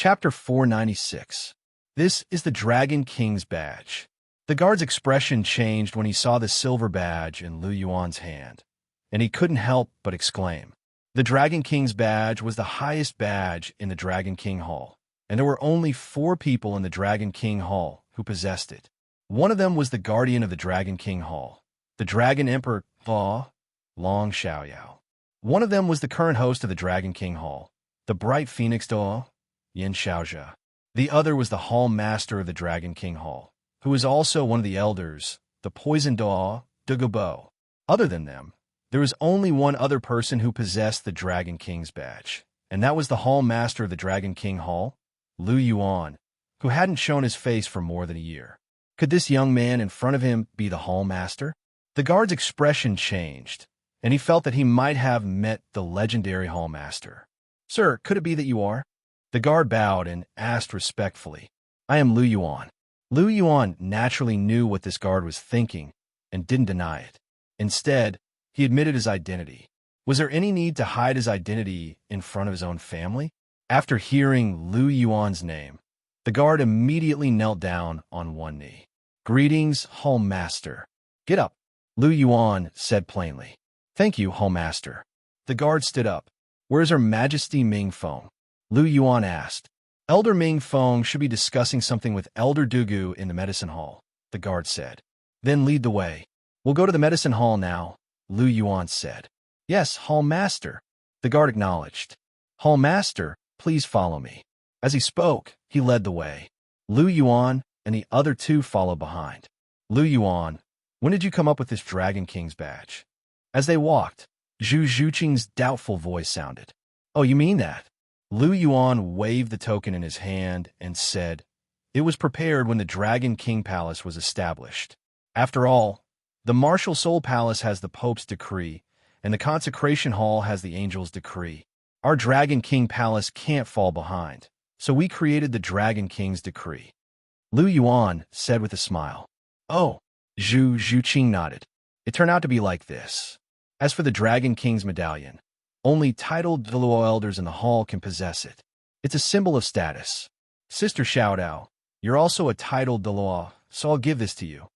Chapter 496. This is the Dragon King's badge. The guard's expression changed when he saw the silver badge in Lu Yuan's hand, and he couldn't help but exclaim. The Dragon King's badge was the highest badge in the Dragon King Hall, and there were only 4 people in the Dragon King Hall who possessed it. One of them was the guardian of the Dragon King Hall, the Dragon Emperor, Long Xiaoyao. One of them was the current host of the Dragon King Hall, the Bright Phoenix Duo, Yin Xiaozhe. The other was the Hall Master of the Dragon King Hall, who was also one of the elders, the Poison Duo, Douluo. Other than them, there was only one other person who possessed the Dragon King's badge, and that was the Hall Master of the Dragon King Hall, Lu Yuan, who hadn't shown his face for more than a year. Could this young man in front of him be the Hall Master? The guard's expression changed, and he felt that he might have met the legendary Hall Master. "Sir, could it be that you are?" The guard bowed and asked respectfully. "I am Lu Yuan." Lu Yuan naturally knew what this guard was thinking and didn't deny it. Instead, he admitted his identity. Was there any need to hide his identity in front of his own family? After hearing Lu Yuan's name, the guard immediately knelt down on one knee. "Greetings, Hall Master." "Get up," Lu Yuan said plainly. "Thank you, Hall Master." The guard stood up. "Where is Her Majesty Ming Feng?" Lu Yuan asked. "Elder Ming Feng should be discussing something with Elder Dugu in the medicine hall," the guard said. "Then lead the way." "We'll go to the medicine hall now," Lu Yuan said. "Yes, Hall Master," the guard acknowledged. "Hall Master, please follow me." As he spoke, he led the way. Lu Yuan and the other 2 followed behind. "Lu Yuan, when did you come up with this Dragon King's badge?" As they walked, Zhu Zhuqing's doubtful voice sounded. "Oh, you mean that?" Lu Yuan waved the token in his hand and said, "It was prepared when the Dragon King Palace was established. After all, the Martial Soul Palace has the Pope's decree, and the Consecration Hall has the Angel's decree. Our Dragon King Palace can't fall behind, so we created the Dragon King's decree." Lu Yuan said with a smile. "Oh," Zhu Zhuqing nodded. "It turned out to be like this. As for the Dragon King's medallion, only titled Douluo elders in the hall can possess it. It's a symbol of status. Sister Xiaodao, you're also a titled Douluo, so I'll give this to you."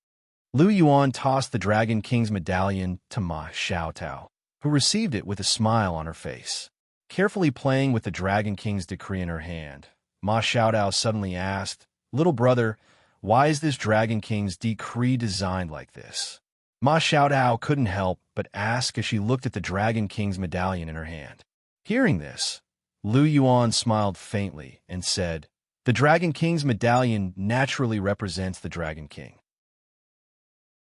Lu Yuan tossed the Dragon King's medallion to Ma Xiaotao, who received it with a smile on her face. Carefully playing with the Dragon King's decree in her hand, Ma Xiaotao suddenly asked, "Little brother, why is this Dragon King's decree designed like this?" Ma Xiaotao couldn't help but ask as she looked at the Dragon King's medallion in her hand. Hearing this, Lu Yuan smiled faintly and said, "The Dragon King's medallion naturally represents the Dragon King.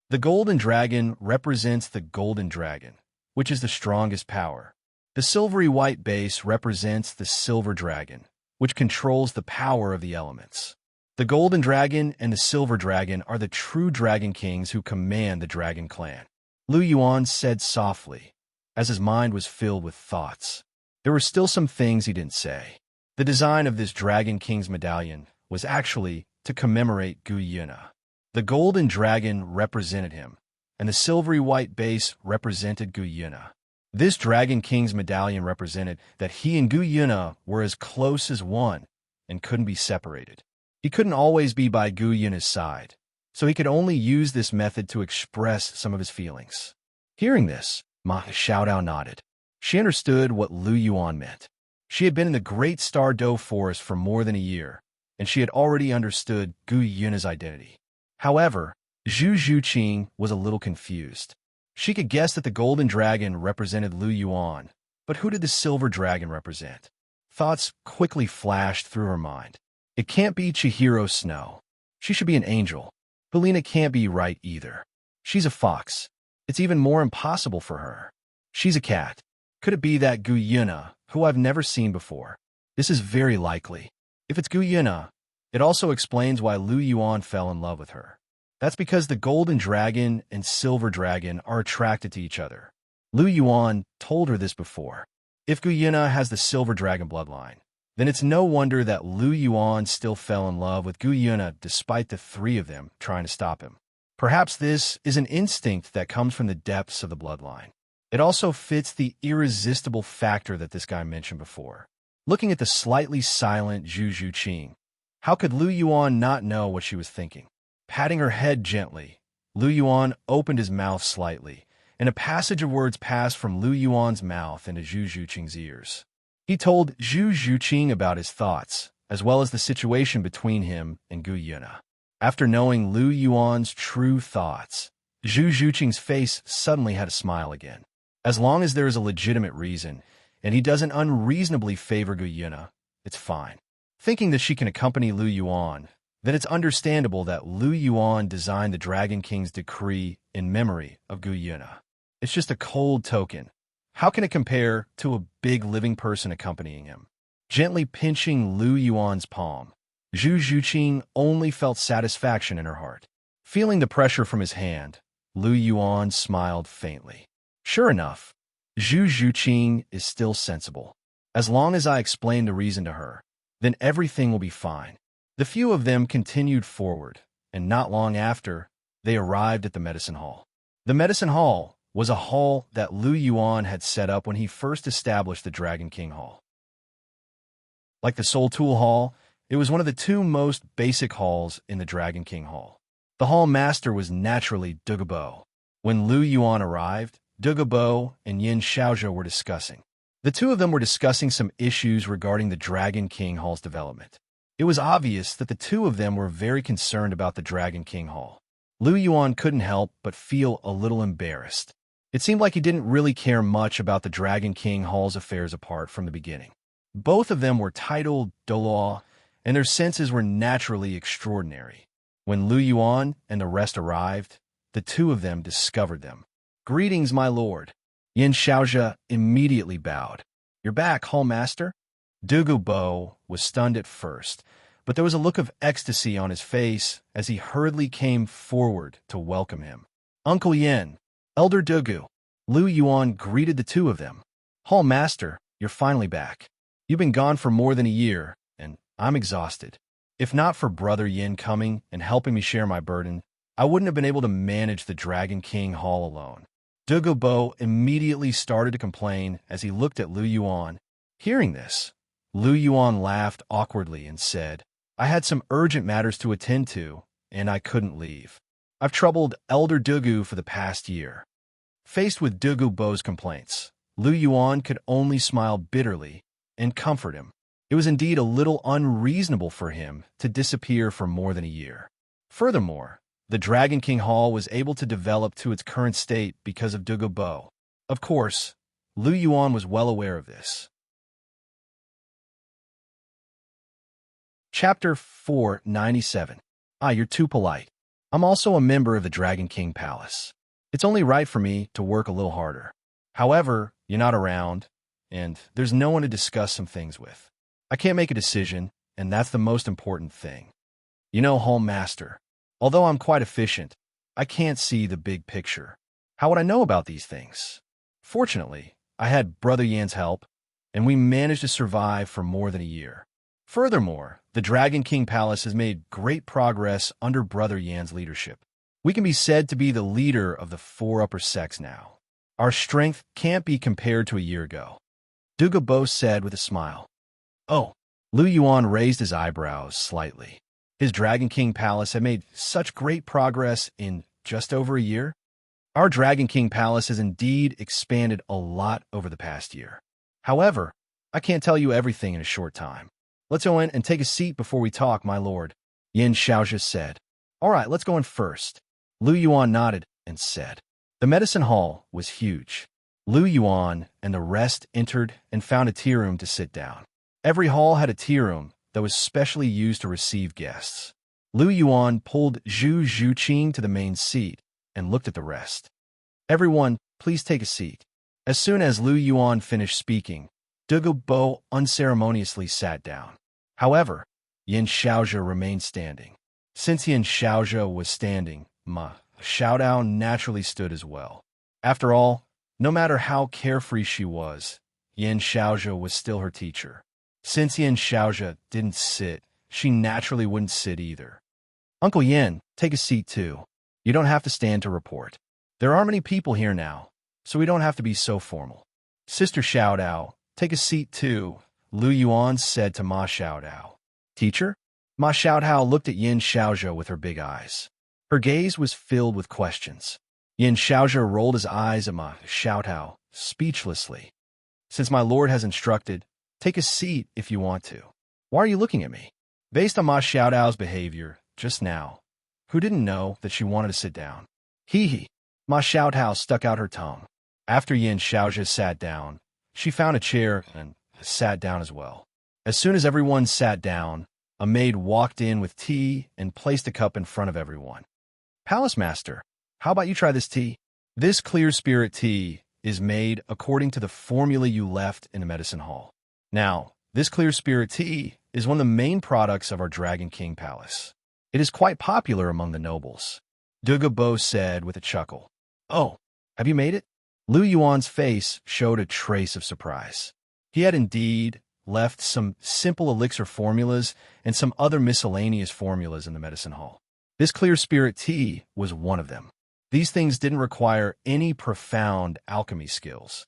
The golden dragon represents the golden dragon, which is the strongest power. The silvery white base represents the silver dragon, which controls the power of the elements. The golden dragon and the silver dragon are the true Dragon Kings who command the Dragon Clan." Lu Yuan said softly, as his mind was filled with thoughts. There were still some things he didn't say. The design of this Dragon King's medallion was actually to commemorate Gu Yuna. The golden dragon represented him, and the silvery white base represented Gu Yuna. This Dragon King's medallion represented that he and Gu Yuna were as close as one and couldn't be separated. He couldn't always be by Gu Yuna's side, so he could only use this method to express some of his feelings. Hearing this, Ma Xiaodao nodded. She understood what Lu Yuan meant. She had been in the Great Star Do Forest for more than a year, and she had already understood Gu Yuna's identity. However, Zhu Zhuqing was a little confused. She could guess that the golden dragon represented Lu Yuan, but who did the silver dragon represent? Thoughts quickly flashed through her mind. It can't be Chihiro Snow. She should be an angel. Helena can't be right either. She's a fox. It's even more impossible for her. She's a cat. Could it be that Gu Yuna, who I've never seen before? This is very likely. If it's Gu Yuna, it also explains why Lu Yuan fell in love with her. That's because the golden dragon and silver dragon are attracted to each other. Lu Yuan told her this before. If Gu Yuna has the silver dragon bloodline, then it's no wonder that Lu Yuan still fell in love with Gu Yuna despite the 3 of them trying to stop him. Perhaps this is an instinct that comes from the depths of the bloodline. It also fits the irresistible factor that this guy mentioned before. looking at the slightly silent Zhu Zhuqing. How could Lu Yuan not know what she was thinking? Patting her head gently, Lu Yuan opened his mouth slightly, and a passage of words passed from Lu Yuan's mouth into Zhu Zhuqing's ears. He told Zhu Zhuqing about his thoughts, as well as the situation between him and Gu Yuna. After knowing Lu Yuan's true thoughts, Zhu Zhuqing's face suddenly had a smile again. As long as there is a legitimate reason, and he doesn't unreasonably favor Gu Yuna, it's fine. Thinking that she can accompany Lu Yuan, then it's understandable that Lu Yuan designed the Dragon King's decree in memory of Gu Yuna. It's just a cold token. How can it compare to a big living person accompanying him? Gently pinching Lu Yuan's palm, Zhu Zhuqing only felt satisfaction in her heart. Feeling the pressure from his hand, Lu Yuan smiled faintly. Sure enough, Zhu Zhuqing is still sensible. As long as I explain the reason to her, then everything will be fine. The few of them continued forward, and not long after, they arrived at the medicine hall. The medicine hall was a hall that Lu Yuan had set up when he first established the Dragon King Hall. Like the Soul Tool Hall, it was one of the two most basic halls in the Dragon King Hall. The hall master was naturally Douluo. When Lu Yuan arrived, Douluo and Yin Xiaozhe were discussing. The two of them were discussing some issues regarding the Dragon King Hall's development. It was obvious that the two of them were very concerned about the Dragon King Hall. Lu Yuan couldn't help but feel a little embarrassed. It seemed like he didn't really care much about the Dragon King Hall's affairs apart from the beginning. Both of them were titled Douluo, and their senses were naturally extraordinary. When Lu Yuan and the rest arrived, the two of them discovered them. "Greetings, my lord." Yin Xiaozhe immediately bowed. "You're back, Hall Master?" Douluo was stunned at first, but there was a look of ecstasy on his face as he hurriedly came forward to welcome him. "Uncle Yin, Elder Douluo." Lu Yuan greeted the two of them. "Hall Master, you're finally back. You've been gone for more than a year, and I'm exhausted. If not for Brother Yin coming and helping me share my burden, I wouldn't have been able to manage the Dragon King Hall alone." Douluo immediately started to complain as he looked at Lu Yuan. Hearing this, Lu Yuan laughed awkwardly and said, "I had some urgent matters to attend to, and I couldn't leave. I've troubled Elder Douluo for the past year." Faced with Douluo's complaints, Lu Yuan could only smile bitterly and comfort him. It was indeed a little unreasonable for him to disappear for more than a year. Furthermore, the Dragon King Hall was able to develop to its current state because of Douluo. Of course, Lu Yuan was well aware of this. Chapter 497. You're too polite. I'm also a member of the Dragon King Palace. It's only right for me to work a little harder. However, you're not around, and there's no one to discuss some things with. I can't make a decision, and that's the most important thing. You know, Hall Master, although I'm quite efficient, I can't see the big picture. How would I know about these things? Fortunately, I had Brother Yan's help, and we managed to survive for more than a year. Furthermore, the Dragon King Palace has made great progress under Brother Yan's leadership. We can be said to be the leader of the four upper sects now. Our strength can't be compared to a year ago. Douluo said with a smile. Oh, Lu Yuan raised his eyebrows slightly. His Dragon King Palace had made such great progress in just over a year? Our Dragon King Palace has indeed expanded a lot over the past year. However, I can't tell you everything in a short time. Let's go in and take a seat before we talk, my lord, Yin Xiaozhe said. All right, let's go in first. Lu Yuan nodded and said. The medicine hall was huge. Lu Yuan and the rest entered and found a tea room to sit down. Every hall had a tea room that was specially used to receive guests. Lu Yuan pulled Zhu Zhuqing to the main seat and looked at the rest. Everyone, please take a seat. As soon as Lu Yuan finished speaking, Douluo unceremoniously sat down. However, Yin Xiaozhe remained standing. Since Yin Xiaozhe was standing, Ma Xiaodao naturally stood as well. After all, no matter how carefree she was, Yin Xiaozhe was still her teacher. Since Yin Xiaozhe didn't sit, she naturally wouldn't sit either. Uncle Yin, take a seat too. You don't have to stand to report. There aren't many people here now, so we don't have to be so formal. Sister Xiaodao, take a seat too. Lu Yuan said to Ma Xiaodao. Teacher? Ma Xiaodao looked at Yin Xiaozhou with her big eyes. Her gaze was filled with questions. Yin Xiaozhou rolled his eyes at Ma Xiaodao, speechlessly. Since my lord has instructed, take a seat if you want to. Why are you looking at me? Based on Ma Xiaodao's behavior just now, who didn't know that she wanted to sit down? Hee. Ma Xiaodao stuck out her tongue. After Yin Xiaozhou sat down, she found a chair and sat down as well. As soon as everyone sat down, a maid walked in with tea and placed a cup in front of everyone. Palace Master, how about you try this tea? This clear spirit tea is made according to the formula you left in the medicine hall. Now, this clear spirit tea is one of the main products of our Dragon King Palace. It is quite popular among the nobles. Douluo said with a chuckle. Oh, have you made it? Lu Yuan's face showed a trace of surprise. He had indeed left some simple elixir formulas and some other miscellaneous formulas in the medicine hall. This clear spirit tea was one of them. These things didn't require any profound alchemy skills.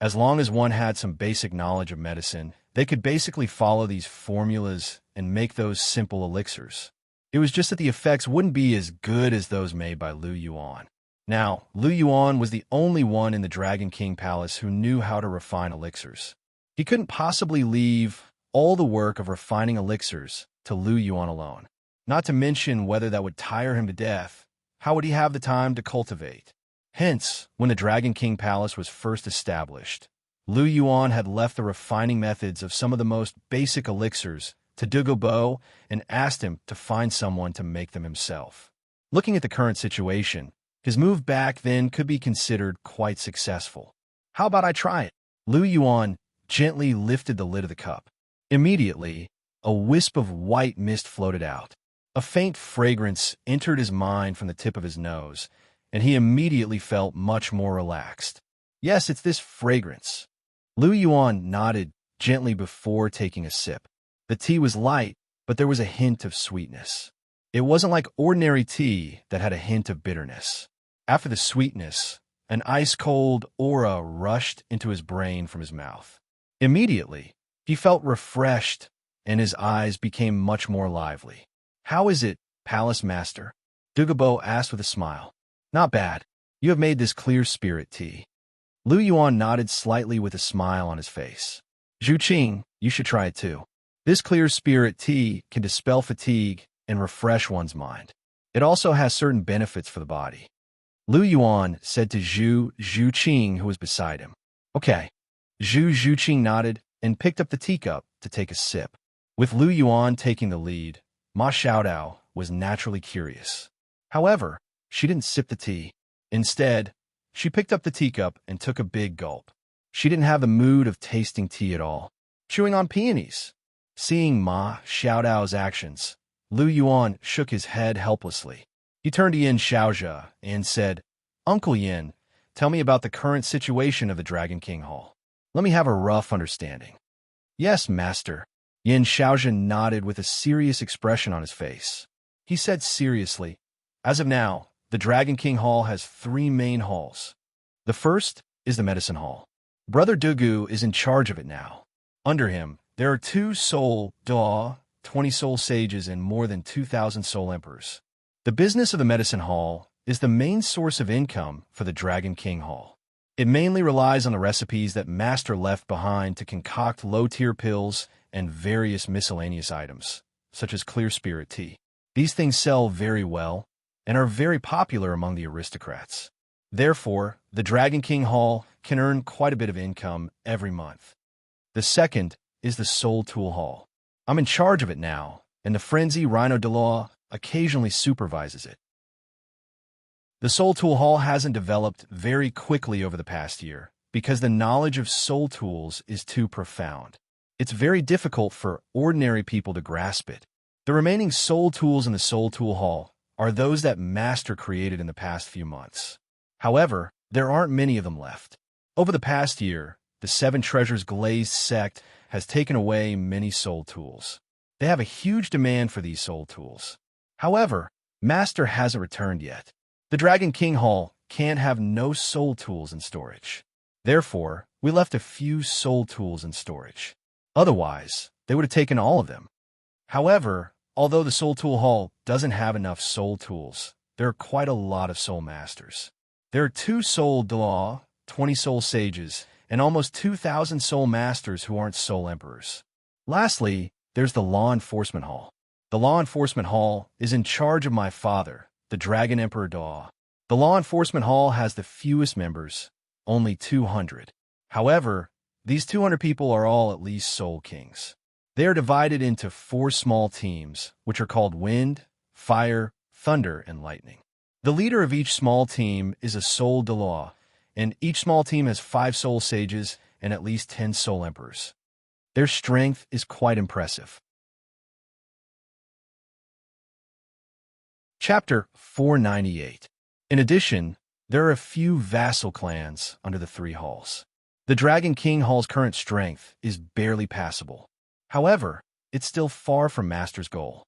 As long as one had some basic knowledge of medicine, they could basically follow these formulas and make those simple elixirs. It was just that the effects wouldn't be as good as those made by Lu Yuan. Now, Lu Yuan was the only one in the Dragon King Palace who knew how to refine elixirs. He couldn't possibly leave all the work of refining elixirs to Lu Yuan alone. Not to mention whether that would tire him to death. How would he have the time to cultivate? Hence, when the Dragon King Palace was first established, Lu Yuan had left the refining methods of some of the most basic elixirs to Douluo and asked him to find someone to make them himself. Looking at the current situation, his move back then could be considered quite successful. How about I try it? Lu Yuan gently lifted the lid of the cup. Immediately, a wisp of white mist floated out. A faint fragrance entered his mind from the tip of his nose, and he immediately felt much more relaxed. Yes, it's this fragrance. Lu Yuan nodded gently before taking a sip. The tea was light, but there was a hint of sweetness. It wasn't like ordinary tea that had a hint of bitterness. After the sweetness, an ice-cold aura rushed into his brain from his mouth. Immediately, he felt refreshed, and his eyes became much more lively. How is it, Palace Master? Douluo asked with a smile. Not bad. You have made this clear spirit tea. Lu Yuan nodded slightly with a smile on his face. Zhu Qing, you should try it too. This clear spirit tea can dispel fatigue and refresh one's mind. It also has certain benefits for the body. Lu Yuan said to Zhu Qing, who was beside him. Okay. Zhu Qing nodded and picked up the teacup to take a sip. With Lu Yuan taking the lead, Ma Xiaodao was naturally curious. However, she didn't sip the tea. Instead, she picked up the teacup and took a big gulp. She didn't have the mood of tasting tea at all. Chewing on peonies. Seeing Ma Xiaodao's actions, Lu Yuan shook his head helplessly. He turned to Yin Xiaozhou and said, Uncle Yin, tell me about the current situation of the Dragon King Hall. Let me have a rough understanding. Yes, Master. Yin Xiaozhou nodded with a serious expression on his face. He said seriously, as of now, the Dragon King Hall has 3 main halls. The first is the Medicine Hall. Brother Douluo is in charge of it now. Under him, there are 2 soul Daw, 20 soul sages, and more than 2,000 soul emperors. The business of the Medicine Hall is the main source of income for the Dragon King Hall. It mainly relies on the recipes that Master left behind to concoct low-tier pills and various miscellaneous items, such as clear spirit tea. These things sell very well and are very popular among the aristocrats. Therefore, the Dragon King Hall can earn quite a bit of income every month. The second is the Soul Tool Hall. I'm in charge of it now, and the Frenzy Rhino Douluo occasionally supervises it. The Soul Tool Hall hasn't developed very quickly over the past year because the knowledge of soul tools is too profound. It's very difficult for ordinary people to grasp it. The remaining soul tools in the Soul Tool Hall are those that Master created in the past few months. However, there aren't many of them left. Over the past year, the 7 Treasures Glazed sect has taken away many soul tools. They have a huge demand for these soul tools. However, Master hasn't returned yet. The Dragon King Hall can't have no soul tools in storage. Therefore, We left a few soul tools in storage. Otherwise, they would have taken all of them. However, although the Soul Tool Hall doesn't have enough soul tools, there are quite a lot of soul masters. There are 2 soul Douluo, 20 soul sages, and almost 2,000 soul masters who aren't soul emperors. Lastly, there's the Law Enforcement Hall. The Law Enforcement Hall is in charge of my father, the Dragon Emperor Douluo. The Law Enforcement Hall has the fewest members, only 200. However, these 200 people are all at least soul kings. They are divided into 4 small teams, which are called Wind, Fire, Thunder, and Lightning. The leader of each small team is a soul Douluo, and each small team has 5 soul sages and at least 10 soul emperors. Their strength is quite impressive. Chapter 498. In addition, there are a few vassal clans under the 3 halls. The Dragon King Hall's current strength is barely passable. However, it's still far from Master's goal.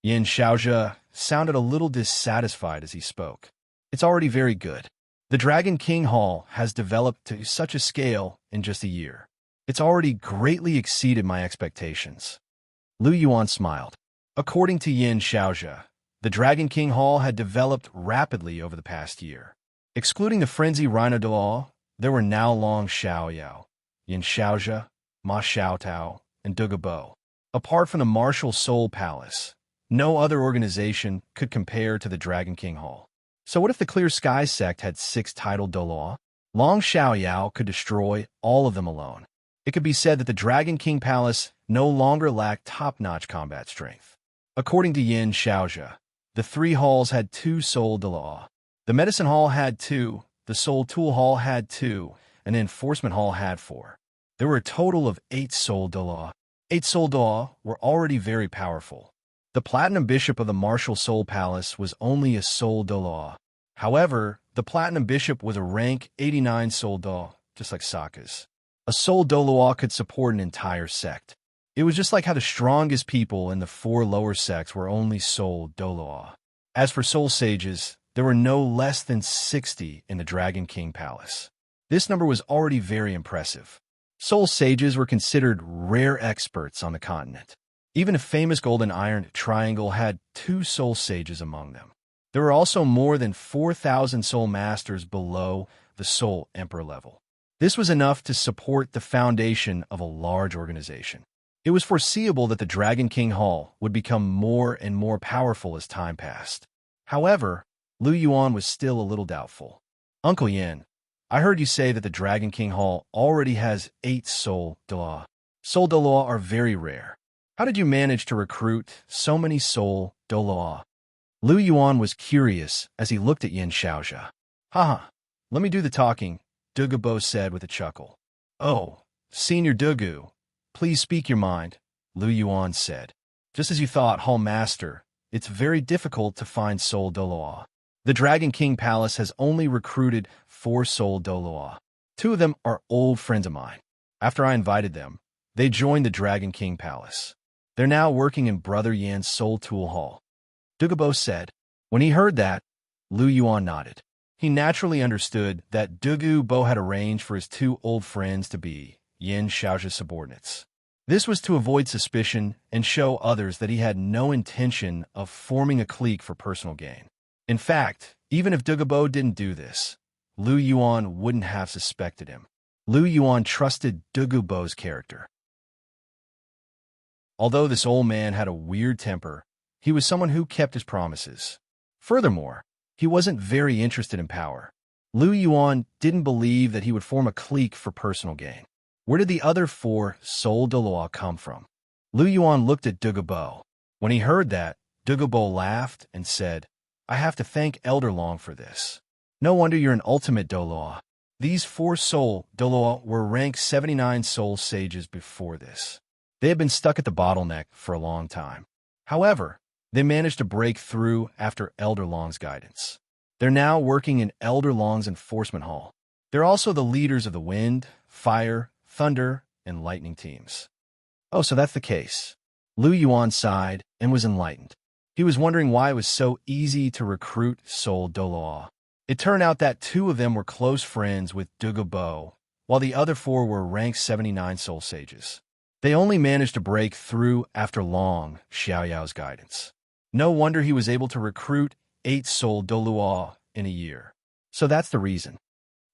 Yin Xiaozhe sounded a little dissatisfied as he spoke. It's already very good. The Dragon King Hall has developed to such a scale in just a year. It's already greatly exceeded my expectations. Lu Yuan smiled. According to Yin Xiaozhe, the Dragon King Hall had developed rapidly over the past year. Excluding the Frenzy Rhino Douluo, there were now Long Xiaoyao, Yin Xiaozhe, Ma Xiaotao, and Douluo. Apart from the Martial Soul Palace, no other organization could compare to the Dragon King Hall. So what if the Clear Sky sect had 6 titled Douluo? Long Xiaoyao could destroy all of them alone. It could be said that the Dragon King Palace no longer lacked top-notch combat strength. According to Yin Xiaozhe, the 3 halls had 2 Soul Douluo. The Medicine Hall had 2, the Soul Tool Hall had 2, and the Enforcement Hall had 4. There were a total of 8 Soul Douluo. 8 Soul Douluo were already very powerful. The Platinum Bishop of the Martial Soul Palace was only a Soul Douluo. However, the Platinum Bishop was a rank 89 Soul Douluo, just like Sokka's. A Soul Douluo could support an entire sect. It was just like how the strongest people in the 4 lower sects were only Soul Douluo. As for Soul Sages, there were no less than 60 in the Dragon King Palace. This number was already very impressive. Soul Sages were considered rare experts on the continent. Even a famous Golden Iron Triangle had 2 Soul Sages among them. There were also more than 4,000 Soul Masters below the Soul Emperor level. This was enough to support the foundation of a large organization. It was foreseeable that the Dragon King Hall would become more and more powerful as time passed. However, Lu Yuan was still a little doubtful. Uncle Yin, I heard you say that the Dragon King Hall already has 8 Soul Douluo. Soul Douluo are very rare. How did you manage to recruit so many Soul Douluo? Lu Yuan was curious as he looked at Yin Xiaozhe. Haha, let me do the talking, Douluo said with a chuckle. Oh, Senior Douluo, please speak your mind, Lu Yuan said. Just as you thought, Hall Master, it's very difficult to find Soul Douluo. The Dragon King Palace has only recruited 4 Soul Douluo. 2 of them are old friends of mine. After I invited them, they joined the Dragon King Palace. They're now working in Brother Yan's Soul Tool Hall. Douluo said. When he heard that, Lu Yuan nodded. He naturally understood that Douluo had arranged for his 2 old friends to be Yin Xiaozhe's subordinates. This was to avoid suspicion and show others that he had no intention of forming a clique for personal gain. In fact, even if Douluo didn't do this, Lu Yuan wouldn't have suspected him. Lu Yuan trusted Douluo's character. Although this old man had a weird temper, he was someone who kept his promises. Furthermore, he wasn't very interested in power. Lu Yuan didn't believe that he would form a clique for personal gain. Where did the other 4 Soul Douluo come from? Lu Yuan looked at Douluo. When he heard that, Douluo laughed and said, I have to thank Elder Long for this. No wonder you're an ultimate Douluo. These 4 Soul Douluo were rank 79 Soul Sages before this. They had been stuck at the bottleneck for a long time. However, they managed to break through after Elder Long's guidance. They're now working in Elder Long's Enforcement Hall. They're also the leaders of the Wind, Fire, Thunder, and Lightning teams. Oh, so that's the case. Lu Yuan sighed and was enlightened. He was wondering why it was so easy to recruit Soul Douluo. It turned out that 2 of them were close friends with Douluo, while the other 4 were rank 79 soul sages. They only managed to break through after long Xiaoyao's guidance. No wonder he was able to recruit 8 soul Douluo in a year. So that's the reason.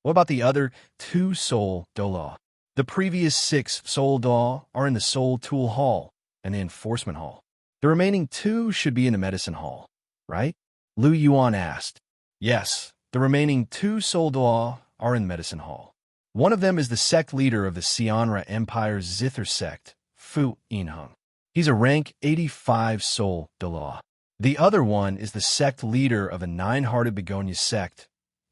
What about the other 2 soul Douluo? The previous 6 soul Douluo are in the soul tool hall and the enforcement hall. The remaining 2 should be in the medicine hall, right? Lu Yuan asked. Yes, the remaining 2 soul Douluo are in the medicine hall. One of them is the sect leader of the Xianra Empire's Zither sect, Fu Yinheng. He's a rank 85 soul Douluo. The other one is the sect leader of a 9-hearted begonia sect,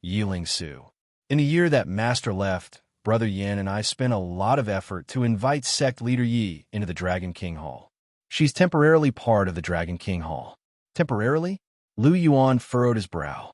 Yiling Su. In the year that Master left, Brother Yan and I spent a lot of effort to invite sect leader Yi into the Dragon King Hall. She's temporarily part of the Dragon King Hall. Temporarily? Lu Yuan furrowed his brow.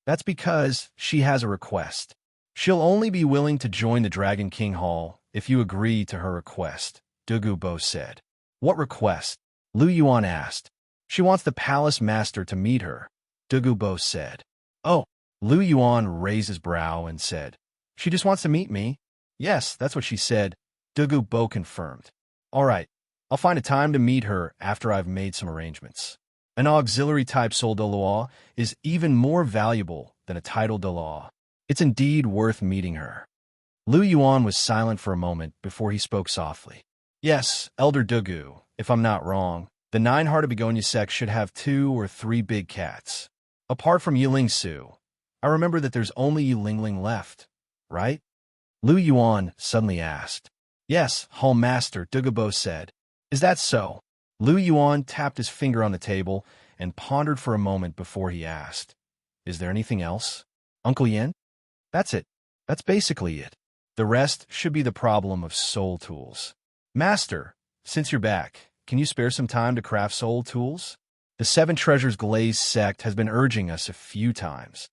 That's because she has a request. She'll only be willing to join the Dragon King Hall if you agree to her request, Douluo said. What request? Lu Yuan asked. She wants the palace master to meet her, Douluo said. Oh, Lu Yuan raised his brow and said, she just wants to meet me? Yes, that's what she said, Douluo confirmed. All right, I'll find a time to meet her after I've made some arrangements. An auxiliary-type soul Douluo is even more valuable than a title Douluo. It's indeed worth meeting her. Lu Yuan was silent for a moment before he spoke softly. Yes, Elder Douluo, if I'm not wrong, the 9-hearted begonia sect should have 2 or 3 big cats. Apart from Yiling Su, I remember that there's only Yilingling left, right? Lu Yuan suddenly asked. Yes, Hall Master, Douluo said. Is that so? Lu Yuan tapped his finger on the table and pondered for a moment before he asked. Is there anything else? Uncle Yin? That's it. That's basically it. The rest should be the problem of soul tools. Master, since you're back, can you spare some time to craft soul tools? The 7 Treasures Glazed sect has been urging us a few times.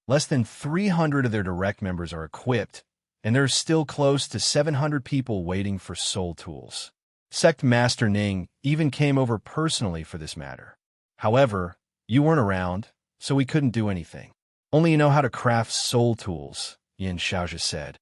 Less than 300 of their direct members are equipped, and there are still close to 700 people waiting for soul tools. Sect Master Ning even came over personally for this matter. However, you weren't around, so we couldn't do anything. Only you know how to craft soul tools, Yin Xiaozhi said.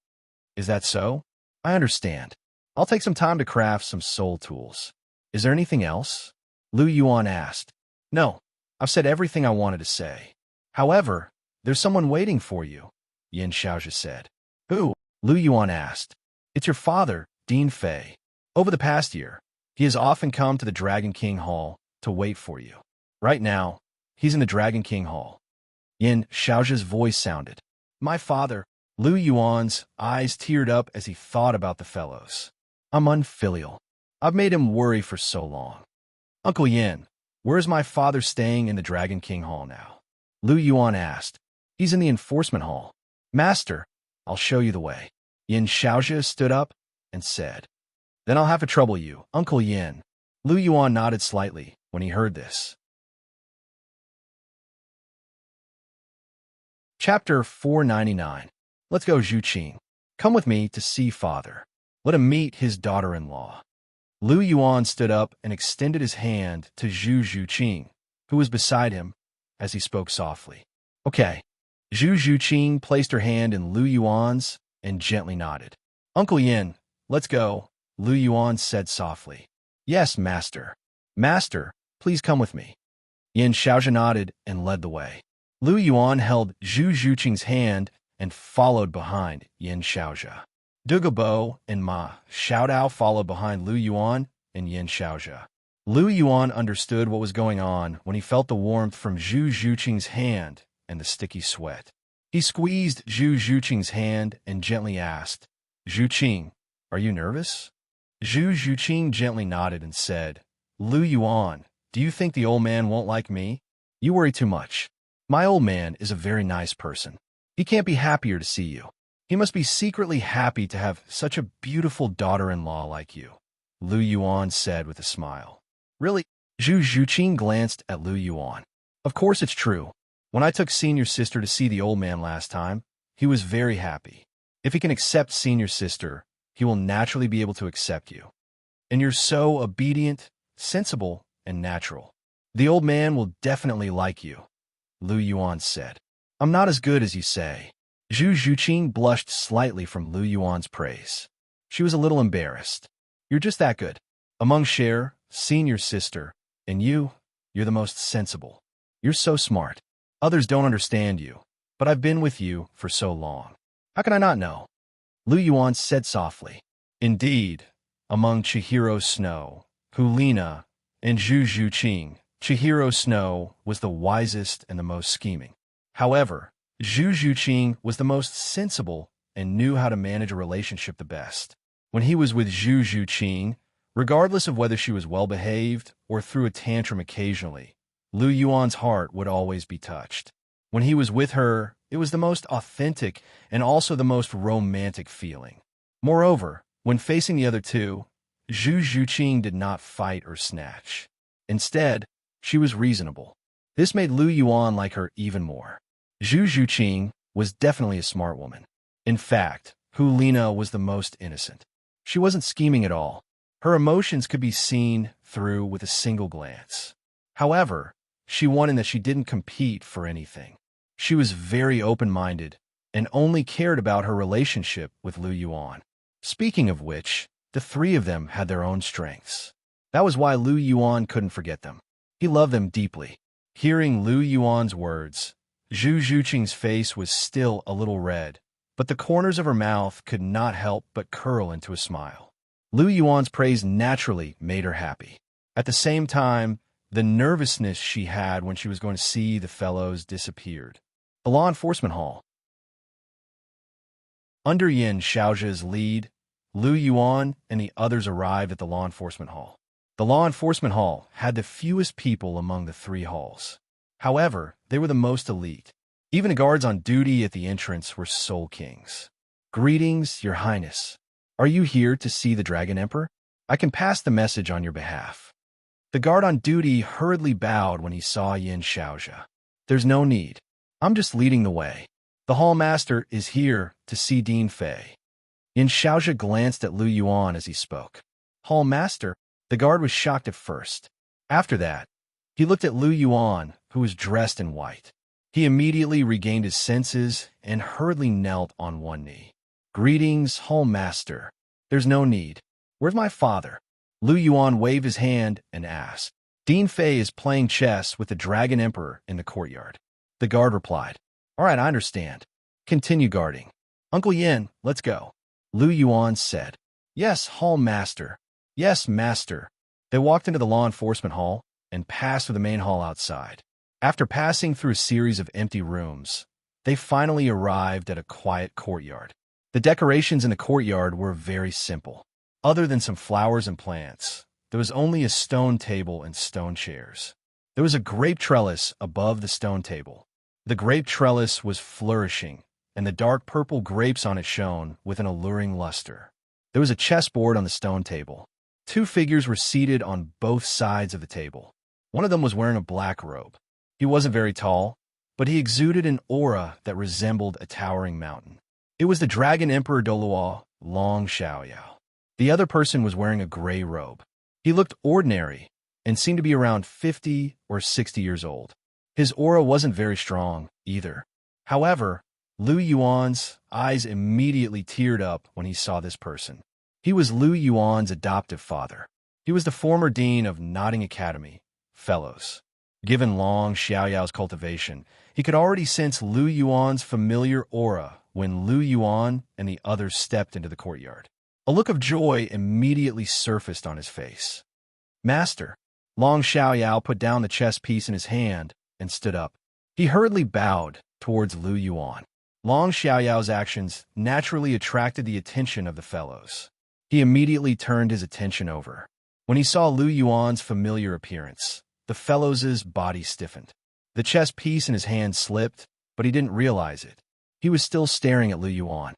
Is that so? I understand. I'll take some time to craft some soul tools. Is there anything else? Lu Yuan asked. No, I've said everything I wanted to say. However, there's someone waiting for you, Yin Xiaozhi said. Who? Lu Yuan asked. It's your father, Dean Fei. Over the past year, he has often come to the Dragon King Hall to wait for you. Right now, he's in the Dragon King Hall. Yin Xiaozhi's voice sounded. My father. Lu Yuan's eyes teared up as he thought about the fellows. I'm unfilial. I've made him worry for so long. Uncle Yin, where is my father staying in the Dragon King Hall now? Lu Yuan asked. He's in the enforcement hall. Master, I'll show you the way. Yin Xiaozhi stood up and said. Then I'll have to trouble you, Uncle Yin. Lu Yuan nodded slightly when he heard this. Chapter 499. Let's go, Zhu Qing. Come with me to see father. Let him meet his daughter-in-law. Lu Yuan stood up and extended his hand to Zhu Qing, who was beside him, as he spoke softly. Okay. Zhu Qing placed her hand in Lu Yuan's and gently nodded. Uncle Yin, let's go, Lu Yuan said softly. Yes, master. Master, please come with me. Yin Xiaozhi nodded and led the way. Lu Yuan held Zhu Qing's hand and followed behind Yin Xiaozhi. Douluo and Ma Xiaodao followed behind Lu Yuan and Yin Xiaozhi. Lu Yuan understood what was going on when he felt the warmth from Zhu Qing's hand and the sticky sweat. He squeezed Zhu Qing's hand and gently asked, Zhu Qing, are you nervous? Zhu Qing gently nodded and said, Lu Yuan, do you think the old man won't like me? You worry too much. My old man is a very nice person. He can't be happier to see you. He must be secretly happy to have such a beautiful daughter-in-law like you, Lu Yuan said with a smile. Really? Zhu Qing glanced at Lu Yuan. Of course it's true. When I took senior sister to see the old man last time, he was very happy. If he can accept senior sister, he will naturally be able to accept you. And you're so obedient, sensible, and natural. The old man will definitely like you, Lu Yuan said. I'm not as good as you say. Zhu Zhuqing blushed slightly from Lu Yuan's praise. She was a little embarrassed. You're just that good. Among Cher, senior sister, and you're the most sensible. You're so smart. Others don't understand you, but I've been with you for so long. How can I not know? Lu Yuan said softly. Indeed, among Chihiro Snow, Hulina, and Zhu Zhuqing, Chihiro Snow was the wisest and the most scheming. However, Zhu Zhuqing was the most sensible and knew how to manage a relationship the best. When he was with Zhu Zhuqing, regardless of whether she was well-behaved or threw a tantrum occasionally, Lu Yuan's heart would always be touched. When he was with her, it was the most authentic and also the most romantic feeling. Moreover, when facing the other two, Zhu Zhuqing did not fight or snatch. Instead, she was reasonable. This made Lu Yuan like her even more. Zhu Zhuqing was definitely a smart woman. In fact, Hulina was the most innocent. She wasn't scheming at all. Her emotions could be seen through with a single glance. However, she won in that she didn't compete for anything. She was very open-minded and only cared about her relationship with Lu Yuan. Speaking of which, the three of them had their own strengths. That was why Lu Yuan couldn't forget them. He loved them deeply. Hearing Lu Yuan's words, Zhu Zhuqing's face was still a little red, but the corners of her mouth could not help but curl into a smile. Lu Yuan's praise naturally made her happy. At the same time, the nervousness she had when she was going to see the fellows disappeared. The law enforcement hall. Under Yin Xiaozhe's lead, Lu Yuan and the others arrived at the law enforcement hall. The law enforcement hall had the fewest people among the three halls. However, they were the most elite. Even the guards on duty at the entrance were Soul Kings. Greetings, Your Highness. Are you here to see the Dragon Emperor? I can pass the message on your behalf. The guard on duty hurriedly bowed when he saw Yin Xiaozhe. There's no need. I'm just leading the way. The hall master is here to see Dean Fei. Yin Xiaozhe glanced at Lu Yuan as he spoke. Hall master? The guard was shocked at first. After that, he looked at Lu Yuan, who was dressed in white. He immediately regained his senses and hurriedly knelt on one knee. Greetings, Hall Master. There's no need. Where's my father? Lu Yuan waved his hand and asked. Dean Fei is playing chess with the Dragon Emperor in the courtyard. The guard replied. All right, I understand. Continue guarding. Uncle Yin, let's go. Lu Yuan said. Yes, Hall Master. Yes, Master. They walked into the law enforcement hall and passed through the main hall outside. After passing through a series of empty rooms, they finally arrived at a quiet courtyard. The decorations in the courtyard were very simple. Other than some flowers and plants, there was only a stone table and stone chairs. There was a grape trellis above the stone table. The grape trellis was flourishing, and the dark purple grapes on it shone with an alluring luster. There was a chessboard on the stone table. Two figures were seated on both sides of the table. One of them was wearing a black robe. He wasn't very tall, but he exuded an aura that resembled a towering mountain. It was the Dragon Emperor Douluo, Long Xiaoyao. The other person was wearing a gray robe. He looked ordinary and seemed to be around 50 or 60 years old. His aura wasn't very strong, either. However, Lu Yuan's eyes immediately teared up when he saw this person. He was Lu Yuan's adoptive father. He was the former dean of Notting Academy, Fellows. Given Long Xiaoyao's cultivation, he could already sense Lu Yuan's familiar aura when Lu Yuan and the others stepped into the courtyard. A look of joy immediately surfaced on his face. Master, Long Xiaoyao put down the chess piece in his hand and stood up. He hurriedly bowed towards Lu Yuan. Long Xiaoyao's actions naturally attracted the attention of the fellows. He immediately turned his attention over. When he saw Lu Yuan's familiar appearance, the fellow's body stiffened. The chess piece in his hand slipped, but he didn't realize it. He was still staring at Lu Yuan.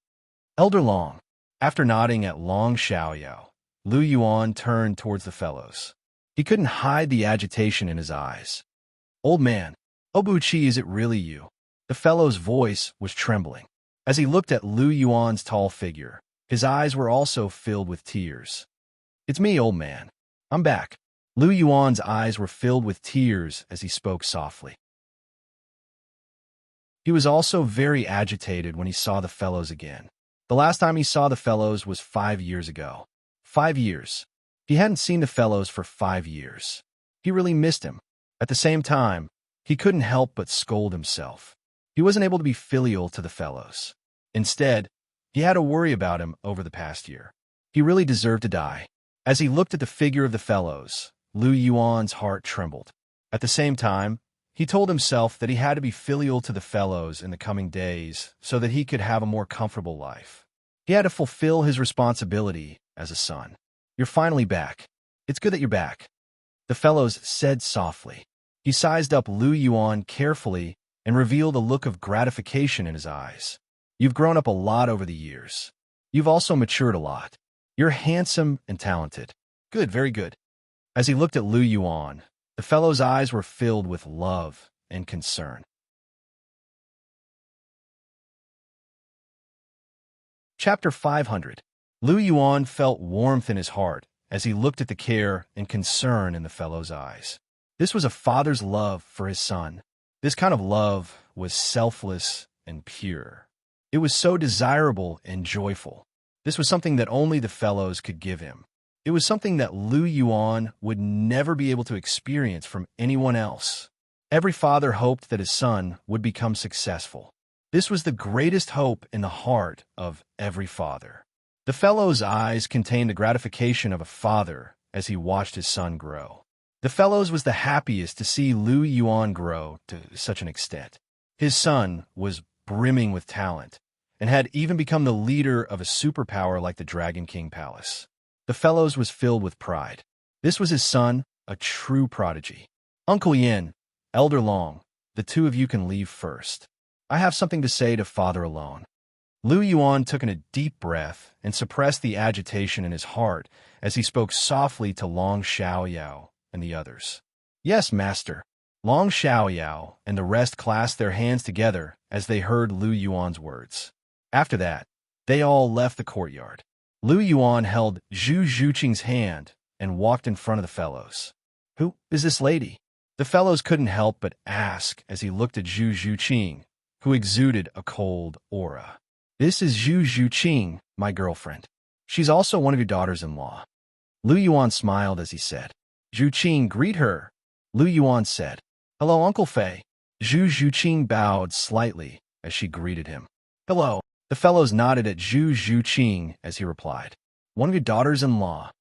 Elder Long. After nodding at Long Xiaoyao, Lu Yuan turned towards the fellows. He couldn't hide the agitation in his eyes. Old man, Obuchi, is it really you? The fellow's voice was trembling. As he looked at Lu Yuan's tall figure, his eyes were also filled with tears. It's me, old man. I'm back. Lu Yuan's eyes were filled with tears as he spoke softly. He was also very agitated when he saw the fellows again. The last time he saw the fellows was 5 years ago. 5 years. He hadn't seen the fellows for 5 years. He really missed him. At the same time, he couldn't help but scold himself. He wasn't able to be filial to the fellows. Instead, he had to worry about him over the past year. He really deserved to die. As he looked at the figure of the fellows, Lu Yuan's heart trembled. At the same time, he told himself that he had to be filial to the fellows in the coming days so that he could have a more comfortable life. He had to fulfill his responsibility as a son. You're finally back. It's good that you're back, the fellows said softly. He sized up Lu Yuan carefully and revealed a look of gratification in his eyes. You've grown up a lot over the years. You've also matured a lot. You're handsome and talented. Good, very good. As he looked at Lu Yuan, the fellow's eyes were filled with love and concern. Chapter 500. Lu Yuan felt warmth in his heart as he looked at the care and concern in the fellow's eyes. This was a father's love for his son. This kind of love was selfless and pure. It was so desirable and joyful. This was something that only the fellows could give him. It was something that Lu Yuan would never be able to experience from anyone else. Every father hoped that his son would become successful. This was the greatest hope in the heart of every father. The fellow's eyes contained the gratification of a father as he watched his son grow. The fellow's was the happiest to see Lu Yuan grow to such an extent. His son was brimming with talent and had even become the leader of a superpower like the Dragon King Palace. The fellow's was filled with pride. This was his son, a true prodigy. Uncle Yin, Elder Long, the two of you can leave first. I have something to say to father alone. Lu Yuan took in a deep breath and suppressed the agitation in his heart as he spoke softly to Long Xiaoyao and the others. Yes, master. Long Xiaoyao and the rest clasped their hands together as they heard Lu Yuan's words. After that, they all left the courtyard. Lu Yuan held Zhu Zhuqing's hand and walked in front of the fellows. Who is this lady? The fellows couldn't help but ask as he looked at Zhu Zhuqing, who exuded a cold aura. This is Zhu Zhuqing, my girlfriend. She's also one of your daughters-in-law. Lu Yuan smiled as he said. Zhuqing, greet her. Lu Yuan said. Hello, Uncle Fei. Zhu Zhuqing bowed slightly as she greeted him. Hello. The fellows nodded at Zhu Zhuqing as he replied. One of your daughters-in-law.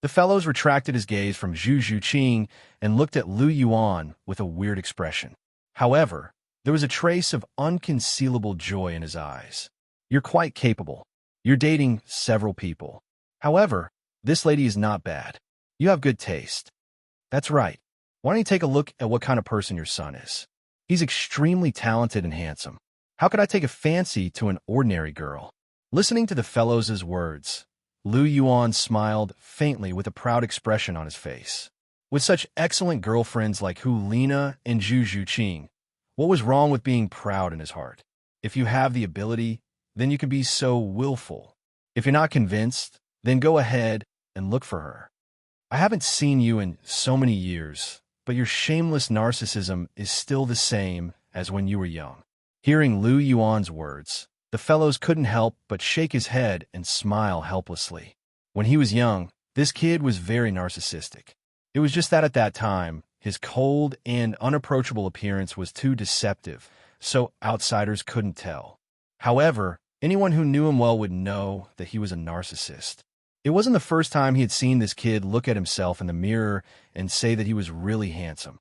The fellows retracted his gaze from Zhu Zhuqing and looked at Lu Yuan with a weird expression. However, there was a trace of unconcealable joy in his eyes. You're quite capable. You're dating several people. However, this lady is not bad. You have good taste. That's right. Why don't you take a look at what kind of person your son is? He's extremely talented and handsome. How could I take a fancy to an ordinary girl? Listening to the fellows' words, Lu Yuan smiled faintly with a proud expression on his face. With such excellent girlfriends like Hu Lina and Zhu Zhuqing, what was wrong with being proud in his heart? If you have the ability, then you can be so willful. If you're not convinced, then go ahead and look for her. I haven't seen you in so many years, but your shameless narcissism is still the same as when you were young. Hearing Lu Yuan's words, the fellows couldn't help but shake his head and smile helplessly. When he was young, this kid was very narcissistic. It was just that at that time, his cold and unapproachable appearance was too deceptive, so outsiders couldn't tell. However, anyone who knew him well would know that he was a narcissist. It wasn't the first time he had seen this kid look at himself in the mirror and say that he was really handsome.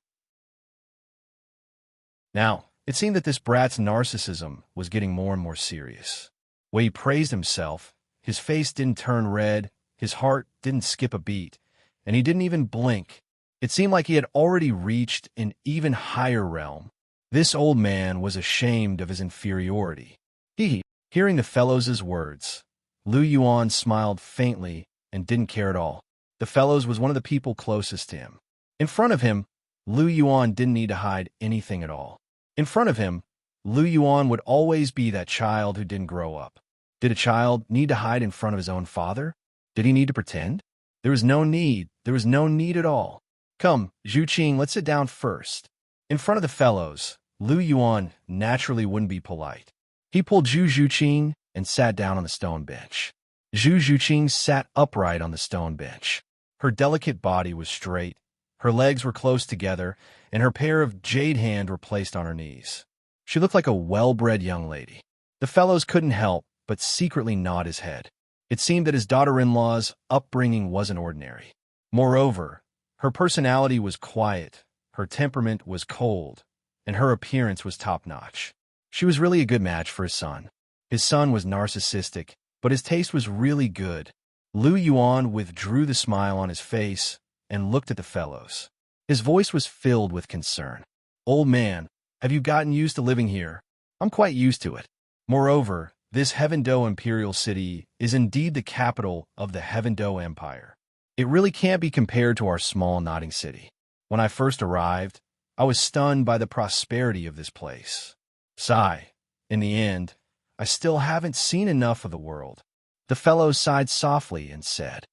Now, it seemed that this brat's narcissism was getting more and more serious. When he praised himself, his face didn't turn red, his heart didn't skip a beat, and he didn't even blink. It seemed like he had already reached an even higher realm. This old man was ashamed of his inferiority. Hearing the fellows' words, Lu Yuan smiled faintly and didn't care at all. The fellows was one of the people closest to him. In front of him, Lu Yuan didn't need to hide anything at all. In front of him, Lu Yuan would always be that child who didn't grow up. Did a child need to hide in front of his own father? Did he need to pretend? There was no need. There was no need at all. Come, Zhuqing, let's sit down first. In front of the fellows, Lu Yuan naturally wouldn't be polite. He pulled Zhu Zhuqing and sat down on the stone bench. Zhu Zhuqing sat upright on the stone bench. Her delicate body was straight, her legs were close together, and her pair of jade hands were placed on her knees. She looked like a well-bred young lady. The fellows couldn't help but secretly nod his head. It seemed that his daughter-in-law's upbringing wasn't ordinary. Moreover, her personality was quiet, her temperament was cold, and her appearance was top-notch. She was really a good match for his son. His son was narcissistic, but his taste was really good. Lu Yuan withdrew the smile on his face and looked at the fellows. His voice was filled with concern. "Old man, have you gotten used to living here? I'm quite used to it. Moreover, this Heaven-Do Imperial City is indeed the capital of the Heaven-Do Empire. It really can't be compared to our small nodding city. When I first arrived, I was stunned by the prosperity of this place. Sigh. In the end, I still haven't seen enough of the world." The fellow sighed softly and said,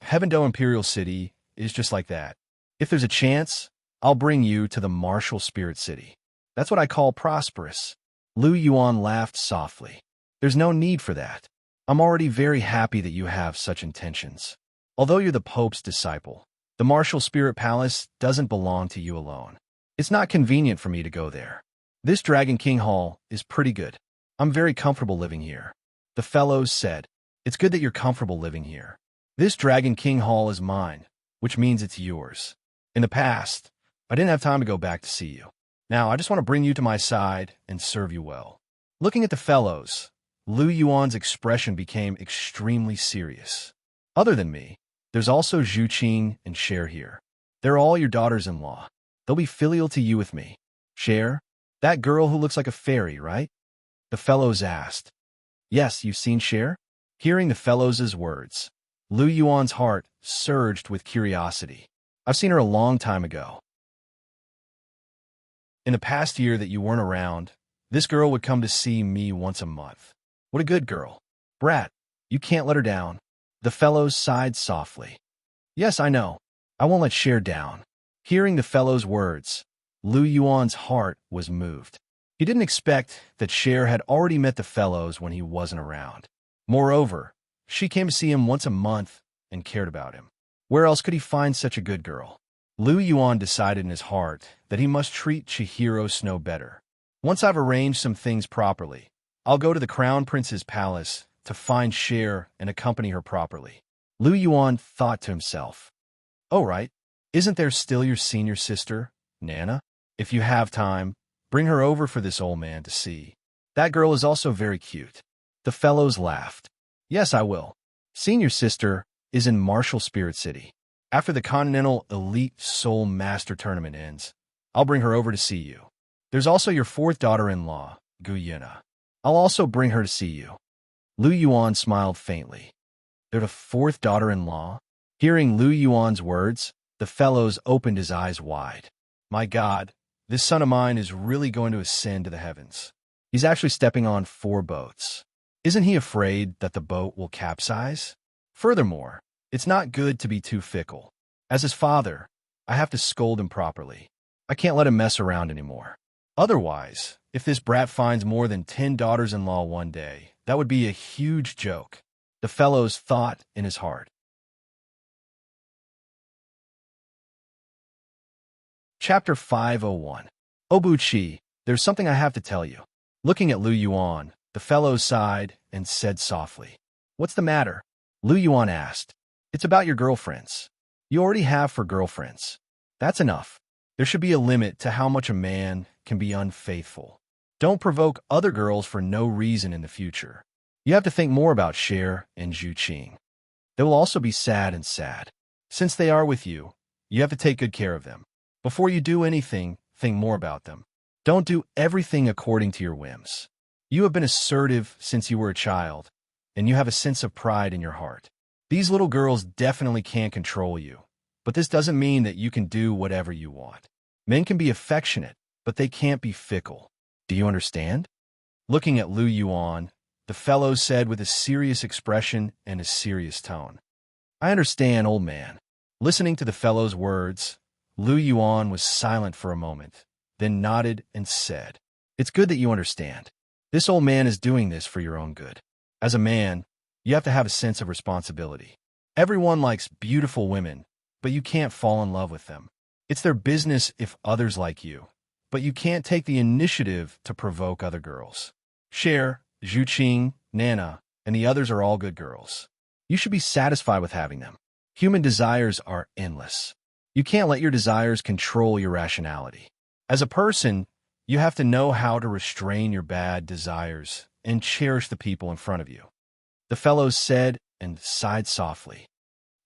Heaven-Do Imperial City is just like that. If there's a chance, I'll bring you to the martial spirit city. That's what I call prosperous." Lu Yuan laughed softly. "There's no need for that. I'm already very happy that you have such intentions. Although you're the Pope's disciple, the martial spirit palace doesn't belong to you alone. It's not convenient for me to go there. This Dragon King Hall is pretty good. I'm very comfortable living here." The fellows said, "It's good that you're comfortable living here. This Dragon King Hall is mine, which means it's yours. In the past, I didn't have time to go back to see you. Now, I just want to bring you to my side and serve you well." Looking at the fellows, Lu Yuan's expression became extremely serious. "Other than me, there's also Zhu Qing and Cher here. They're all your daughters-in-law. They'll be filial to you with me." "Cher? That girl who looks like a fairy, right?" the fellows asked. "Yes, you've seen Cher?" Hearing the fellows' words, Lu Yuan's heart surged with curiosity. "I've seen her a long time ago. In the past year that you weren't around, this girl would come to see me once a month. What a good girl. Brat, you can't let her down." The fellows sighed softly. "Yes, I know. I won't let Cher down." Hearing the fellows' words, Lu Yuan's heart was moved. He didn't expect that Cher had already met the fellows when he wasn't around. Moreover, she came to see him once a month and cared about him. Where else could he find such a good girl? Lu Yuan decided in his heart that he must treat Chihiro Snow better. "Once I've arranged some things properly, I'll go to the Crown Prince's palace to find Cher and accompany her properly." Lu Yuan thought to himself, "Oh, right. Isn't there still your senior sister, Nana? If you have time, bring her over for this old man to see. That girl is also very cute." The fellows laughed. "Yes, I will. Senior sister is in Martial Spirit City. After the Continental Elite Soul Master Tournament ends, I'll bring her over to see you. There's also your fourth daughter-in-law, Guyena. I'll also bring her to see you." Lu Yuan smiled faintly. "They're the fourth daughter-in-law?" Hearing Lu Yuan's words, the fellows opened his eyes wide. "My God, this son of mine is really going to ascend to the heavens. He's actually stepping on 4 boats. Isn't he afraid that the boat will capsize? Furthermore, it's not good to be too fickle. As his father, I have to scold him properly. I can't let him mess around anymore. Otherwise, if this brat finds more than 10 daughters-in-law one day, that would be a huge joke," the fellows thought in his heart. Chapter 501. "Obuchi, there's something I have to tell you." Looking at Lu Yuan, the fellow sighed and said softly, "What's the matter?" Lu Yuan asked. "It's about your girlfriends. You already have 4 girlfriends. That's enough. There should be a limit to how much a man can be unfaithful. Don't provoke other girls for no reason in the future. You have to think more about Cher and Zhu Qing. They will also be sad and sad. Since they are with you, you have to take good care of them. Before you do anything, think more about them. Don't do everything according to your whims. You have been assertive since you were a child, and you have a sense of pride in your heart. These little girls definitely can't control you, but this doesn't mean that you can do whatever you want. Men can be affectionate, but they can't be fickle. Do you understand?" Looking at Lu Yuan, the fellow said with a serious expression and a serious tone, "I understand, old man." Listening to the fellow's words, Lu Yuan was silent for a moment, then nodded and said, "It's good that you understand. This old man is doing this for your own good. As a man, you have to have a sense of responsibility. Everyone likes beautiful women, but you can't fall in love with them. It's their business if others like you, but you can't take the initiative to provoke other girls. Cher, Zhuqing, Nana, and the others are all good girls. You should be satisfied with having them. Human desires are endless. You can't let your desires control your rationality. As a person, you have to know how to restrain your bad desires and cherish the people in front of you." The fellows said and sighed softly.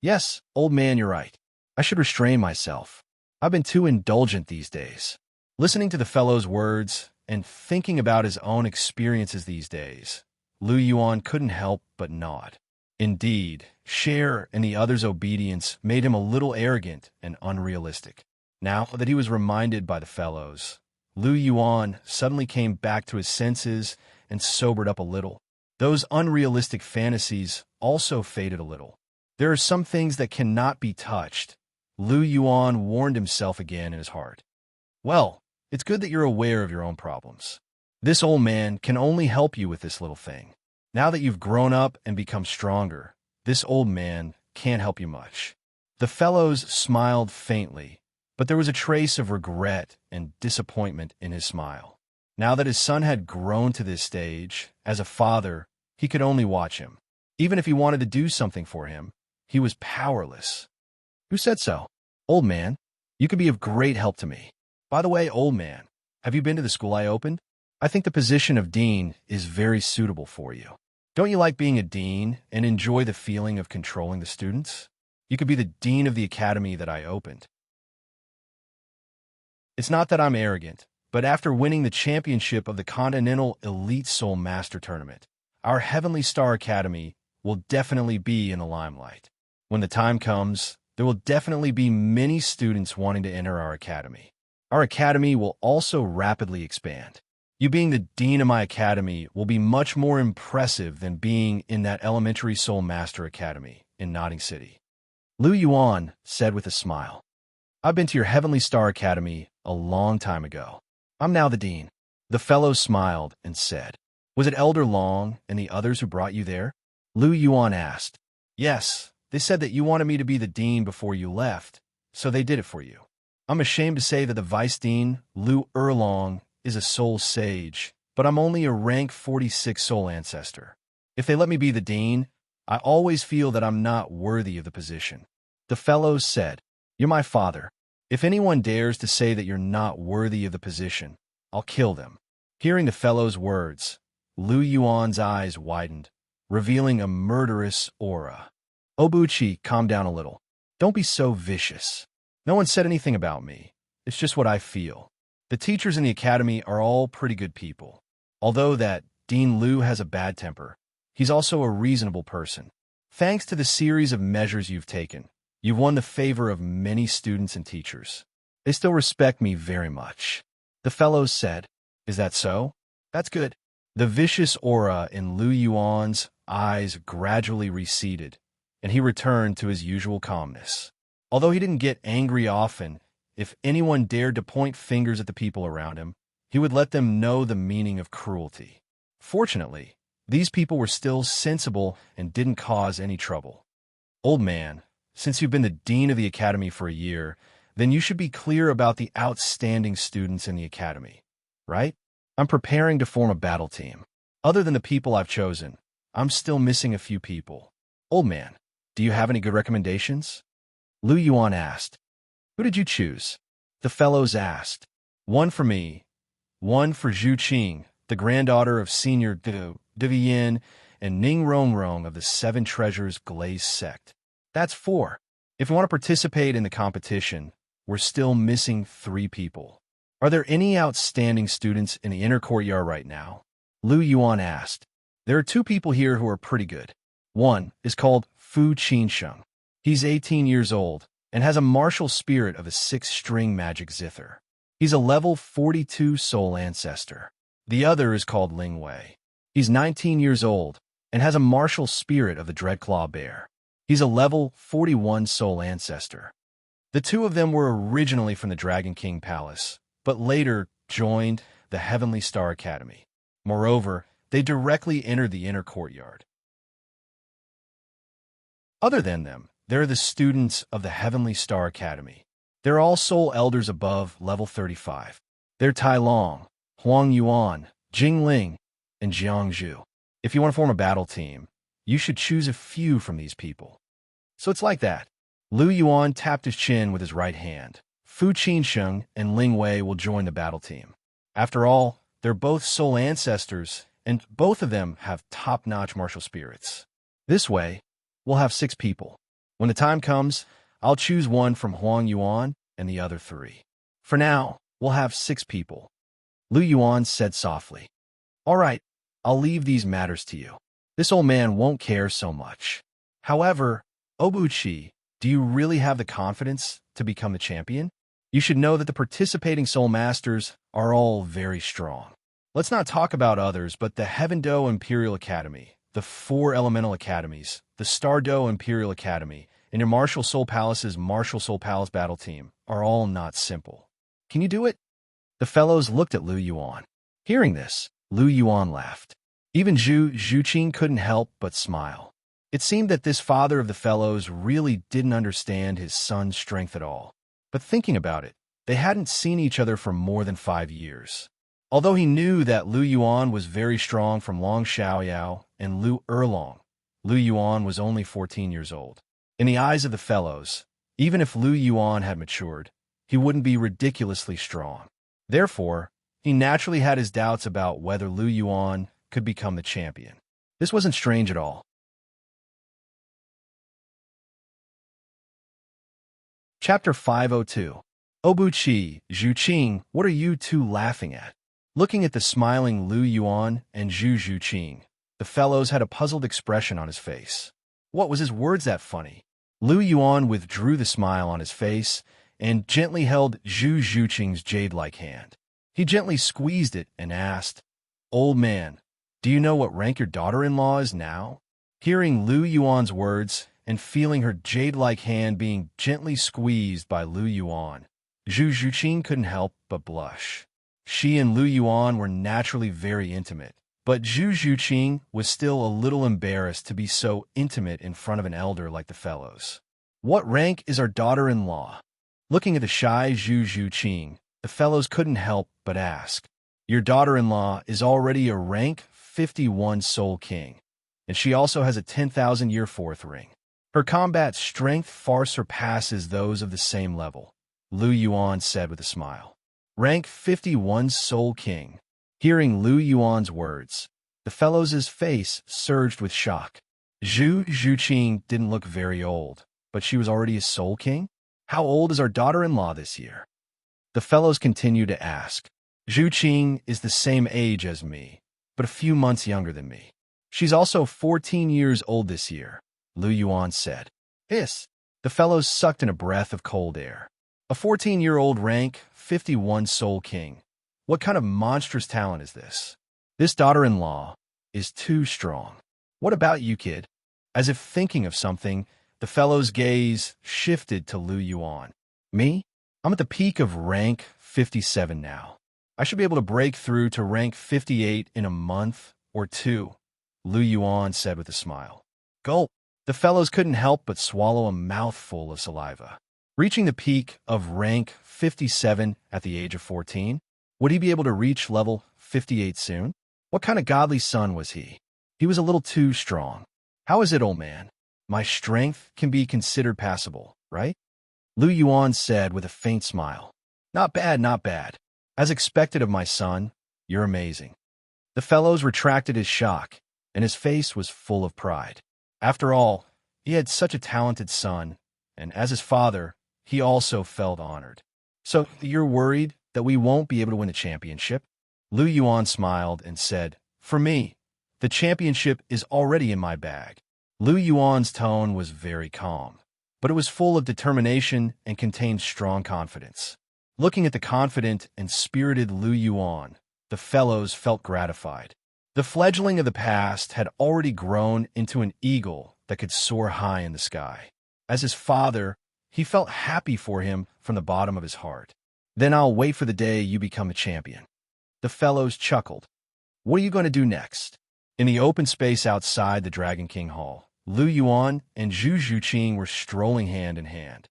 "Yes, old man, you're right. I should restrain myself. I've been too indulgent these days." Listening to the fellow's words and thinking about his own experiences these days, Lu Yuan couldn't help but nod. Indeed, Cher and the others' obedience made him a little arrogant and unrealistic. Now that he was reminded by the fellows, Lu Yuan suddenly came back to his senses and sobered up a little. Those unrealistic fantasies also faded a little. There are some things that cannot be touched. Lu Yuan warned himself again in his heart. Well, it's good that you're aware of your own problems. This old man can only help you with this little thing. Now that you've grown up and become stronger, this old man can't help you much. The fellows smiled faintly, but there was a trace of regret and disappointment in his smile. Now that his son had grown to this stage, as a father, he could only watch him. Even if he wanted to do something for him, he was powerless. "Who said so? Old man, you could be of great help to me. By the way, old man, have you been to the school I opened? I think the position of dean is very suitable for you. Don't you like being a dean and enjoy the feeling of controlling the students? You could be the dean of the academy that I opened." It's not that I'm arrogant, but after winning the championship of the Continental Elite Soul Master Tournament, our Heavenly Star Academy will definitely be in the limelight. When the time comes, there will definitely be many students wanting to enter our academy. Our academy will also rapidly expand. You being the dean of my academy will be much more impressive than being in that elementary Soul Master Academy in Nodding City. Lu Yuan said with a smile, "I've been to your Heavenly Star Academy a long time ago. I'm now the dean." The fellow smiled and said, "Was it Elder Long and the others who brought you there?" Lu Yuan asked. "Yes, they said that you wanted me to be the dean before you left, so they did it for you. I'm ashamed to say that the vice dean, Lu Erlong, is a soul sage, but I'm only a rank 46 soul ancestor. If they let me be the dean, I always feel that I'm not worthy of the position." The fellows said, "You're my father. If anyone dares to say that you're not worthy of the position, I'll kill them." Hearing the fellow's words, Lu Yuan's eyes widened, revealing a murderous aura. "Obuchi, calm down a little. Don't be so vicious. No one said anything about me. It's just what I feel. The teachers in the academy are all pretty good people. Although that Dean Lu has a bad temper, he's also a reasonable person. Thanks to the series of measures you've taken, you've won the favor of many students and teachers. They still respect me very much." The fellows said, "Is that so? That's good." The vicious aura in Lu Yuan's eyes gradually receded, and he returned to his usual calmness. Although he didn't get angry often, if anyone dared to point fingers at the people around him, he would let them know the meaning of cruelty. Fortunately, these people were still sensible and didn't cause any trouble. "Old man, since you've been the dean of the academy for a year, then you should be clear about the outstanding students in the academy, right? I'm preparing to form a battle team. Other than the people I've chosen, I'm still missing a few people. Old man, do you have any good recommendations?" Lu Yuan asked. "Who did you choose?" The fellows asked. "One for me, one for Zhuqing, the granddaughter of Senior Du, Divian, and Ning Rongrong of the Seven Treasures Glaze sect. That's 4. If you want to participate in the competition, we're still missing 3 people. Are there any outstanding students in the inner courtyard right now?" Lu Yuan asked. "There are 2 people here who are pretty good. One is called Fu Qinsheng. He's 18 years old and has a martial spirit of a 6-string magic zither. He's a level 42 soul ancestor. The other is called Ling Wei. He's 19 years old and has a martial spirit of the Dreadclaw Bear. He's a level 41 soul ancestor. The 2 of them were originally from the Dragon King Palace, but later joined the Heavenly Star Academy. Moreover, they directly entered the inner courtyard. Other than them, there are the students of the Heavenly Star Academy. They're all soul elders above level 35. They're Tai Long, Huang Yuan, Jing Ling, and Jiang Zhu. If you want to form a battle team, you should choose a few from these people. So it's like that. Lu Yuan tapped his chin with his right hand. Fu Qinsheng and Ling Wei will join the battle team. After all, they're both soul ancestors, and both of them have top-notch martial spirits. This way, we'll have 6 people. When the time comes, I'll choose one from Huang Yuan and the other 3. For now, we'll have 6 people. Lu Yuan said softly. All right, I'll leave these matters to you. This old man won't care so much. However, Obuchi, do you really have the confidence to become the champion? You should know that the participating soul masters are all very strong. Let's not talk about others, but the Heaven Do Imperial Academy, the 4 Elemental Academies, the Star Do Imperial Academy, and your Martial Soul Palace's Martial Soul Palace battle team are all not simple. Can you do it? The fellows looked at Lu Yuan. Hearing this, Lu Yuan laughed. Even Zhu Zhuqing couldn't help but smile. It seemed that this father of the fellows really didn't understand his son's strength at all. But thinking about it, they hadn't seen each other for more than 5 years. Although he knew that Lu Yuan was very strong from Long Xiaoyao and Lu Erlong, Lu Yuan was only 14 years old. In the eyes of the fellows, even if Lu Yuan had matured, he wouldn't be ridiculously strong. Therefore, he naturally had his doubts about whether Lu Yuan could become the champion. This wasn't strange at all. Chapter 502. Obuchi, Zhuqing, what are you two laughing at? Looking at the smiling Lu Yuan and Zhu Zhuqing, the fellows had a puzzled expression on his face. What was his words that funny? Lu Yuan withdrew the smile on his face and gently held Zhu Zhuqing's jade-like hand. He gently squeezed it and asked, Old man, do you know what rank your daughter-in-law is now? Hearing Lu Yuan's words and feeling her jade-like hand being gently squeezed by Lu Yuan, Zhu Zhuqing couldn't help but blush. She and Lu Yuan were naturally very intimate, but Zhu Zhuqing was still a little embarrassed to be so intimate in front of an elder like the fellows. What rank is our daughter-in-law? Looking at the shy Zhu Zhuqing, the fellows couldn't help but ask. Your daughter-in-law is already a rank 51 Soul King, and she also has a 10,000-year 4th ring. Her combat strength far surpasses those of the same level, Lu Yuan said with a smile. Rank 51 Soul King. Hearing Lu Yuan's words, the fellows' face surged with shock. Zhu Zhuqing didn't look very old, but she was already a Soul King? How old is our daughter-in-law this year? The fellows continued to ask. Zhuqing is the same age as me, but a few months younger than me. She's also 14 years old this year, Lu Yuan said. Hiss! The fellows sucked in a breath of cold air. A 14-year-old rank 51 Soul King. What kind of monstrous talent is this? This daughter-in-law is too strong. What about you, kid? As if thinking of something, the fellow's gaze shifted to Lu Yuan. Me? I'm at the peak of rank 57 now. I should be able to break through to rank 58 in a month or 2, Lu Yuan said with a smile. Gulp! The fellows couldn't help but swallow a mouthful of saliva. Reaching the peak of rank 57 at the age of 14? Would he be able to reach level 58 soon? What kind of godly son was he? He was a little too strong. How is it, old man? My strength can be considered passable, right? Lu Yuan said with a faint smile. Not bad, not bad. As expected of my son, you're amazing. The fellows retracted his shock, and his face was full of pride. After all, he had such a talented son, and as his father, he also felt honored. So you're worried that we won't be able to win the championship? Lu Yuan smiled and said, For me, the championship is already in my bag. Lu Yuan's tone was very calm, but it was full of determination and contained strong confidence. Looking at the confident and spirited Lu Yuan, the fellows felt gratified. The fledgling of the past had already grown into an eagle that could soar high in the sky. As his father, he felt happy for him from the bottom of his heart. Then I'll wait for the day you become a champion." The fellows chuckled. "What are you going to do next?" In the open space outside the Dragon King Hall, Lu Yuan and Zhu Zhuqing were strolling hand in hand.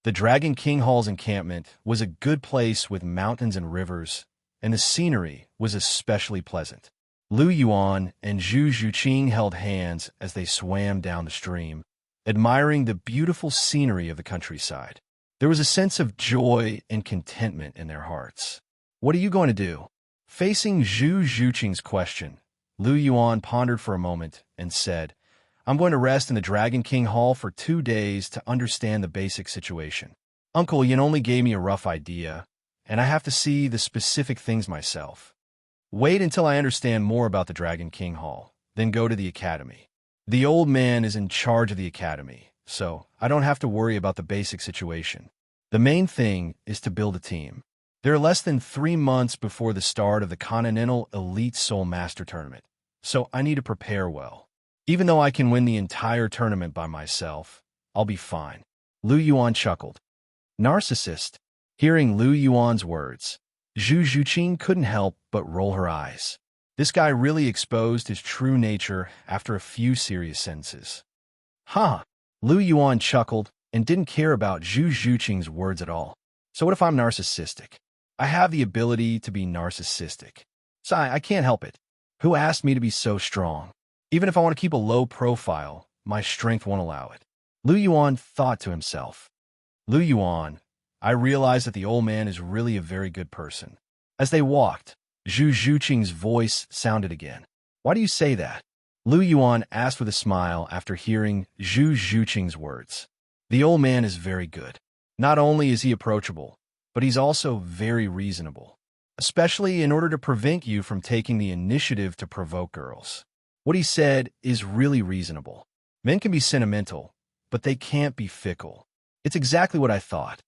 The Dragon King Hall's encampment was a good place with mountains and rivers, and the scenery was especially pleasant. Lu Yuan and Zhu Zhuqing held hands as they swam down the stream, admiring the beautiful scenery of the countryside. There was a sense of joy and contentment in their hearts. "What are you going to do?" Facing Zhu Zhuqing's question, Lu Yuan pondered for a moment and said, "I'm going to rest in the Dragon King Hall for 2 days to understand the basic situation. Uncle Yin only gave me a rough idea, and I have to see the specific things myself. Wait until I understand more about the Dragon King Hall, then go to the academy. The old man is in charge of the academy, so I don't have to worry about the basic situation. The main thing is to build a team. There are less than 3 months before the start of the Continental Elite Soul Master Tournament, so I need to prepare well. Even though I can win the entire tournament by myself, I'll be fine." Lu Yuan chuckled. "Narcissist." Hearing Lu Yuan's words, Zhu Zhuqing couldn't help but roll her eyes. This guy really exposed his true nature after a few serious sentences. "Huh." Lu Yuan chuckled and didn't care about Zhu Zhuqing's words at all. "So what if I'm narcissistic? I have the ability to be narcissistic. So I can't help it. Who asked me to be so strong? Even if I want to keep a low profile, my strength won't allow it." Lu Yuan thought to himself. "Lu Yuan, I realize that the old man is really a very good person." As they walked, Zhu Zhuqing's voice sounded again. "Why do you say that?" Lu Yuan asked with a smile after hearing Zhu Zhuqing's words. "The old man is very good. Not only is he approachable, but he's also very reasonable, especially in order to prevent you from taking the initiative to provoke girls. What he said is really reasonable. Men can be sentimental, but they can't be fickle. It's exactly what I thought,"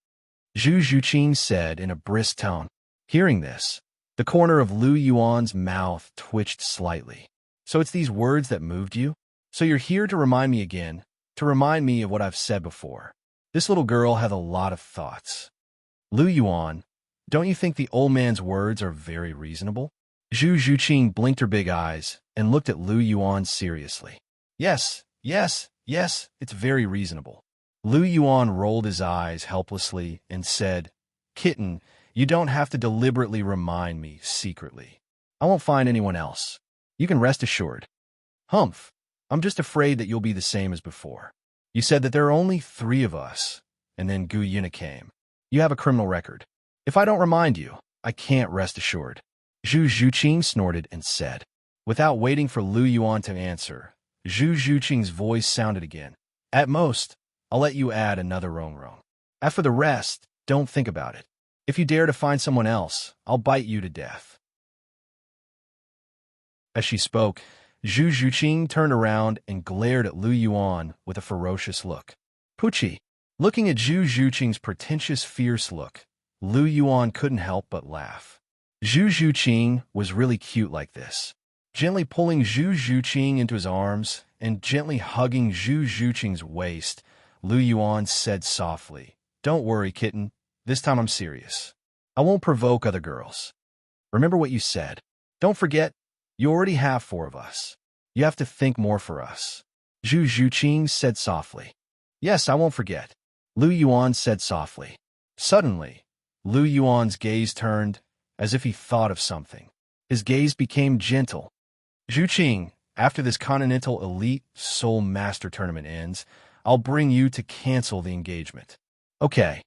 Zhu Zhuqing said in a brisk tone. Hearing this, the corner of Lu Yuan's mouth twitched slightly. "So it's these words that moved you? So you're here to remind me again, to remind me of what I've said before. This little girl had a lot of thoughts. Lu Yuan, don't you think the old man's words are very reasonable?" Zhu Zhuqing blinked her big eyes and looked at Lu Yuan seriously. Yes, it's very reasonable." Lu Yuan rolled his eyes helplessly and said, "Kitten, you don't have to deliberately remind me secretly. I won't find anyone else. You can rest assured." "Humph, I'm just afraid that you'll be the same as before. You said that there are only 3 of us, and then Gu Yina came. You have a criminal record. If I don't remind you, I can't rest assured." Zhu Zhuqing snorted and said. Without waiting for Lu Yuan to answer, Zhu Zhuqing's voice sounded again. "At most, I'll let you add another Rongrong. As for the rest, don't think about it. If you dare to find someone else, I'll bite you to death." As she spoke, Zhu Zhuqing turned around and glared at Lu Yuan with a ferocious look. "Pucci." Looking at Zhu Zhuqing's pretentious, fierce look, Lu Yuan couldn't help but laugh. Zhu Zhuqing was really cute like this. Gently pulling Zhu Zhuqing into his arms and gently hugging Zhu Zhuqing's waist, Lu Yuan said softly, "Don't worry, kitten. This time I'm serious. I won't provoke other girls. Remember what you said. Don't forget, you already have 4 of us. You have to think more for us." Zhu Zhuqing said softly. "Yes, I won't forget," Lu Yuan said softly. Suddenly, Lu Yuan's gaze turned, as if he thought of something. His gaze became gentle. "Zhuqing, after this Continental Elite Soul Master Tournament ends, I'll bring you to cancel the engagement." "Okay."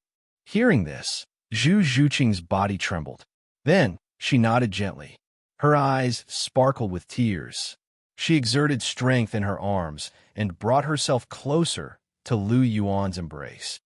Hearing this, Zhu Zhuqing's body trembled. Then, she nodded gently. Her eyes sparkled with tears. She exerted strength in her arms and brought herself closer to Lu Yuan's embrace.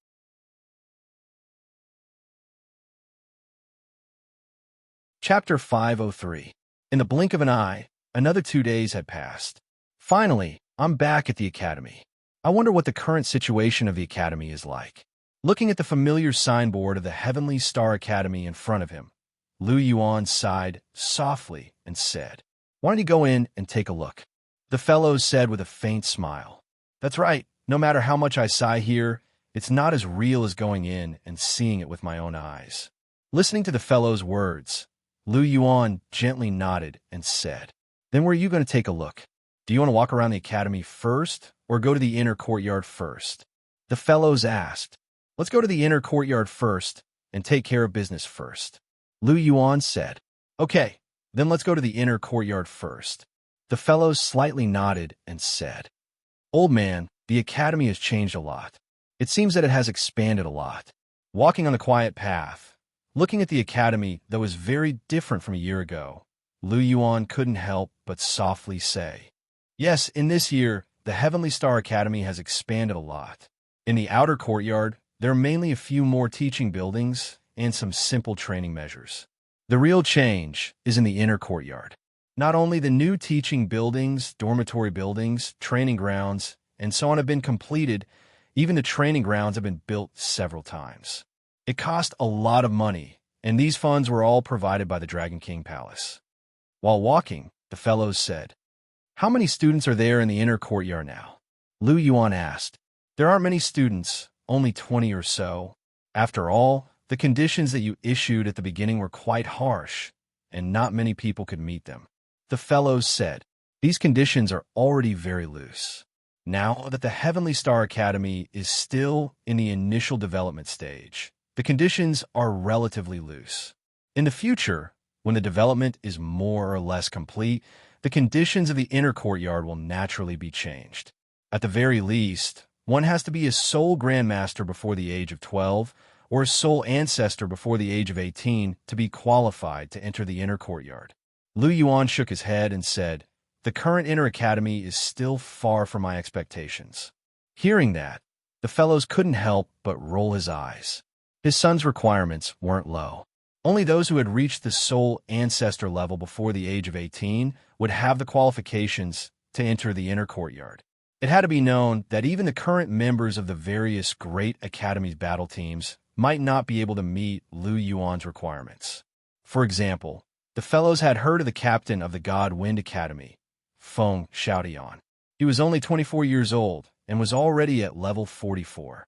Chapter 503. In the blink of an eye, another 2 days had passed. Finally, I'm back at the academy. I wonder what the current situation of the academy is like. Looking at the familiar signboard of the Heavenly Star Academy in front of him, Lu Yuan sighed softly and said, "Why don't you go in and take a look?" The fellow said with a faint smile, "That's right. No matter how much I sigh here, It's not as real as going in and seeing it with my own eyes." Listening to the fellow's words, Lu Yuan gently nodded and said, "Then where are you going to take a look? Do you want to walk around the academy first or go to the inner courtyard first?" The fellows asked. "Let's go to the inner courtyard first and take care of business first," Lu Yuan said. "Okay, then let's go to the inner courtyard first." The fellows slightly nodded and said, "Old man, the academy has changed a lot. It seems that it has expanded a lot." Walking on the quiet path, looking at the academy that was very different from a year ago, Lu Yuan couldn't help but softly say, "Yes, in this year, the Heavenly Star Academy has expanded a lot. In the outer courtyard, there are mainly a few more teaching buildings and some simple training measures. The real change is in the inner courtyard. Not only the new teaching buildings, dormitory buildings, training grounds, and so on have been completed, even the training grounds have been built several times. It cost a lot of money, and these funds were all provided by the Dragon King Palace." While walking, the fellows said, "How many students are there in the inner courtyard now?" Lu Yuan asked. "There aren't many students, only 20 or so. After all, the conditions that you issued at the beginning were quite harsh, and not many people could meet them." The fellows said, "These conditions are already very loose. Now that the Heavenly Star Academy is still in the initial development stage, the conditions are relatively loose. In the future, when the development is more or less complete, the conditions of the inner courtyard will naturally be changed. At the very least, one has to be a sole grandmaster before the age of 12 or a sole ancestor before the age of 18 to be qualified to enter the inner courtyard." Lu Yuan shook his head and said, "The current inner academy is still far from my expectations." Hearing that, the fellows couldn't help but roll his eyes. His son's requirements weren't low. Only those who had reached the sole ancestor level before the age of 18 would have the qualifications to enter the inner courtyard. It had to be known that even the current members of the various great academy's battle teams might not be able to meet Lu Yuan's requirements. For example, the fellows had heard of the captain of the God Wind Academy, Feng Xiaodian. He was only 24 years old and was already at level 44.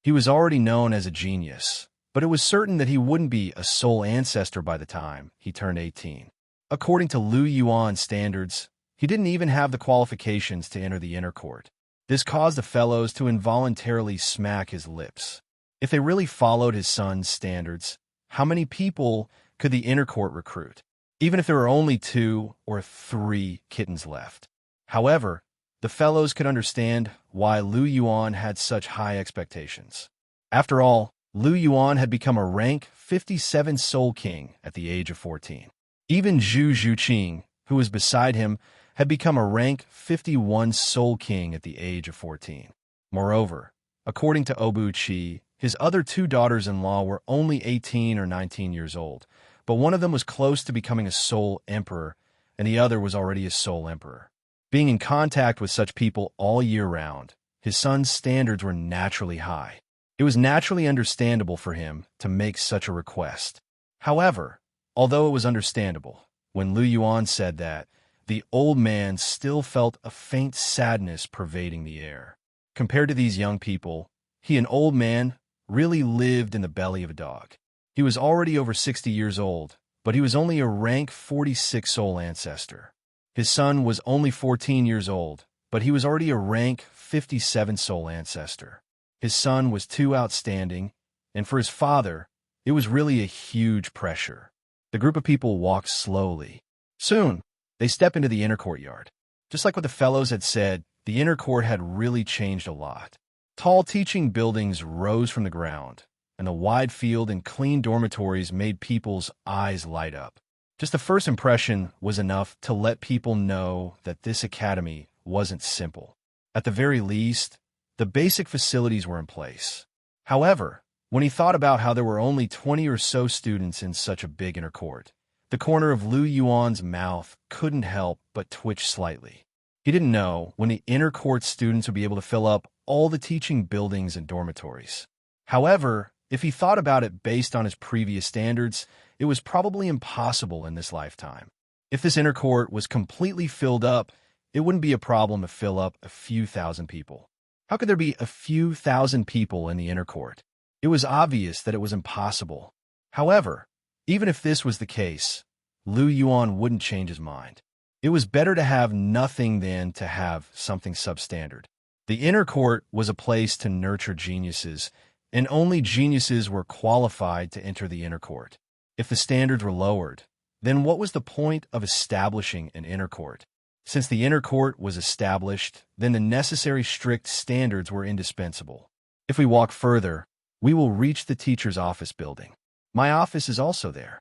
He was already known as a genius, but it was certain that he wouldn't be a sole ancestor by the time he turned 18. According to Lu Yuan's standards, he didn't even have the qualifications to enter the inner court. This caused the fellows to involuntarily smack his lips. If they really followed his son's standards, how many people could the inner court recruit, even if there were only 2 or 3 kittens left? However, the fellows could understand why Lu Yuan had such high expectations. After all, Lu Yuan had become a rank 57 Soul King at the age of 14. Even Zhu Zhuqing, who was beside him, had become a rank 51 Soul King at the age of 14. Moreover, according to Obu Qi, his other 2 daughters-in-law were only 18 or 19 years old, but one of them was close to becoming a Soul Emperor, and the other was already a Soul Emperor. Being in contact with such people all year round, his son's standards were naturally high. It was naturally understandable for him to make such a request. However, although it was understandable, when Lu Yuan said that, the old man still felt a faint sadness pervading the air. Compared to these young people, he, an old man, really lived in the belly of a dog. He was already over 60 years old, but he was only a rank 46 soul ancestor. His son was only 14 years old, but he was already a rank 57 soul ancestor. His son was too outstanding, and for his father, it was really a huge pressure. The group of people walked slowly. Soon, they stepped into the inner courtyard. Just like what the fellows had said, the inner court had really changed a lot. Tall teaching buildings rose from the ground, and the wide field and clean dormitories made people's eyes light up. Just the first impression was enough to let people know that this academy wasn't simple. At the very least, the basic facilities were in place. However, when he thought about how there were only 20 or so students in such a big inner court, the corner of Lu Yuan's mouth couldn't help but twitch slightly. He didn't know when the inner court students would be able to fill up all the teaching buildings and dormitories. However, if he thought about it based on his previous standards, it was probably impossible in this lifetime. If this inner court was completely filled up, it wouldn't be a problem to fill up a few thousand people. How could there be a few thousand people in the inner court? It was obvious that it was impossible. However, even if this was the case, Lu Yuan wouldn't change his mind. It was better to have nothing than to have something substandard. The inner court was a place to nurture geniuses, and only geniuses were qualified to enter the inner court. If the standards were lowered, then what was the point of establishing an inner court? Since the inner court was established, then the necessary strict standards were indispensable. If we walk further, we will reach the teacher's office building. My office is also there.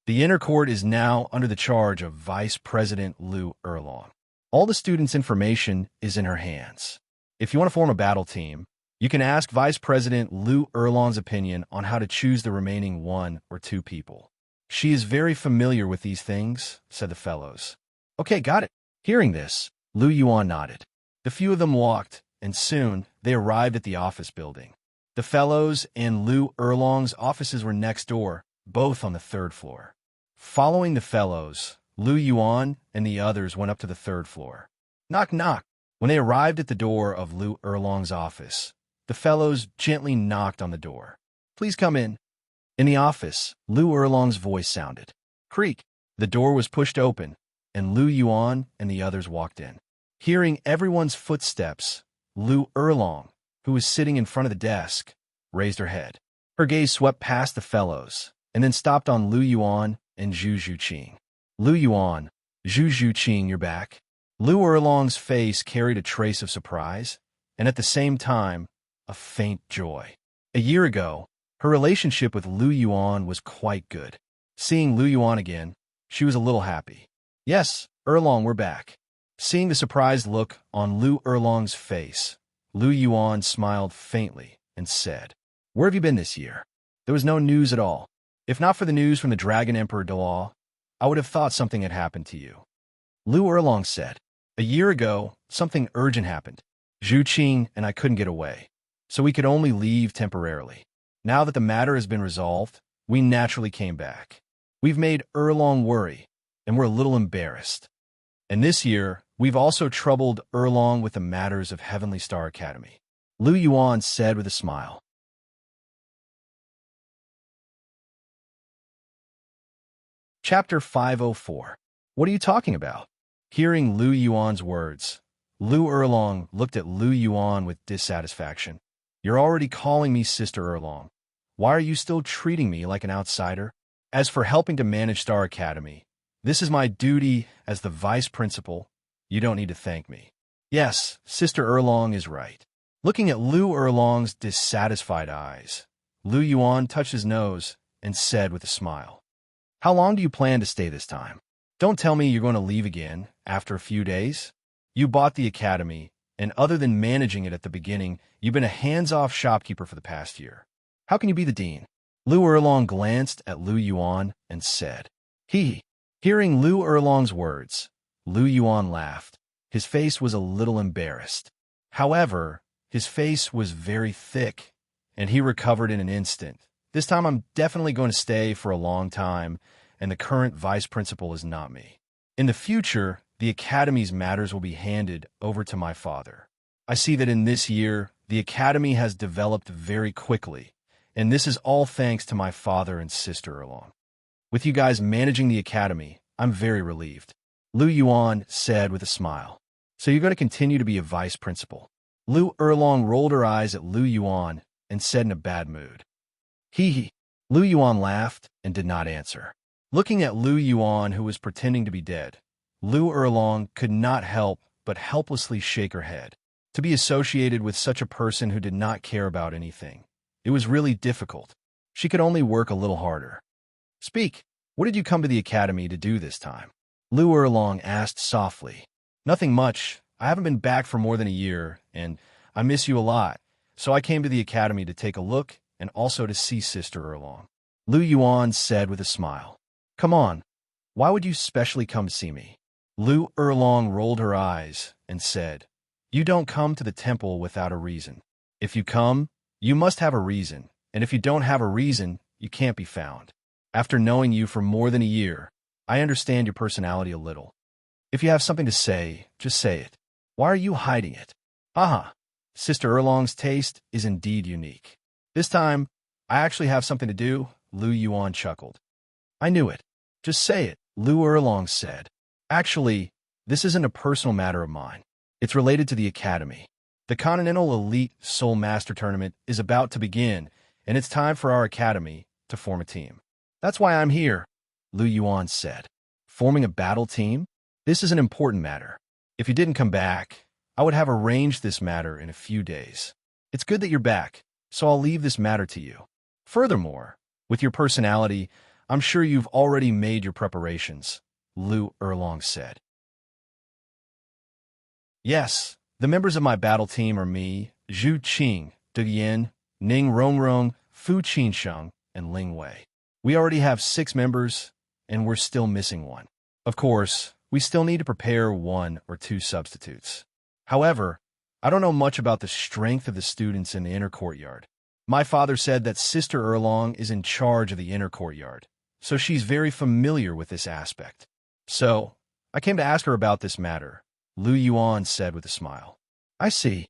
The inner court is now under the charge of Vice President Lu Erlong. All the students' information is in her hands. If you want to form a battle team, you can ask Vice President Lu Erlong's opinion on how to choose the remaining 1 or 2 people. She is very familiar with these things, said the fellows. Okay, got it. Hearing this, Lu Yuan nodded. The few of them walked, and soon they arrived at the office building. The fellows and Lu Erlong's offices were next door, both on the 3rd floor. Following the fellows, Lu Yuan and the others went up to the 3rd floor. Knock, knock. When they arrived at the door of Lu Erlong's office, the fellows gently knocked on the door. Please come in. In the office, Lu Erlong's voice sounded. Creak. The door was pushed open, and Lu Yuan and the others walked in. Hearing everyone's footsteps, Lu Erlong, who was sitting in front of the desk, raised her head. Her gaze swept past the fellows, and then stopped on Lu Yuan and Zhu Zhuqing. Lu Yuan, Zhu Zhuqing, you're back. Lu Erlong's face carried a trace of surprise, and at the same time, a faint joy. A year ago, her relationship with Lu Yuan was quite good. Seeing Lu Yuan again, she was a little happy. Yes, Erlong, we're back. Seeing the surprised look on Lu Erlong's face, Lu Yuan smiled faintly and said, Where have you been this year? There was no news at all. If not for the news from the Dragon Emperor Douluo, I would have thought something had happened to you. Lu Erlong said, A year ago, something urgent happened. Zhu Qing and I couldn't get away, so we could only leave temporarily. Now that the matter has been resolved, we naturally came back. We've made Erlong worry, and we're a little embarrassed. And this year, we've also troubled Erlong with the matters of Heavenly Star Academy. Lu Yuan said with a smile. Chapter 504. What are you talking about? Hearing Lu Yuan's words, Lu Erlong looked at Lu Yuan with dissatisfaction. You're already calling me Sister Erlong. Why are you still treating me like an outsider? As for helping to manage Star Academy, this is my duty as the vice principal. You don't need to thank me. Yes, Sister Erlong is right. Looking at Lu Erlong's dissatisfied eyes, Lu Yuan touched his nose and said with a smile, How long do you plan to stay this time? Don't tell me you're going to leave again after a few days. You bought the academy, and other than managing it at the beginning, you've been a hands-off shopkeeper for the past year. How can you be the dean? Lu Erlong glanced at Lu Yuan and said, He. Hearing Lu Erlong's words, Lu Yuan laughed. His face was a little embarrassed. However, his face was very thick, and he recovered in an instant. This time I'm definitely going to stay for a long time, and the current vice principal is not me. In the future, the academy's matters will be handed over to my father. I see that in this year, the academy has developed very quickly, and this is all thanks to my father and Sister Erlong. With you guys managing the academy, I'm very relieved. Lu Yuan said with a smile. So you're going to continue to be a vice principal? Lu Erlong rolled her eyes at Lu Yuan and said in a bad mood. Hee. Lu Yuan laughed and did not answer. Looking at Lu Yuan, who was pretending to be dead, Lu Erlong could not help but helplessly shake her head. To be associated with such a person who did not care about anything, it was really difficult. She could only work a little harder. Speak. What did you come to the academy to do this time? Lu Erlong asked softly. Nothing much. I haven't been back for more than a year, and I miss you a lot. So I came to the academy to take a look and also to see Sister Erlong. Lu Yuan said with a smile. Come on. Why would you specially come see me? Lu Erlong rolled her eyes and said, You don't come to the temple without a reason. If you come, you must have a reason, and if you don't have a reason, you can't be found. After knowing you for more than a year, I understand your personality a little. If you have something to say, just say it. Why are you hiding it? Haha, Sister Erlong's taste is indeed unique. This time, I actually have something to do, Lu Yuan chuckled. I knew it. Just say it, Lu Erlong said. Actually, this isn't a personal matter of mine. It's related to the Academy. The Continental Elite Soul Master Tournament is about to begin, and it's time for our Academy to form a team. That's why I'm here, Lu Yuan said. Forming a battle team? This is an important matter. If you didn't come back, I would have arranged this matter in a few days. It's good that you're back, so I'll leave this matter to you. Furthermore, with your personality, I'm sure you've already made your preparations, Lu Erlong said. Yes, the members of my battle team are me, Zhu Qing, Du Yin, Ning Rongrong, Fu Qinsheng, and Ling Wei. We already have 6 members, and we're still missing one. Of course, we still need to prepare 1 or 2 substitutes. However, I don't know much about the strength of the students in the inner courtyard. My father said that Sister Erlong is in charge of the inner courtyard, so she's very familiar with this aspect. So, I came to ask her about this matter, Lu Yuan said with a smile. I see.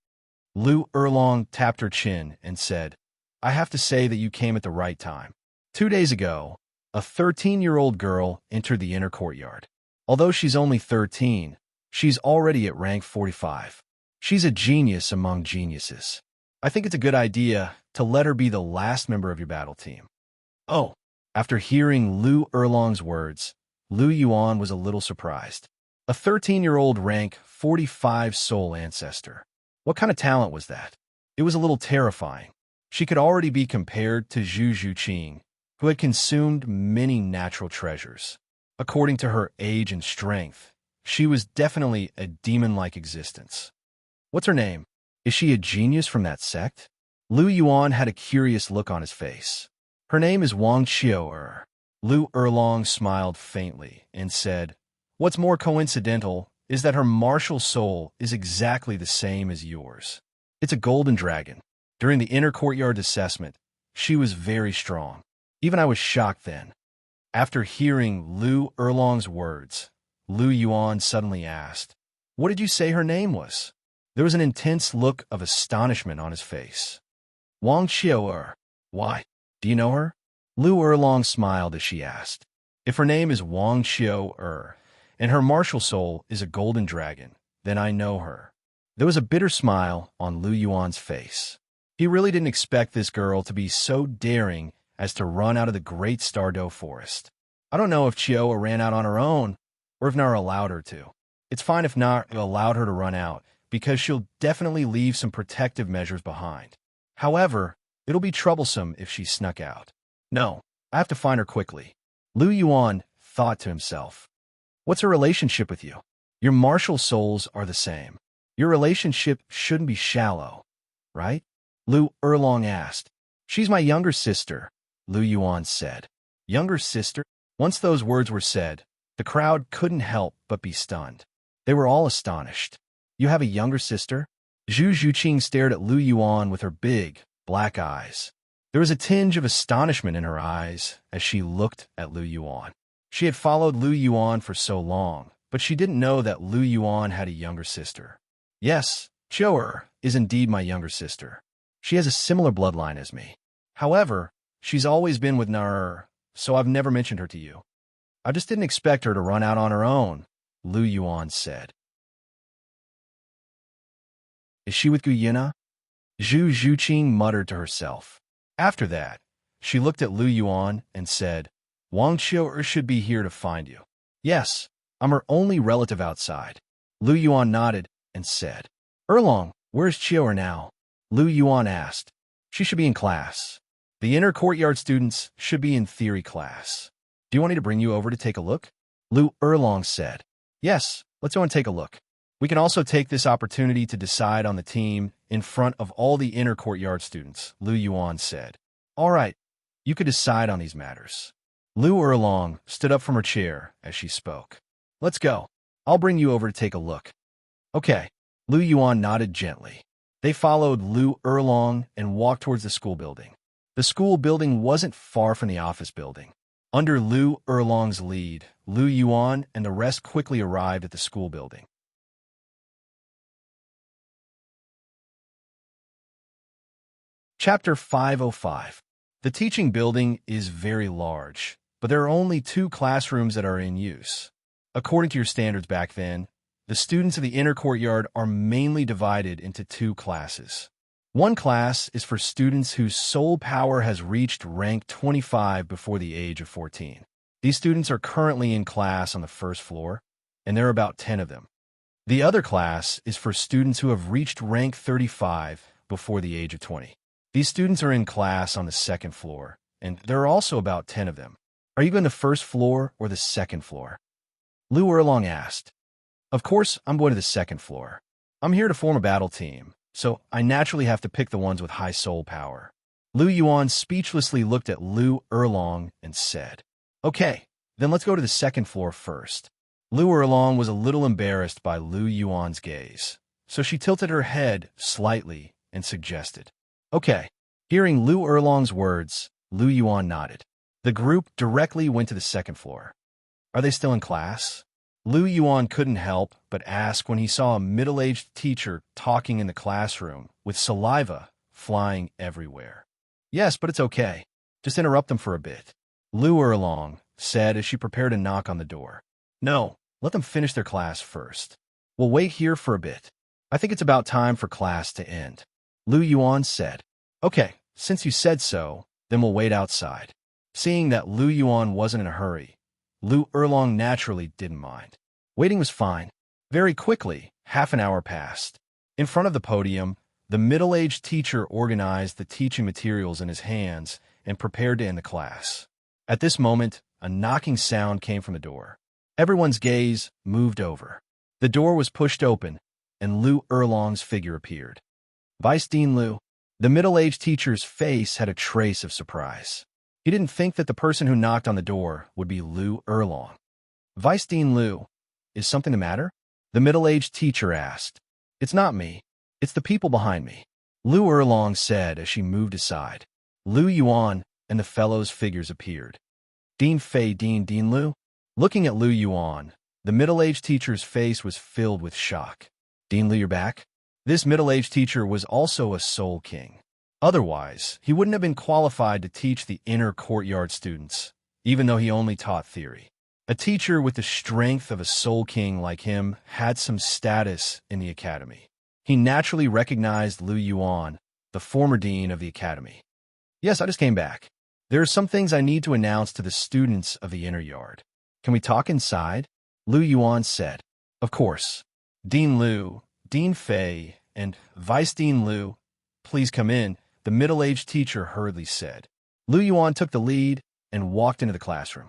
Lu Erlong tapped her chin and said, I have to say that you came at the right time. 2 days ago, a 13-year-old girl entered the inner courtyard. Although she's only 13, she's already at rank 45. She's a genius among geniuses. I think it's a good idea to let her be the last member of your battle team. Oh, after hearing Lu Erlong's words, Lu Yuan was a little surprised. A 13-year-old rank 45 soul ancestor. What kind of talent was that? It was a little terrifying. She could already be compared to Zhu Qing, who had consumed many natural treasures. According to her age and strength, she was definitely a demon-like existence. What's her name? Is she a genius from that sect? Lu Yuan had a curious look on his face. Her name is Wang Qiu'er. Lu Erlong smiled faintly and said, What's more coincidental is that her martial soul is exactly the same as yours. It's a golden dragon. During the inner courtyard assessment, she was very strong. Even I was shocked then. After hearing Lu Erlong's words, Lu Yuan suddenly asked, What did you say her name was? There was an intense look of astonishment on his face. Wang Qiu'er. Why? Do you know her? Lu Erlong smiled as she asked. If her name is Wang Qiu'er, and her martial soul is a golden dragon, then I know her. There was a bitter smile on Lu Yuan's face. He really didn't expect this girl to be so daring as to run out of the great Stardow forest. I don't know if Qiu'er ran out on her own, or if Nara allowed her to. It's fine if Nara allowed her to run out, because she'll definitely leave some protective measures behind. However, it'll be troublesome if she snuck out. No, I have to find her quickly. Lu Yuan thought to himself. What's her relationship with you? Your martial souls are the same. Your relationship shouldn't be shallow, right? Lu Erlong asked. She's my younger sister, Lu Yuan said. Younger sister? Once those words were said, the crowd couldn't help but be stunned. They were all astonished. You have a younger sister? Zhu Qing stared at Lu Yuan with her big, black eyes. There was a tinge of astonishment in her eyes as she looked at Lu Yuan. She had followed Lu Yuan for so long, but she didn't know that Lu Yuan had a younger sister. Yes, Qiu'er is indeed my younger sister. She has a similar bloodline as me. However, she's always been with Nara, so I've never mentioned her to you. I just didn't expect her to run out on her own, Lu Yuan said. Is she with Guyena? Zhu Qing muttered to herself. After that, she looked at Lu Yuan and said, Wang Qiu'er should be here to find you. Yes, I'm her only relative outside. Lu Yuan nodded and said, Erlong, where's Qiu'er now? Lu Yuan asked. She should be in class. The inner courtyard students should be in theory class. Do you want me to bring you over to take a look? Lu Erlong said. Yes, let's go and take a look. We can also take this opportunity to decide on the team in front of all the inner courtyard students, Lu Yuan said. All right, you could decide on these matters. Lu Erlong stood up from her chair as she spoke. Let's go. I'll bring you over to take a look. Okay. Lu Yuan nodded gently. They followed Lu Erlong and walked towards the school building. The school building wasn't far from the office building. Under Lu Erlong's lead, Lu Yuan and the rest quickly arrived at the school building. Chapter 505. The teaching building is very large, but there are only 2 classrooms that are in use. According to your standards back then, the students of the inner courtyard are mainly divided into 2 classes. One class is for students whose soul power has reached rank 25 before the age of 14. These students are currently in class on the 1st floor, and there are about 10 of them. The other class is for students who have reached rank 35 before the age of 20. These students are in class on the 2nd floor, and there are also about 10 of them. Are you going to 1st floor or the 2nd floor? Lu Erlong asked. Of course, I'm going to the 2nd floor. I'm here to form a battle team, so I naturally have to pick the ones with high soul power. Lu Yuan speechlessly looked at Lu Erlong and said, Okay, then let's go to the 2nd floor first. Lu Erlong was a little embarrassed by Lu Yuan's gaze, so she tilted her head slightly and suggested, Okay. Hearing Lu Erlong's words, Lu Yuan nodded. The group directly went to the 2nd floor. Are they still in class? Lu Yuan couldn't help but ask when he saw a middle-aged teacher talking in the classroom with saliva flying everywhere. Yes, but it's okay. Just interrupt them for a bit, Lu Erlong said as she prepared to knock on the door. No, let them finish their class first. We'll wait here for a bit. I think it's about time for class to end. Lu Yuan said. Okay, since you said so, then we'll wait outside. Seeing that Lu Yuan wasn't in a hurry, Lu Erlong naturally didn't mind. Waiting was fine. Very quickly, half an hour passed. In front of the podium, the middle-aged teacher organized the teaching materials in his hands and prepared to end the class. At this moment, a knocking sound came from the door. Everyone's gaze moved over. The door was pushed open, and Lu Erlong's figure appeared. Vice Dean Lu. The middle-aged teacher's face had a trace of surprise. He didn't think that the person who knocked on the door would be Lu Erlong. Vice Dean Lu, is something the matter? The middle-aged teacher asked. It's not me. It's the people behind me, Lu Erlong said as she moved aside. Lu Yuan and the fellows' figures appeared. Dean Fei Dean Lu? Looking at Lu Yuan, the middle-aged teacher's face was filled with shock. Dean Lu, you're back? This middle-aged teacher was also a soul king. Otherwise, he wouldn't have been qualified to teach the inner courtyard students, even though he only taught theory. A teacher with the strength of a soul king like him had some status in the academy. He naturally recognized Lu Yuan, the former dean of the academy. Yes, I just came back. There are some things I need to announce to the students of the inner yard. Can we talk inside? Lu Yuan said. Of course. Dean Lu, Dean Fei, and Vice Dean Lu, please come in, the middle-aged teacher hurriedly said. Lu Yuan took the lead and walked into the classroom.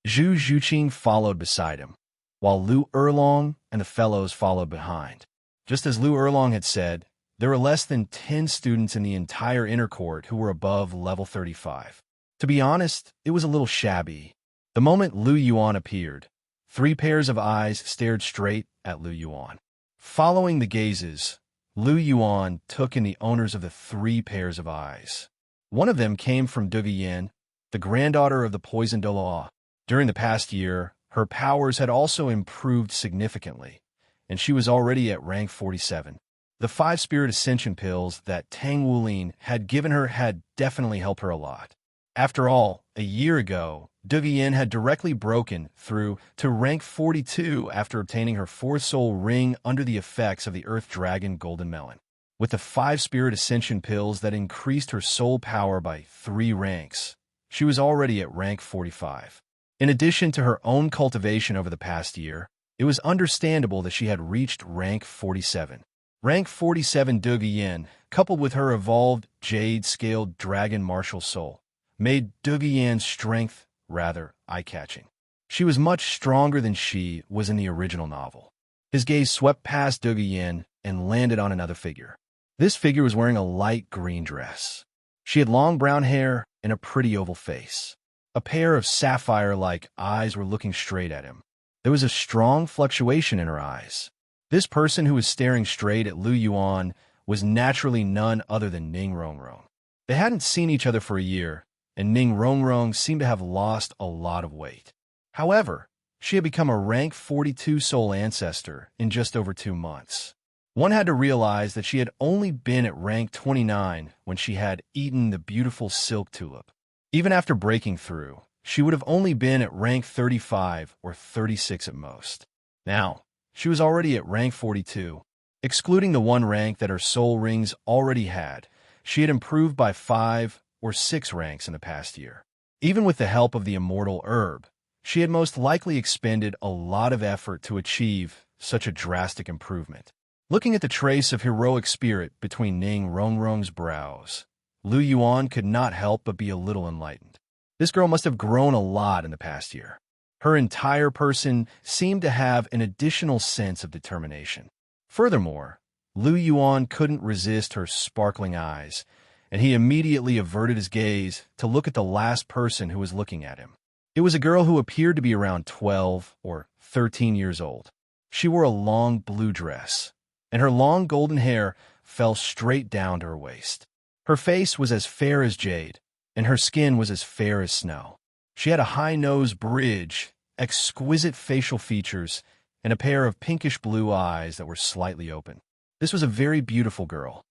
Zhu Zhuqing followed beside him, while Lu Erlong and the fellows followed behind. Just as Lu Erlong had said, there were less than 10 students in the entire inner court who were above level 35. To be honest, it was a little shabby. The moment Lu Yuan appeared, 3 pairs of eyes stared straight at Lu Yuan. Following the gazes, Lu Yuan took in the owners of the 3 pairs of eyes. One of them came from Douluo, the granddaughter of the poisoned Douluo. During the past year, her powers had also improved significantly, and she was already at rank 47. The 5 spirit ascension pills that Tang Wulin had given her had definitely helped her a lot. After all, a year ago, Douluo had directly broken through to rank 42 after obtaining her 4th soul ring under the effects of the Earth Dragon Golden Melon. With the 5 spirit ascension pills that increased her soul power by 3 ranks, she was already at rank 45. In addition to her own cultivation over the past year, it was understandable that she had reached rank 47. Rank 47 Douluo, coupled with her evolved jade-scaled dragon martial soul, made Douluo's strength rather eye-catching. She was much stronger than she was in the original novel. His gaze swept past Douluo and landed on another figure. This figure was wearing a light green dress. She had long brown hair and a pretty oval face. A pair of sapphire-like eyes were looking straight at him. There was a strong fluctuation in her eyes. This person who was staring straight at Lu Yuan was naturally none other than Ning Rongrong. They hadn't seen each other for a year, and Ning Rongrong seemed to have lost a lot of weight. However, she had become a rank 42 soul ancestor in just over 2 months. One had to realize that she had only been at rank 29 when she had eaten the beautiful silk tulip. Even after breaking through, she would have only been at rank 35 or 36 at most. Now, she was already at rank 42. Excluding the one rank that her soul rings already had, she had improved by 5 or 6 ranks in the past year. Even with the help of the immortal herb, she had most likely expended a lot of effort to achieve such a drastic improvement. Looking at the trace of heroic spirit between Ning Rongrong's brows, Lu Yuan could not help but be a little enlightened. This girl must have grown a lot in the past year. Her entire person seemed to have an additional sense of determination. Furthermore, Lu Yuan couldn't resist her sparkling eyes, and he immediately averted his gaze to look at the last person who was looking at him. It was a girl who appeared to be around 12 or 13 years old. She wore a long blue dress, and her long golden hair fell straight down to her waist. Her face was as fair as jade, and her skin was as fair as snow. She had a high nose bridge, exquisite facial features, and a pair of pinkish-blue eyes that were slightly open. This was a very beautiful girl.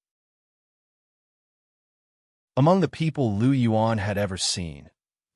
Among the people Lu Yuan had ever seen,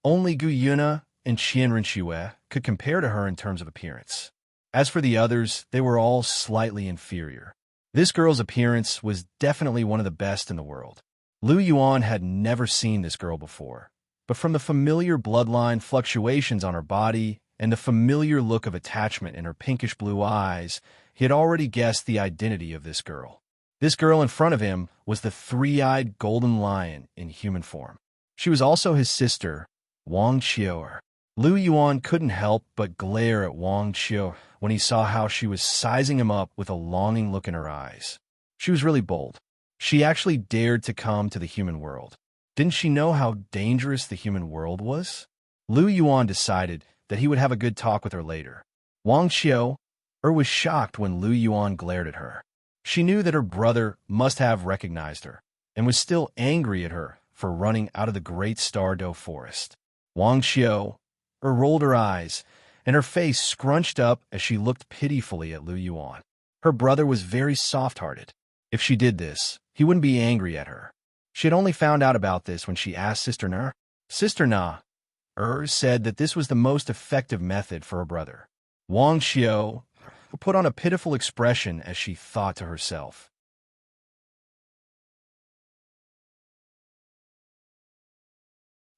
only Gu Yuna and Qian Renxue could compare to her in terms of appearance. As for the others, they were all slightly inferior. This girl's appearance was definitely one of the best in the world. Lu Yuan had never seen this girl before, but from the familiar bloodline fluctuations on her body and the familiar look of attachment in her pinkish-blue eyes, he had already guessed the identity of this girl. This girl in front of him was the three-eyed golden lion in human form. She was also his sister, Wang Qiu'er. Lu Yuan couldn't help but glare at Wang Qiu when he saw how she was sizing him up with a longing look in her eyes. She was really bold. She actually dared to come to the human world. Didn't she know how dangerous the human world was? Lu Yuan decided that he would have a good talk with her later. Wang Qiu'er was shocked when Lu Yuan glared at her. She knew that her brother must have recognized her, and was still angry at her for running out of the great Star Doe forest. Wang Qiu'er rolled her eyes, and her face scrunched up as she looked pitifully at Lu Yuan. Her brother was very soft-hearted. If she did this, he wouldn't be angry at her. She had only found out about this when she asked Sister Na. Sister Na said that this was the most effective method for her brother. Wang Qiu'er put on a pitiful expression as she thought to herself.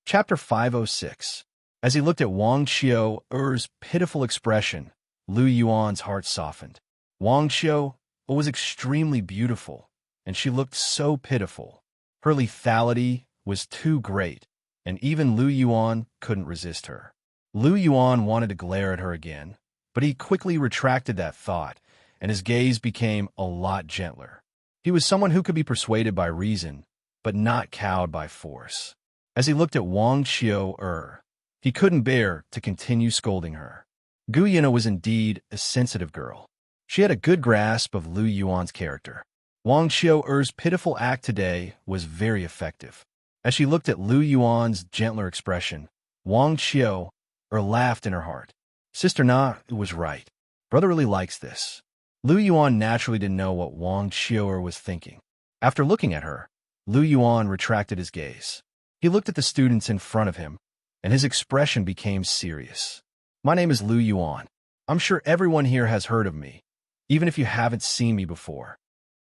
Chapter 506. As he looked at Wang Qiu'er's pitiful expression, Lu Yuan's heart softened. Wang Qiu'er was extremely beautiful, and she looked so pitiful. Her lethality was too great, and even Lu Yuan couldn't resist her. Lu Yuan wanted to glare at her again, but he quickly retracted that thought, and his gaze became a lot gentler. He was someone who could be persuaded by reason, but not cowed by force. As he looked at Wang Qiu'er, he couldn't bear to continue scolding her. Gu Yuna was indeed a sensitive girl. She had a good grasp of Lu Yuan's character. Wang Qiu'er's pitiful act today was very effective. As she looked at Lu Yuan's gentler expression, Wang Qiu'er laughed in her heart. Sister Na was right. Brother really likes this. Lu Yuan naturally didn't know what Wang Qiu'er was thinking. After looking at her, Lu Yuan retracted his gaze. He looked at the students in front of him, and his expression became serious. My name is Lu Yuan. I'm sure everyone here has heard of me, even if you haven't seen me before.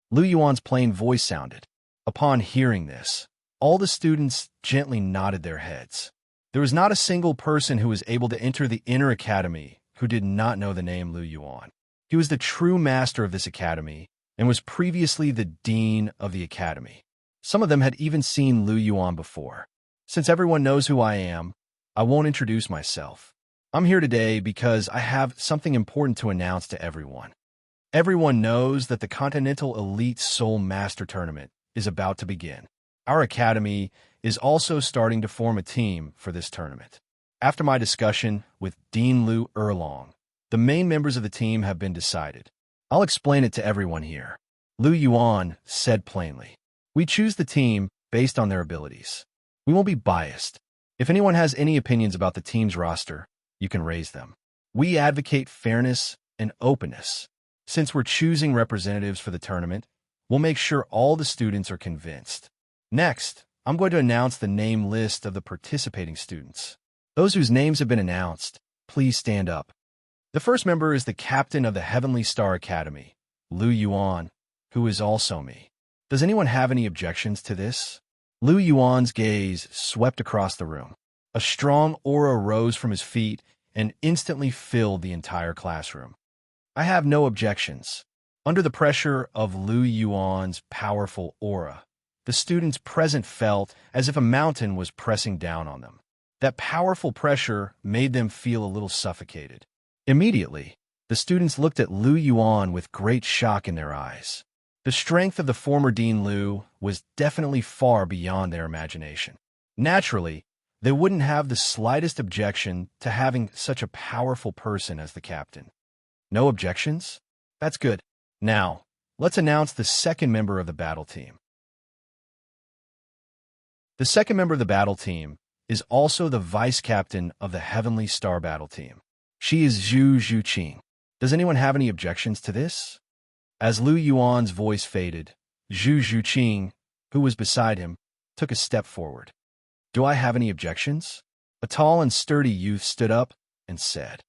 Lu Yuan's plain voice sounded. Upon hearing this, all the students gently nodded their heads. There was not a single person who was able to enter the inner academy who did not know the name Lu Yuan. He was the true master of this academy and was previously the dean of the academy. Some of them had even seen Lu Yuan before. Since everyone knows who I am, I won't introduce myself. I'm here today because I have something important to announce to everyone. Everyone knows that the Continental Elite Soul Master Tournament is about to begin. Our academy is also starting to form a team for this tournament. After my discussion with Dean Lu Erlong, the main members of the team have been decided. I'll explain it to everyone here. Lu Yuan said plainly. We choose the team based on their abilities. We won't be biased. If anyone has any opinions about the team's roster, you can raise them. We advocate fairness and openness. Since we're choosing representatives for the tournament, we'll make sure all the students are convinced. Next, I'm going to announce the name list of the participating students. Those whose names have been announced, please stand up. The first member is the captain of the Heavenly Star Academy, Lu Yuan, who is also me. Does anyone have any objections to this? Lu Yuan's gaze swept across the room. A strong aura rose from his feet and instantly filled the entire classroom. I have no objections. Under the pressure of Lu Yuan's powerful aura, the students present felt as if a mountain was pressing down on them. That powerful pressure made them feel a little suffocated. Immediately, the students looked at Lu Yuan with great shock in their eyes. The strength of the former Dean Lu was definitely far beyond their imagination. Naturally, they wouldn't have the slightest objection to having such a powerful person as the captain. No objections? That's good. Now, let's announce the second member of the battle team. The second member of the battle team is also the vice captain of the Heavenly Star battle team. She is Zhu Zhuqing. Does anyone have any objections to this? As Lu Yuan's voice faded, Zhu Zhuqing, who was beside him, took a step forward. Do I have any objections? A tall and sturdy youth stood up and said,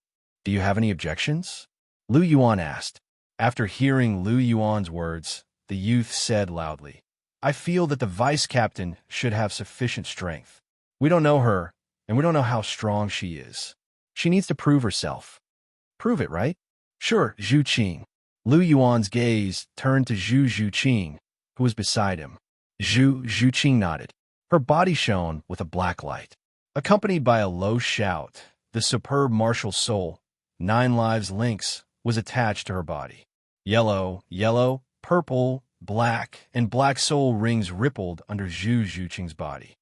Do you have any objections? Lu Yuan asked. After hearing Lu Yuan's words, the youth said loudly, I feel that the vice captain should have sufficient strength. We don't know her, and we don't know how strong she is. She needs to prove herself. Prove it, right? Sure, Zhuqing. Lu Yuan's gaze turned to Zhu Zhuqing, who was beside him. Zhu Zhuqing nodded. Her body shone with a black light. Accompanied by a low shout, the superb martial soul, 9 lives lynx, was attached to her body. Yellow, yellow, purple, black, and black soul rings rippled under Zhu Zhuqing's body.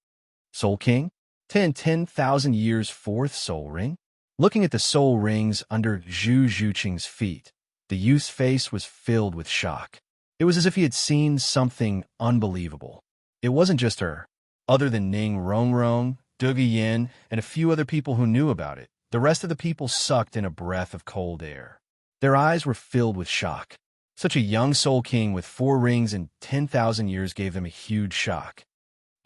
Soul King? 10,000 years 4th soul ring? Looking at the soul rings under Zhu Zhuqing's feet, the youth's face was filled with shock. It was as if he had seen something unbelievable. It wasn't just her. Other than Ning Rongrong, Duge Yin, and a few other people who knew about it, the rest of the people sucked in a breath of cold air. Their eyes were filled with shock. Such a young soul king with 4 rings and 10,000 years gave them a huge shock.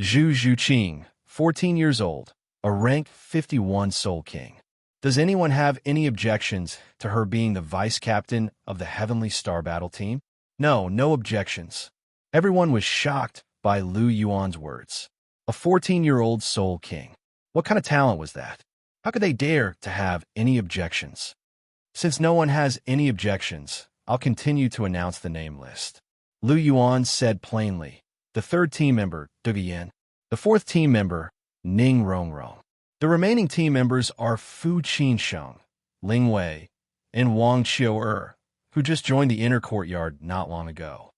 Zhu Zhuqing, 14 years old, a rank 51 soul king. Does anyone have any objections to her being the vice captain of the Heavenly Star battle team? No objections. Everyone was shocked by Lu Yuan's words. A 14-year-old soul king. What kind of talent was that? How could they dare to have any objections? Since no one has any objections, I'll continue to announce the name list. Lu Yuan said plainly, the third team member, Duge Yin. The fourth team member, Ning Rongrong. The remaining team members are Fu Qinsheng, Ling Wei, and Wang Qiu who just joined the inner courtyard not long ago.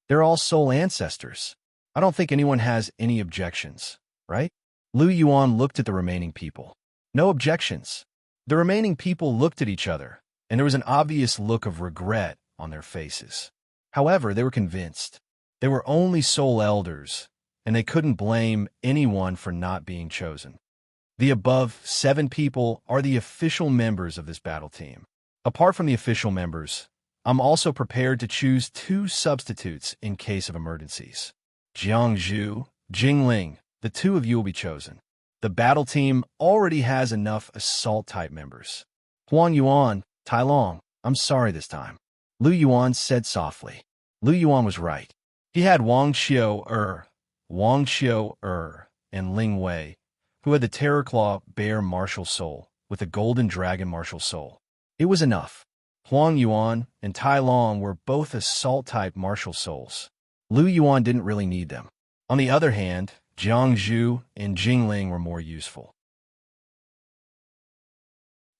They're all soul ancestors. I don't think anyone has any objections, right? Lu Yuan looked at the remaining people. No objections. The remaining people looked at each other, and there was an obvious look of regret on their faces. However, they were convinced. They were only soul elders, and they couldn't blame anyone for not being chosen. The above 7 people are the official members of this battle team. Apart from the official members, I'm also prepared to choose 2 substitutes in case of emergencies. Jiang Zhu, Jingling, the 2 of you will be chosen. The battle team already has enough assault-type members. Huang Yuan, Tai Long, I'm sorry this time. Lu Yuan said softly. Lu Yuan was right. He had Wang Qiu and Ling Wei, who had the Terror Claw Bear martial soul with the Golden Dragon martial soul. It was enough. Huang Yuan and Tai Long were both assault-type martial souls. Lu Yuan didn't really need them. On the other hand, Jiang Zhu and Jingling were more useful.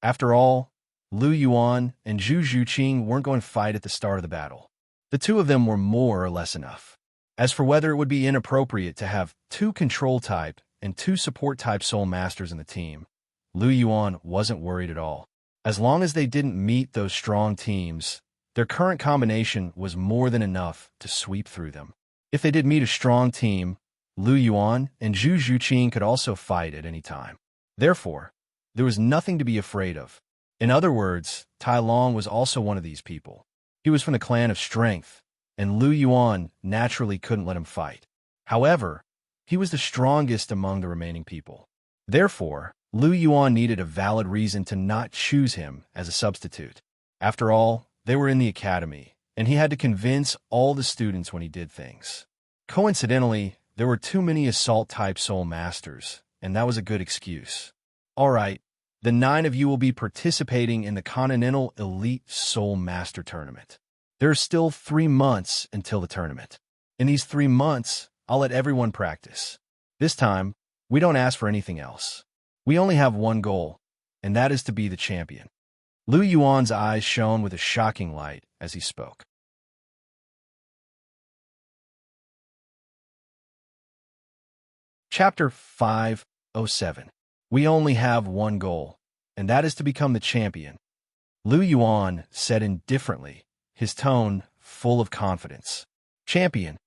After all, Lu Yuan and Zhu Zhuqing weren't going to fight at the start of the battle. The 2 of them were more or less enough. As for whether it would be inappropriate to have 2 control-type and 2 support-type soul masters in the team, Lu Yuan wasn't worried at all. As long as they didn't meet those strong teams, their current combination was more than enough to sweep through them. If they did meet a strong team, Lu Yuan and Zhu Zhuqing could also fight at any time. Therefore, there was nothing to be afraid of. In other words, Tai Long was also one of these people. He was from the clan of Strength, and Lu Yuan naturally couldn't let him fight. However, he was the strongest among the remaining people. Therefore, Lu Yuan needed a valid reason to not choose him as a substitute. After all, they were in the academy, and he had to convince all the students when he did things. Coincidentally, there were too many assault-type soul masters, and that was a good excuse. All right, the 9 of you will be participating in the Continental Elite Soul Master Tournament. There are still 3 months until the tournament. In these 3 months, I'll let everyone practice. This time, we don't ask for anything else. We only have one goal, and that is to be the champion. Lu Yuan's eyes shone with a shocking light as he spoke. Chapter 507. We only have one goal, and that is to become the champion. Lu Yuan said indifferently, his tone full of confidence. Champion.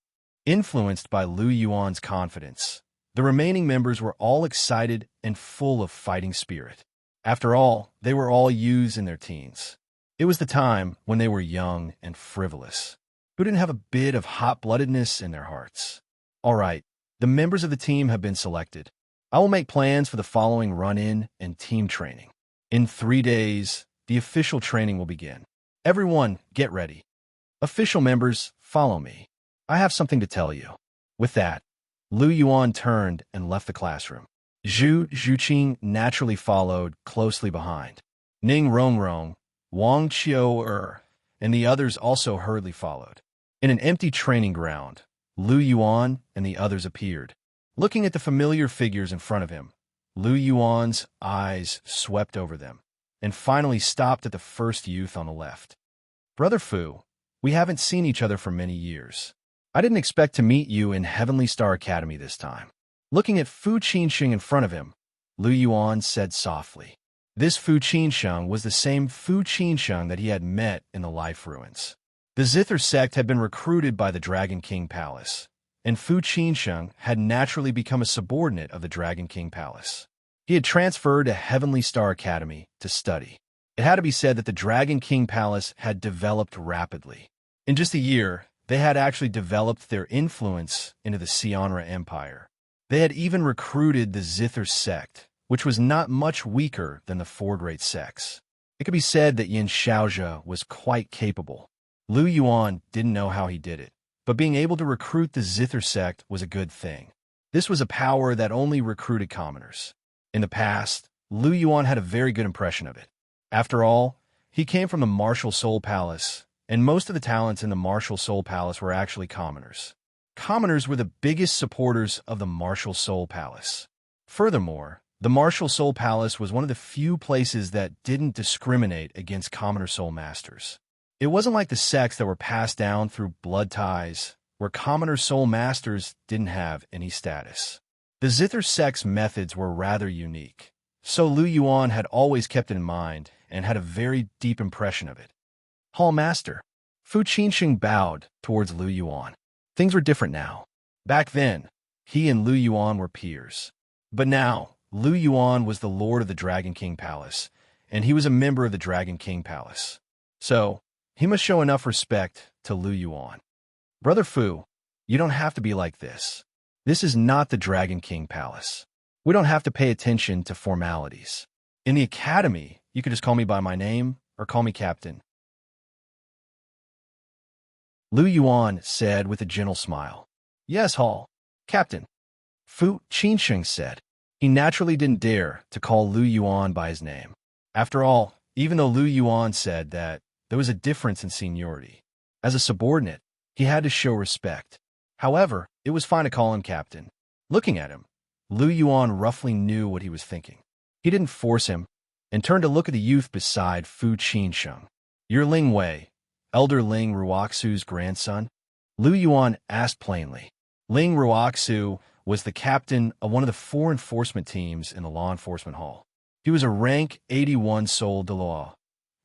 Influenced by Lu Yuan's confidence, the remaining members were all excited and full of fighting spirit. After all, they were all youths in their teens. It was the time when they were young and frivolous, who didn't have a bit of hot-bloodedness in their hearts. All right, the members of the team have been selected. I will make plans for the following run-in and team training. In 3 days, the official training will begin. Everyone, get ready. Official members, follow me. I have something to tell you. With that, Lu Yuan turned and left the classroom. Zhu Zhuqing naturally followed closely behind. Ning Rongrong, Wang Qiu and the others also hurriedly followed. In an empty training ground, Lu Yuan and the others appeared. Looking at the familiar figures in front of him, Lu Yuan's eyes swept over them, and finally stopped at the first youth on the left. Brother Fu, we haven't seen each other for many years. I didn't expect to meet you in Heavenly Star Academy this time. Looking at Fu Qinsheng in front of him, Lu Yuan said softly. This Fu Qinsheng was the same Fu Qinsheng that he had met in the Life Ruins. The Zither sect had been recruited by the Dragon King Palace, and Fu Qinsheng had naturally become a subordinate of the Dragon King Palace. He had transferred to Heavenly Star Academy to study. It had to be said that the Dragon King Palace had developed rapidly. In just a year, they had actually developed their influence into the Sionra Empire. They had even recruited the Zither sect, which was not much weaker than the 4 great sects. It could be said that Yin Shaozhe was quite capable. Lu Yuan didn't know how he did it, but being able to recruit the Zither sect was a good thing. This was a power that only recruited commoners. In the past, Lu Yuan had a very good impression of it. After all, he came from the Martial Soul Palace, and most of the talents in the Martial Soul Palace were actually commoners. Commoners were the biggest supporters of the Martial Soul Palace. Furthermore, the Martial Soul Palace was one of the few places that didn't discriminate against commoner soul masters. It wasn't like the sects that were passed down through blood ties, where commoner soul masters didn't have any status. The Zither sect's methods were rather unique, so Lu Yuan had always kept it in mind and had a very deep impression of it. Hall Master. Fu Qinsheng bowed towards Lu Yuan. Things were different now. Back then, he and Lu Yuan were peers. But now, Lu Yuan was the lord of the Dragon King Palace, and he was a member of the Dragon King Palace. So, he must show enough respect to Lu Yuan. Brother Fu, you don't have to be like this. This is not the Dragon King Palace. We don't have to pay attention to formalities. In the academy, you could just call me by my name or call me Captain. Lu Yuan said with a gentle smile. Yes, Hall. Captain. Fu Qinsheng said. He naturally didn't dare to call Lu Yuan by his name. After all, even though Lu Yuan said that there was a difference in seniority, as a subordinate, he had to show respect. However, it was fine to call him Captain. Looking at him, Lu Yuan roughly knew what he was thinking. He didn't force him, and turned to look at the youth beside Fu Qinsheng. You're Ling Wei, Elder Ling Ruoxu's grandson? Lu Yuan asked plainly. Ling Ruoxu was the captain of one of the 4 enforcement teams in the law enforcement hall. He was a rank 81 soul Douluo,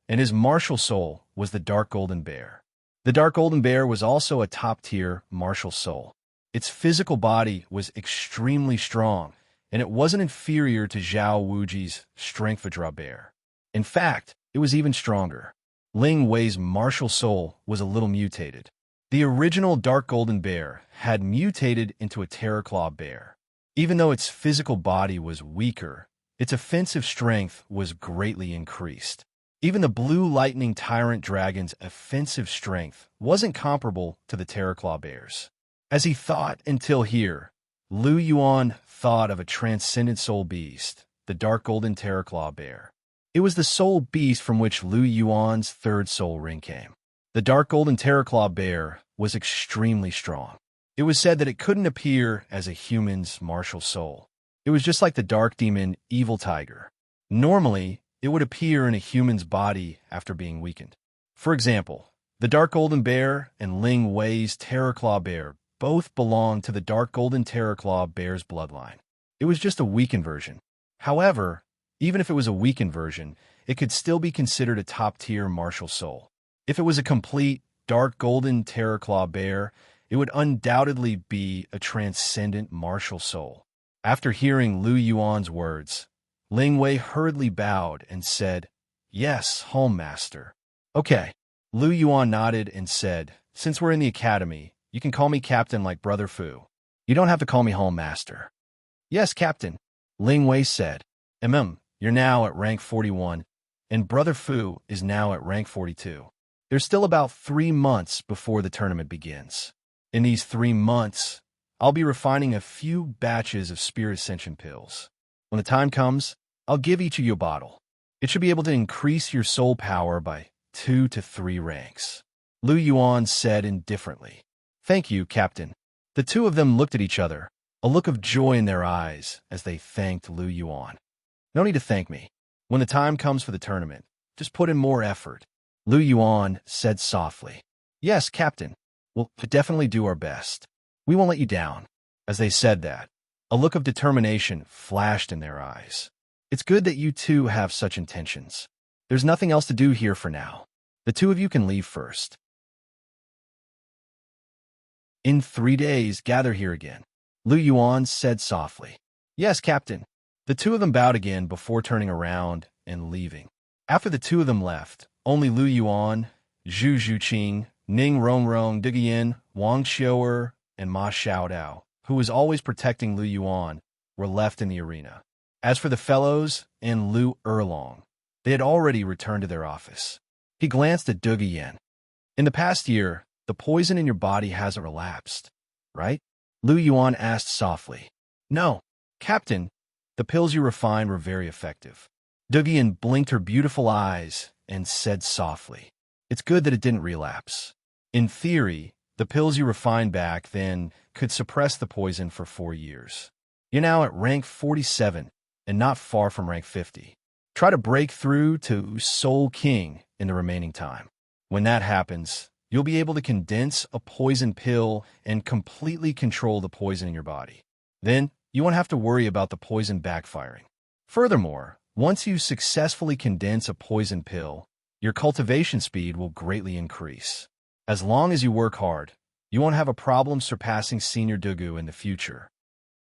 and his martial soul was the Dark Golden Bear. The Dark Golden Bear was also a top-tier martial soul. Its physical body was extremely strong, and it wasn't inferior to Zhao Wuji's Strength Vidra Bear. In fact, it was even stronger. Ling Wei's martial soul was a little mutated. The original dark golden bear had mutated into a terraclaw bear. Even though its physical body was weaker, its offensive strength was greatly increased. Even the blue lightning tyrant dragon's offensive strength wasn't comparable to the terraclaw bear's. As he thought until here, Lu Yuan thought of a transcendent soul beast, the dark golden terraclaw bear. It was the soul beast from which Lu Yuan's third soul ring came. The dark golden terraclaw bear was extremely strong. It was said that it couldn't appear as a human's martial soul. It was just like the dark demon evil tiger. Normally, it would appear in a human's body after being weakened. For example, the dark golden bear and Ling Wei's terraclaw bear both belonged to the dark golden terraclaw bear's bloodline. It was just a weakened version. However, even if it was a weakened version, it could still be considered a top-tier martial soul. If it was a complete dark golden terraclaw bear, it would undoubtedly be a transcendent martial soul. After hearing Lu Yuan's words, Ling Wei hurriedly bowed and said, "Yes, home master." "Okay." Lu Yuan nodded and said, "Since we're in the academy, you can call me captain like Brother Fu. You don't have to call me home master." "Yes, captain," Ling Wei said. You're now at rank 41, and Brother Fu is now at rank 42. There's still about 3 months before the tournament begins. In these 3 months, I'll be refining a few batches of Spirit Ascension pills. When the time comes, I'll give each of you a bottle. It should be able to increase your soul power by 2 to 3 ranks. Lu Yuan said indifferently. "Thank you, Captain." The two of them looked at each other, a look of joy in their eyes as they thanked Lu Yuan. "No need to thank me. When the time comes for the tournament, just put in more effort," Lu Yuan said softly. "Yes, Captain. We'll definitely do our best. We won't let you down." As they said that, a look of determination flashed in their eyes. "It's good that you two have such intentions. There's nothing else to do here for now. The two of you can leave first. In 3 days, gather here again," Lu Yuan said softly. "Yes, Captain." The two of them bowed again before turning around and leaving. After the two of them left, only Lu Yuan, Zhu Zhuqing, Ning Rongrong, Digian, Wang Xiu'er, and Ma Xiaodao, who was always protecting Lu Yuan, were left in the arena. As for the fellows and Lu Erlong, they had already returned to their office. He glanced at Digian. "In the past year, the poison in your body hasn't relapsed, right?" Lu Yuan asked softly. "No, Captain. The pills you refined were very effective." Digian blinked her beautiful eyes and said softly, "It's good that it didn't relapse. In theory, the pills you refined back then could suppress the poison for 4 years. You're now at rank 47 and not far from rank 50. Try to break through to Soul King in the remaining time. When that happens, you'll be able to condense a poison pill and completely control the poison in your body. Then, you won't have to worry about the poison backfiring. Furthermore, once you successfully condense a poison pill, your cultivation speed will greatly increase. As long as you work hard, you won't have a problem surpassing Senior Dugu in the future.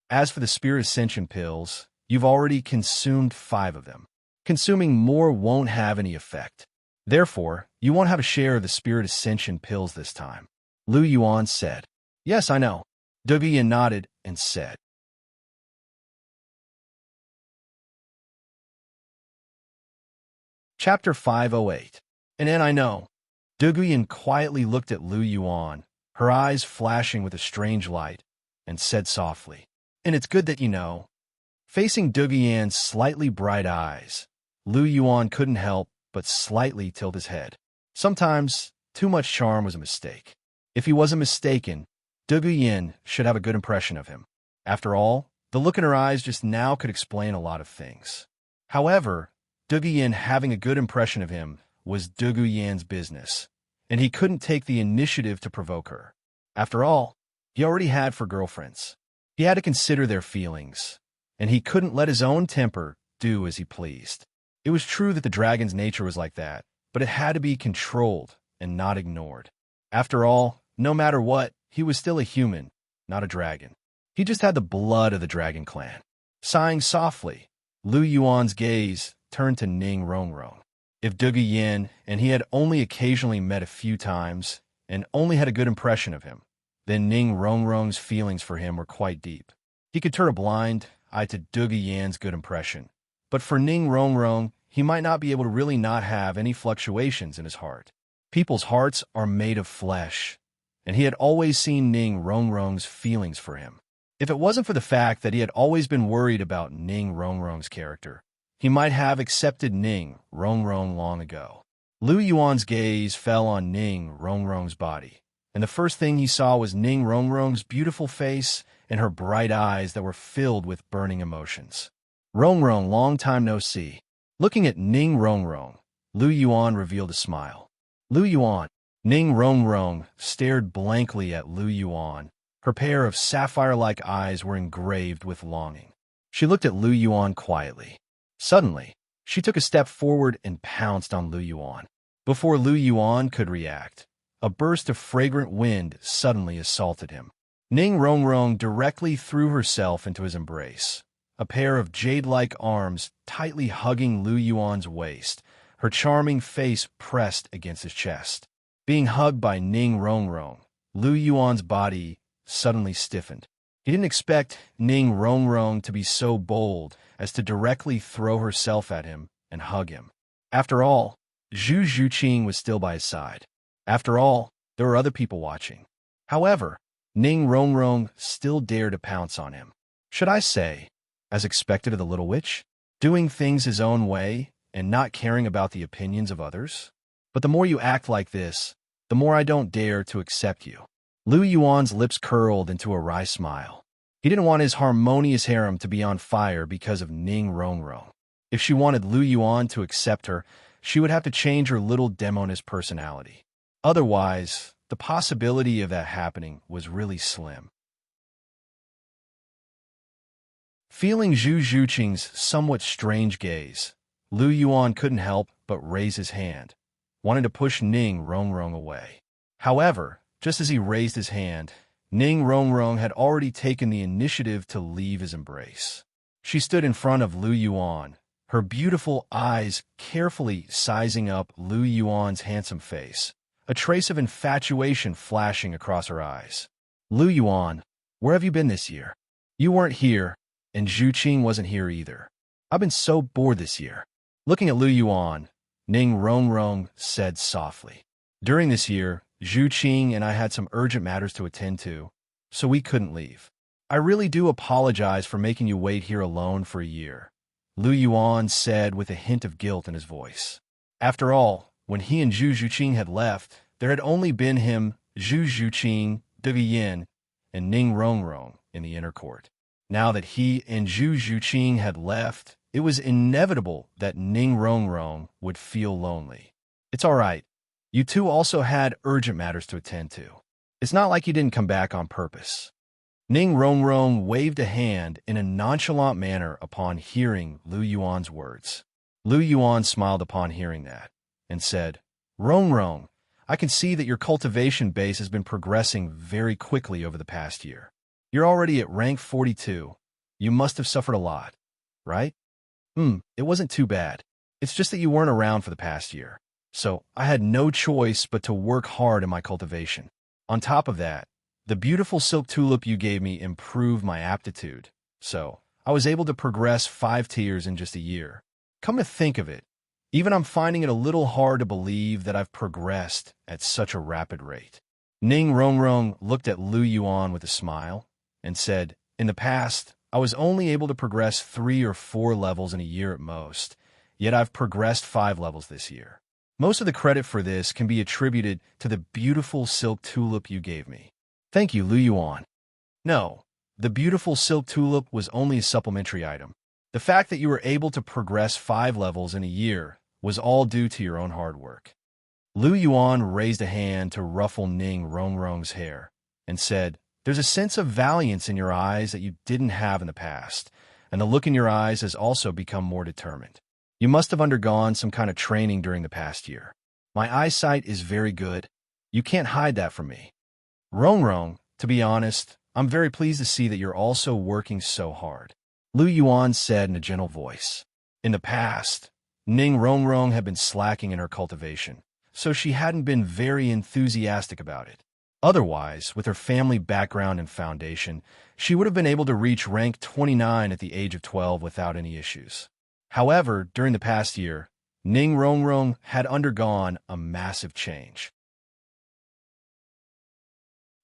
As for the Spirit Ascension pills, you've already consumed 5 of them. Consuming more won't have any effect. Therefore, you won't have a share of the Spirit Ascension pills this time." Lu Yuan said. "Yes, I know." Digian nodded and said. Chapter 508. "And then I know." Digian quietly looked at Lu Yuan, her eyes flashing with a strange light, and said softly, "And it's good that you know." Facing Digian's slightly bright eyes, Lu Yuan couldn't help but slightly tilt his head. Sometimes, too much charm was a mistake. If he wasn't mistaken, Digian should have a good impression of him. After all, the look in her eyes just now could explain a lot of things. However, Digian having a good impression of him was Yan's business, and he couldn't take the initiative to provoke her. After all, he already had 4 girlfriends. He had to consider their feelings, and he couldn't let his own temper do as he pleased. It was true that the dragon's nature was like that, but it had to be controlled and not ignored. After all, no matter what, he was still a human, not a dragon. He just had the blood of the dragon clan. Sighing softly, Lu Yuan's gaze turned to Ning Rongrong. If Dugu Yin and he had only occasionally met a few times and only had a good impression of him, then Ning Rongrong's feelings for him were quite deep. He could turn a blind eye to Dugu Yan's good impression, but for Ning Rongrong, he might not be able to really not have any fluctuations in his heart. People's hearts are made of flesh, and he had always seen Ning Rongrong's feelings for him. If it wasn't for the fact that he had always been worried about Ning Rongrong's character, he might have accepted Ning Rongrong long ago. Lu Yuan's gaze fell on Ning Rongrong's body, and the first thing he saw was Ning Rongrong's beautiful face and her bright eyes that were filled with burning emotions. Rongrong, long time no see. Looking at Ning Rongrong, Lu Yuan revealed a smile. Lu Yuan. Ning Rongrong stared blankly at Lu Yuan. Her pair of sapphire-like eyes were engraved with longing. She looked at Lu Yuan quietly. Suddenly, she took a step forward and pounced on Lu Yuan. Before Lu Yuan could react, a burst of fragrant wind suddenly assaulted him. Ning Rongrong directly threw herself into his embrace, a pair of jade-like arms tightly hugging Lu Yuan's waist, her charming face pressed against his chest. Being hugged by Ning Rongrong, Lu Yuan's body suddenly stiffened. He didn't expect Ning Rongrong to be so bold as to directly throw herself at him and hug him. After all, Zhu Zhuqing was still by his side. After all, there were other people watching. However, Ning Rongrong still dared to pounce on him. Should I say, as expected of the little witch, doing things his own way and not caring about the opinions of others? But the more you act like this, the more I don't dare to accept you. Lu Yuan's lips curled into a wry smile. He didn't want his harmonious harem to be on fire because of Ning Rongrong. If she wanted Lu Yuan to accept her, she would have to change her little demoness personality. Otherwise, the possibility of that happening was really slim. Feeling Zhu Zhuqing's somewhat strange gaze, Lu Yuan couldn't help but raise his hand, wanting to push Ning Rongrong away. However, just as he raised his hand, Ning Rongrong had already taken the initiative to leave his embrace. She stood in front of Lu Yuan, her beautiful eyes carefully sizing up Lu Yuan's handsome face, a trace of infatuation flashing across her eyes. Lu Yuan, where have you been this year? You weren't here, and Zhu Qing wasn't here either. I've been so bored this year. Looking at Lu Yuan, Ning Rongrong said softly. During this year, Zhu Qing and I had some urgent matters to attend to, so we couldn't leave. I really do apologize for making you wait here alone for a year, Lu Yuan said with a hint of guilt in his voice. After all, when he and Zhu Zhuqing had left, there had only been him, Zhu Zhuqing, Dugu Yin, and Ning Rongrong in the inner court. Now that he and Zhu Zhuqing had left, it was inevitable that Ning Rongrong would feel lonely. It's all right. You two also had urgent matters to attend to. It's not like you didn't come back on purpose. Ning Rongrong waved a hand in a nonchalant manner upon hearing Lu Yuan's words. Lu Yuan smiled upon hearing that and said, Rongrong, I can see that your cultivation base has been progressing very quickly over the past year. You're already at rank 42. You must have suffered a lot, right? It wasn't too bad. It's just that you weren't around for the past year. So I had no choice but to work hard in my cultivation. On top of that, the beautiful silk tulip you gave me improved my aptitude. So I was able to progress 5 tiers in just a year. Come to think of it, even I'm finding it a little hard to believe that I've progressed at such a rapid rate. Ning Rongrong looked at Lu Yuan with a smile and said, in the past, I was only able to progress 3 or 4 levels in a year at most, yet I've progressed 5 levels this year. Most of the credit for this can be attributed to the beautiful silk tulip you gave me. Thank you, Lu Yuan. No, the beautiful silk tulip was only a supplementary item. The fact that you were able to progress 5 levels in a year was all due to your own hard work. Lu Yuan raised a hand to ruffle Ning Rongrong's hair and said, there's a sense of valiance in your eyes that you didn't have in the past, and the look in your eyes has also become more determined. You must have undergone some kind of training during the past year. My eyesight is very good. You can't hide that from me. Rongrong, to be honest, I'm very pleased to see that you're also working so hard, Lu Yuan said in a gentle voice. In the past, Ning Rongrong had been slacking in her cultivation, so she hadn't been very enthusiastic about it. Otherwise, with her family background and foundation, she would have been able to reach rank 29 at the age of 12 without any issues. However, during the past year, Ning Rongrong had undergone a massive change.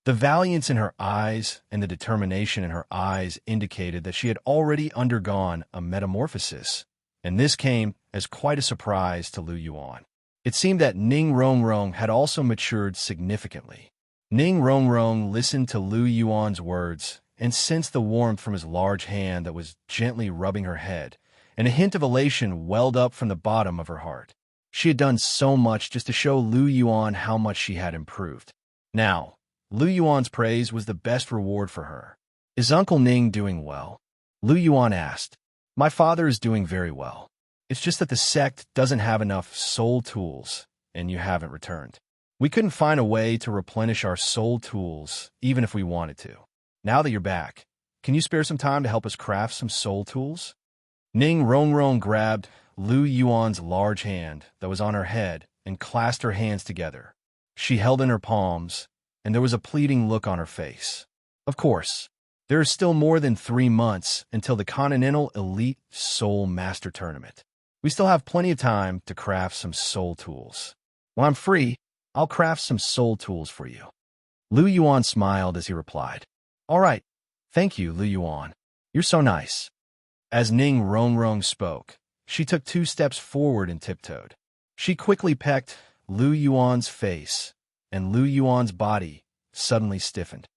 The valiance in her eyes and the determination in her eyes indicated that she had already undergone a metamorphosis, and this came as quite a surprise to Lu Yuan. It seemed that Ning Rongrong had also matured significantly. Ning Rongrong listened to Lu Yuan's words and sensed the warmth from his large hand that was gently rubbing her head, and a hint of elation welled up from the bottom of her heart. She had done so much just to show Lu Yuan how much she had improved. Now, Lu Yuan's praise was the best reward for her. "Is Uncle Ning doing well?" Lu Yuan asked. "My father is doing very well. It's just that the sect doesn't have enough soul tools, and you haven't returned. We couldn't find a way to replenish our soul tools, even if we wanted to. Now that you're back, can you spare some time to help us craft some soul tools?" Ning Rongrong grabbed Lu Yuan's large hand that was on her head and clasped her hands together. She held in her palms, and there was a pleading look on her face. "Of course, there is still more than 3 months until the Continental Elite Soul Master Tournament. We still have plenty of time to craft some soul tools. When I'm free, I'll craft some soul tools for you." Lu Yuan smiled as he replied, "All right, thank you, Lu Yuan. You're so nice." As Ning Rongrong spoke, she took 2 steps forward and tiptoed. She quickly pecked Lu Yuan's face, and Lu Yuan's body suddenly stiffened.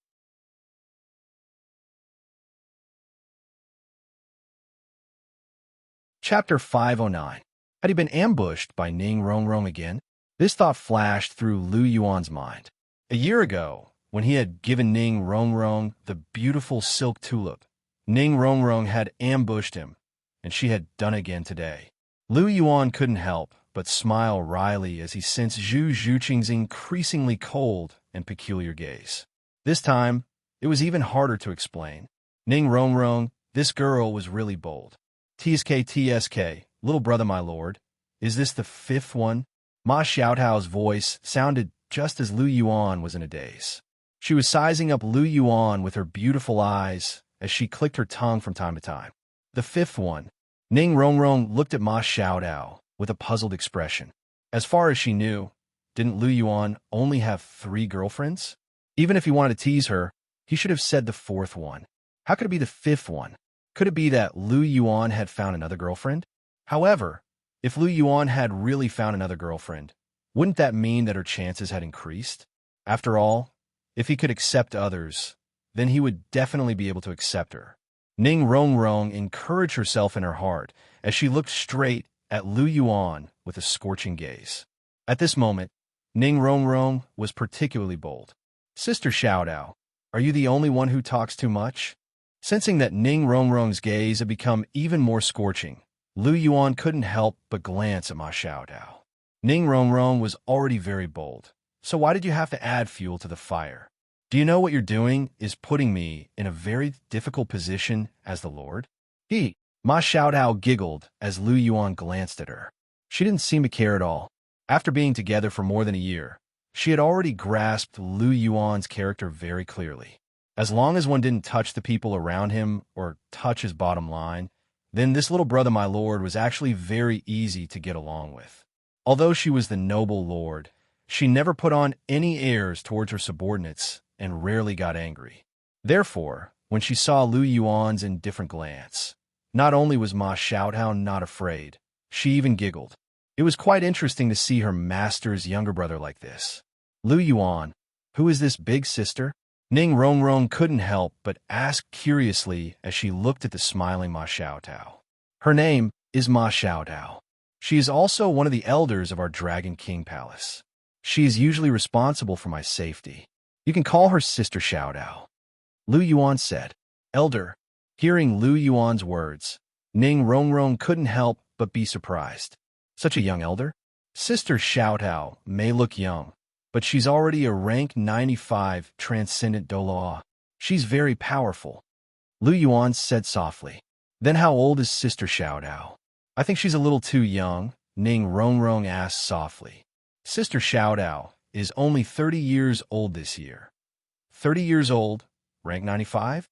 Chapter 509. Had he been ambushed by Ning Rongrong again? This thought flashed through Lu Yuan's mind. A year ago, when he had given Ning Rongrong the beautiful silk tulip, Ning Rongrong had ambushed him, and she had done again today. Lu Yuan couldn't help but smile wryly as he sensed Zhu Zhuqing's increasingly cold and peculiar gaze. This time, it was even harder to explain. "Ning Rongrong, this girl was really bold." "TSK, little brother, my lord. Is this the 5th one?" Ma Xiaotao's voice sounded just as Lu Yuan was in a daze. She was sizing up Lu Yuan with her beautiful eyes as she clicked her tongue from time to time. "The 5th one." Ning Rongrong looked at Ma Xiaotao with a puzzled expression. As far as she knew, didn't Lu Yuan only have 3 girlfriends? Even if he wanted to tease her, he should have said the 4th one. How could it be the 5th one? Could it be that Lu Yuan had found another girlfriend? However, if Lu Yuan had really found another girlfriend, wouldn't that mean that her chances had increased? After all, if he could accept others, then he would definitely be able to accept her. Ning Rongrong encouraged herself in her heart as she looked straight at Lu Yuan with a scorching gaze. At this moment, Ning Rongrong was particularly bold. "Sister Xiaodao, are you the only one who talks too much?" Sensing that Ning Rongrong's gaze had become even more scorching, Lu Yuan couldn't help but glance at Ma Xiaodao. Ning Rongrong was already very bold, so why did you have to add fuel to the fire? "Do you know what you're doing is putting me in a very difficult position as the Lord?" Ma Xiaodao giggled as Lu Yuan glanced at her. She didn't seem to care at all. After being together for more than a year, she had already grasped Lu Yuan's character very clearly. As long as one didn't touch the people around him or touch his bottom line, then this little brother, my lord, was actually very easy to get along with. Although she was the noble lord, she never put on any airs towards her subordinates and rarely got angry. Therefore, when she saw Lu Yuan's indifferent glance, not only was Ma Xiaotao not afraid, she even giggled. It was quite interesting to see her master's younger brother like this. "Lu Yuan, who is this big sister?" Ning Rongrong couldn't help but ask curiously as she looked at the smiling Ma Xiaotao. "Her name is Ma Xiaotao. She is also one of the elders of our Dragon King Palace. She is usually responsible for my safety. You can call her Sister Xiaodao." Lu Yuan said. "Elder." Hearing Lu Yuan's words, Ning Rongrong couldn't help but be surprised. "Such a young elder?" "Sister Xiaotao may look young, but she's already a rank 95 transcendent Douluo. She's very powerful," Lu Yuan said softly. "Then how old is Sister Xiaodao?" I think she's a little too young, Ning Rongrong asked softly. Sister Xiaodao is only 30 years old this year. 30 years old, rank 95?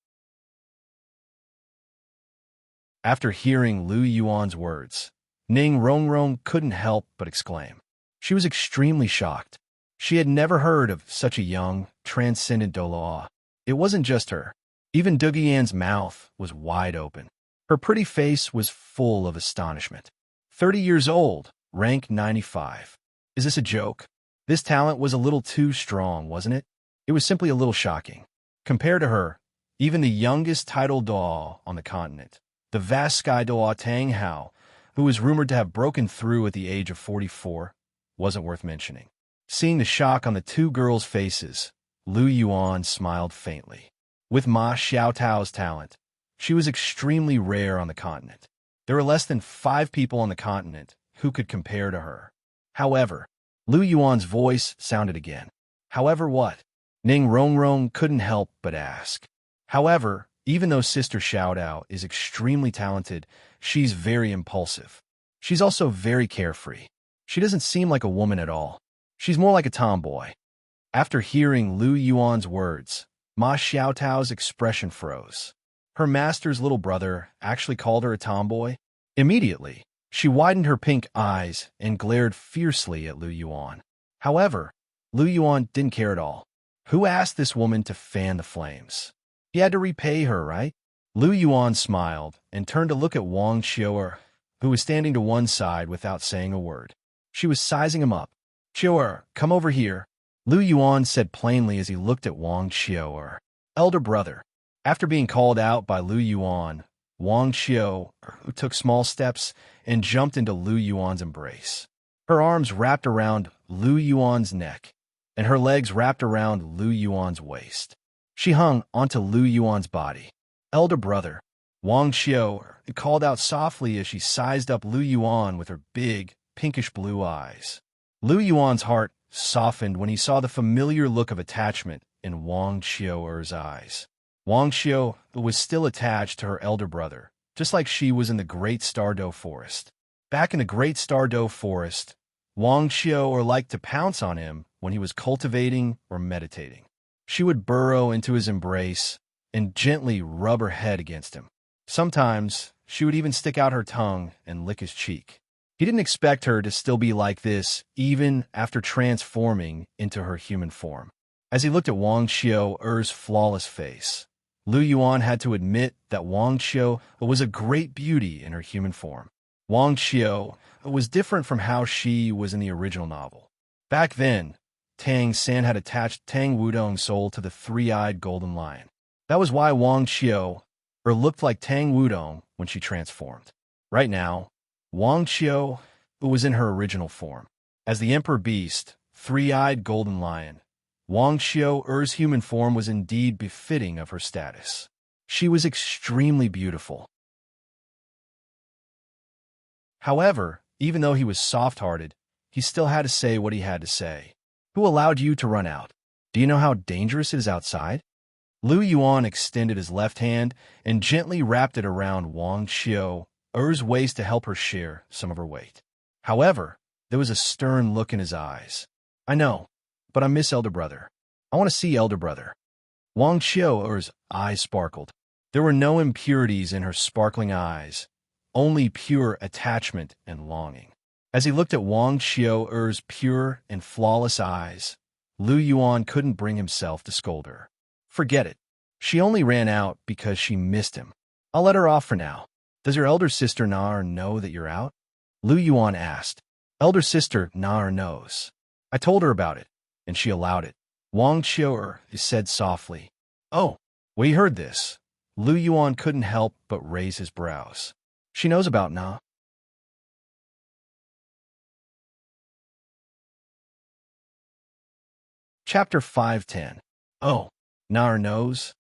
After hearing Lu Yuan's words, Ning Rongrong couldn't help but exclaim. She was extremely shocked. She had never heard of such a young, transcendent Douluo. It wasn't just her. Even Dugian's mouth was wide open. Her pretty face was full of astonishment. 30 years old, rank 95. Is this a joke? This talent was a little too strong, wasn't it? It was simply a little shocking. Compared to her, even the youngest title Doll on the continent, the vast sky Doll Tang Hao, who was rumored to have broken through at the age of 44, wasn't worth mentioning. Seeing the shock on the two girls' faces, Lu Yuan smiled faintly. With Ma Xiaotao's talent, she was extremely rare on the continent. There were less than 5 people on the continent who could compare to her. However, Lu Yuan's voice sounded again. However what? Ning Rongrong couldn't help but ask. However, even though Sister Xiaodao is extremely talented, she's very impulsive. She's also very carefree. She doesn't seem like a woman at all. She's more like a tomboy. After hearing Lu Yuan's words, Ma Xiaotao's expression froze. Her master's little brother actually called her a tomboy? Immediately, she widened her pink eyes and glared fiercely at Lu Yuan. However, Lu Yuan didn't care at all. Who asked this woman to fan the flames? He had to repay her, right? Lu Yuan smiled and turned to look at Wang Qiu'er, who was standing to one side without saying a word. She was sizing him up. Qiu'er, come over here, Lu Yuan said plainly as he looked at Wang Qiu'er. Elder brother. After being called out by Lu Yuan, Wang Qiu'er took small steps and jumped into Lu Yuan's embrace. Her arms wrapped around Lu Yuan's neck, and her legs wrapped around Lu Yuan's waist. She hung onto Lu Yuan's body. Elder brother, Wang Qiu'er called out softly as she sized up Lu Yuan with her big, pinkish blue eyes. Lu Yuan's heart softened when he saw the familiar look of attachment in Wang Qiu'er's eyes. Wang Qiu'er was still attached to her elder brother, just like she was in the Great Stardow Forest. Back in the Great Stardow Forest, Wang Qiu'er liked to pounce on him when he was cultivating or meditating. She would burrow into his embrace and gently rub her head against him. Sometimes, she would even stick out her tongue and lick his cheek. He didn't expect her to still be like this even after transforming into her human form. As he looked at Wang Qiu'er's flawless face, Lu Yuan had to admit that Wang Qiu'er was a great beauty in her human form. Wang Qiu'er was different from how she was in the original novel. Back then, Tang San had attached Tang Wudong's soul to the three-eyed golden lion. That was why Wang Qiu'er looked like Tang Wudong when she transformed. Right now, Wang Qiu'er was in her original form. As the Emperor Beast, three-eyed golden lion, Wang Qiu'er's human form was indeed befitting of her status. She was extremely beautiful. However, even though he was soft-hearted, he still had to say what he had to say. Who allowed you to run out? Do you know how dangerous it is outside? Lu Yuan extended his left hand and gently wrapped it around Wang Qiu'er's waist to help her share some of her weight. However, there was a stern look in his eyes. I know, but I miss elder brother. I want to see elder brother. Wang Qiu'er's eyes sparkled. There were no impurities in her sparkling eyes, only pure attachment and longing. As he looked at Wang Qiu'er's pure and flawless eyes, Lu Yuan couldn't bring himself to scold her. Forget it. She only ran out because she missed him. I'll let her off for now. Does your elder sister Nar know that you're out? Lu Yuan asked. Elder sister Nar knows. I told her about it, and she allowed it. Wang Qiu'er said softly. Oh, we heard this. Lu Yuan couldn't help but raise his brows. She knows about Na. Chapter 510. Oh, Nar knows?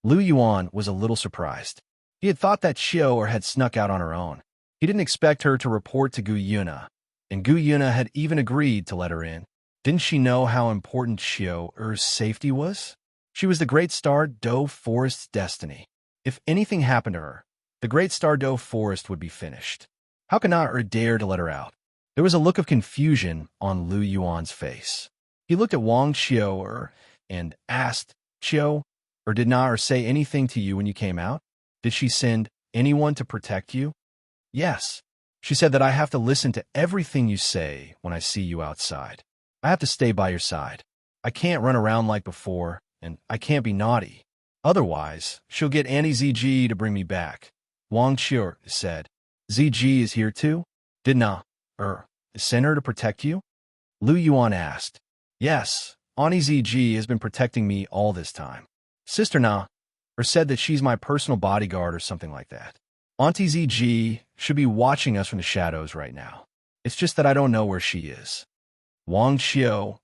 Lu Yuan was a little surprised. He had thought that Qiu'er had snuck out on her own. He didn't expect her to report to Gu Yuna, and Gu Yuna had even agreed to let her in. Didn't she know how important Qiu'er's safety was? She was the Great Stardow Forest's destiny. If anything happened to her, the Great Stardow Forest would be finished. How could not dare to let her out? There was a look of confusion on Lu Yuan's face. He looked at Wang Qiu and asked, Qiu, did not say anything to you when you came out? Did she send anyone to protect you? Yes. She said that I have to listen to everything you say when I see you outside. I have to stay by your side. I can't run around like before, and I can't be naughty. Otherwise, she'll get Auntie ZG to bring me back. Wang Qiu said. ZG is here too? Did not, send her to protect you? Lu Yuan asked. Yes, Auntie ZG has been protecting me all this time. Sister Na, said that she's my personal bodyguard or something like that. Auntie ZG should be watching us from the shadows right now. It's just that I don't know where she is. Wang Qiu,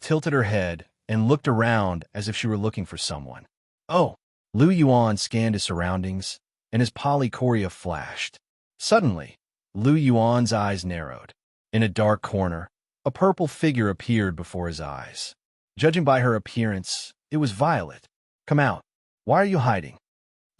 tilted her head and looked around as if she were looking for someone. Oh, Lu Yuan scanned his surroundings, and his polychoria flashed. Suddenly, Lu Yuan's eyes narrowed. In a dark corner, a purple figure appeared before his eyes. Judging by her appearance, it was Violet. Come out. Why are you hiding?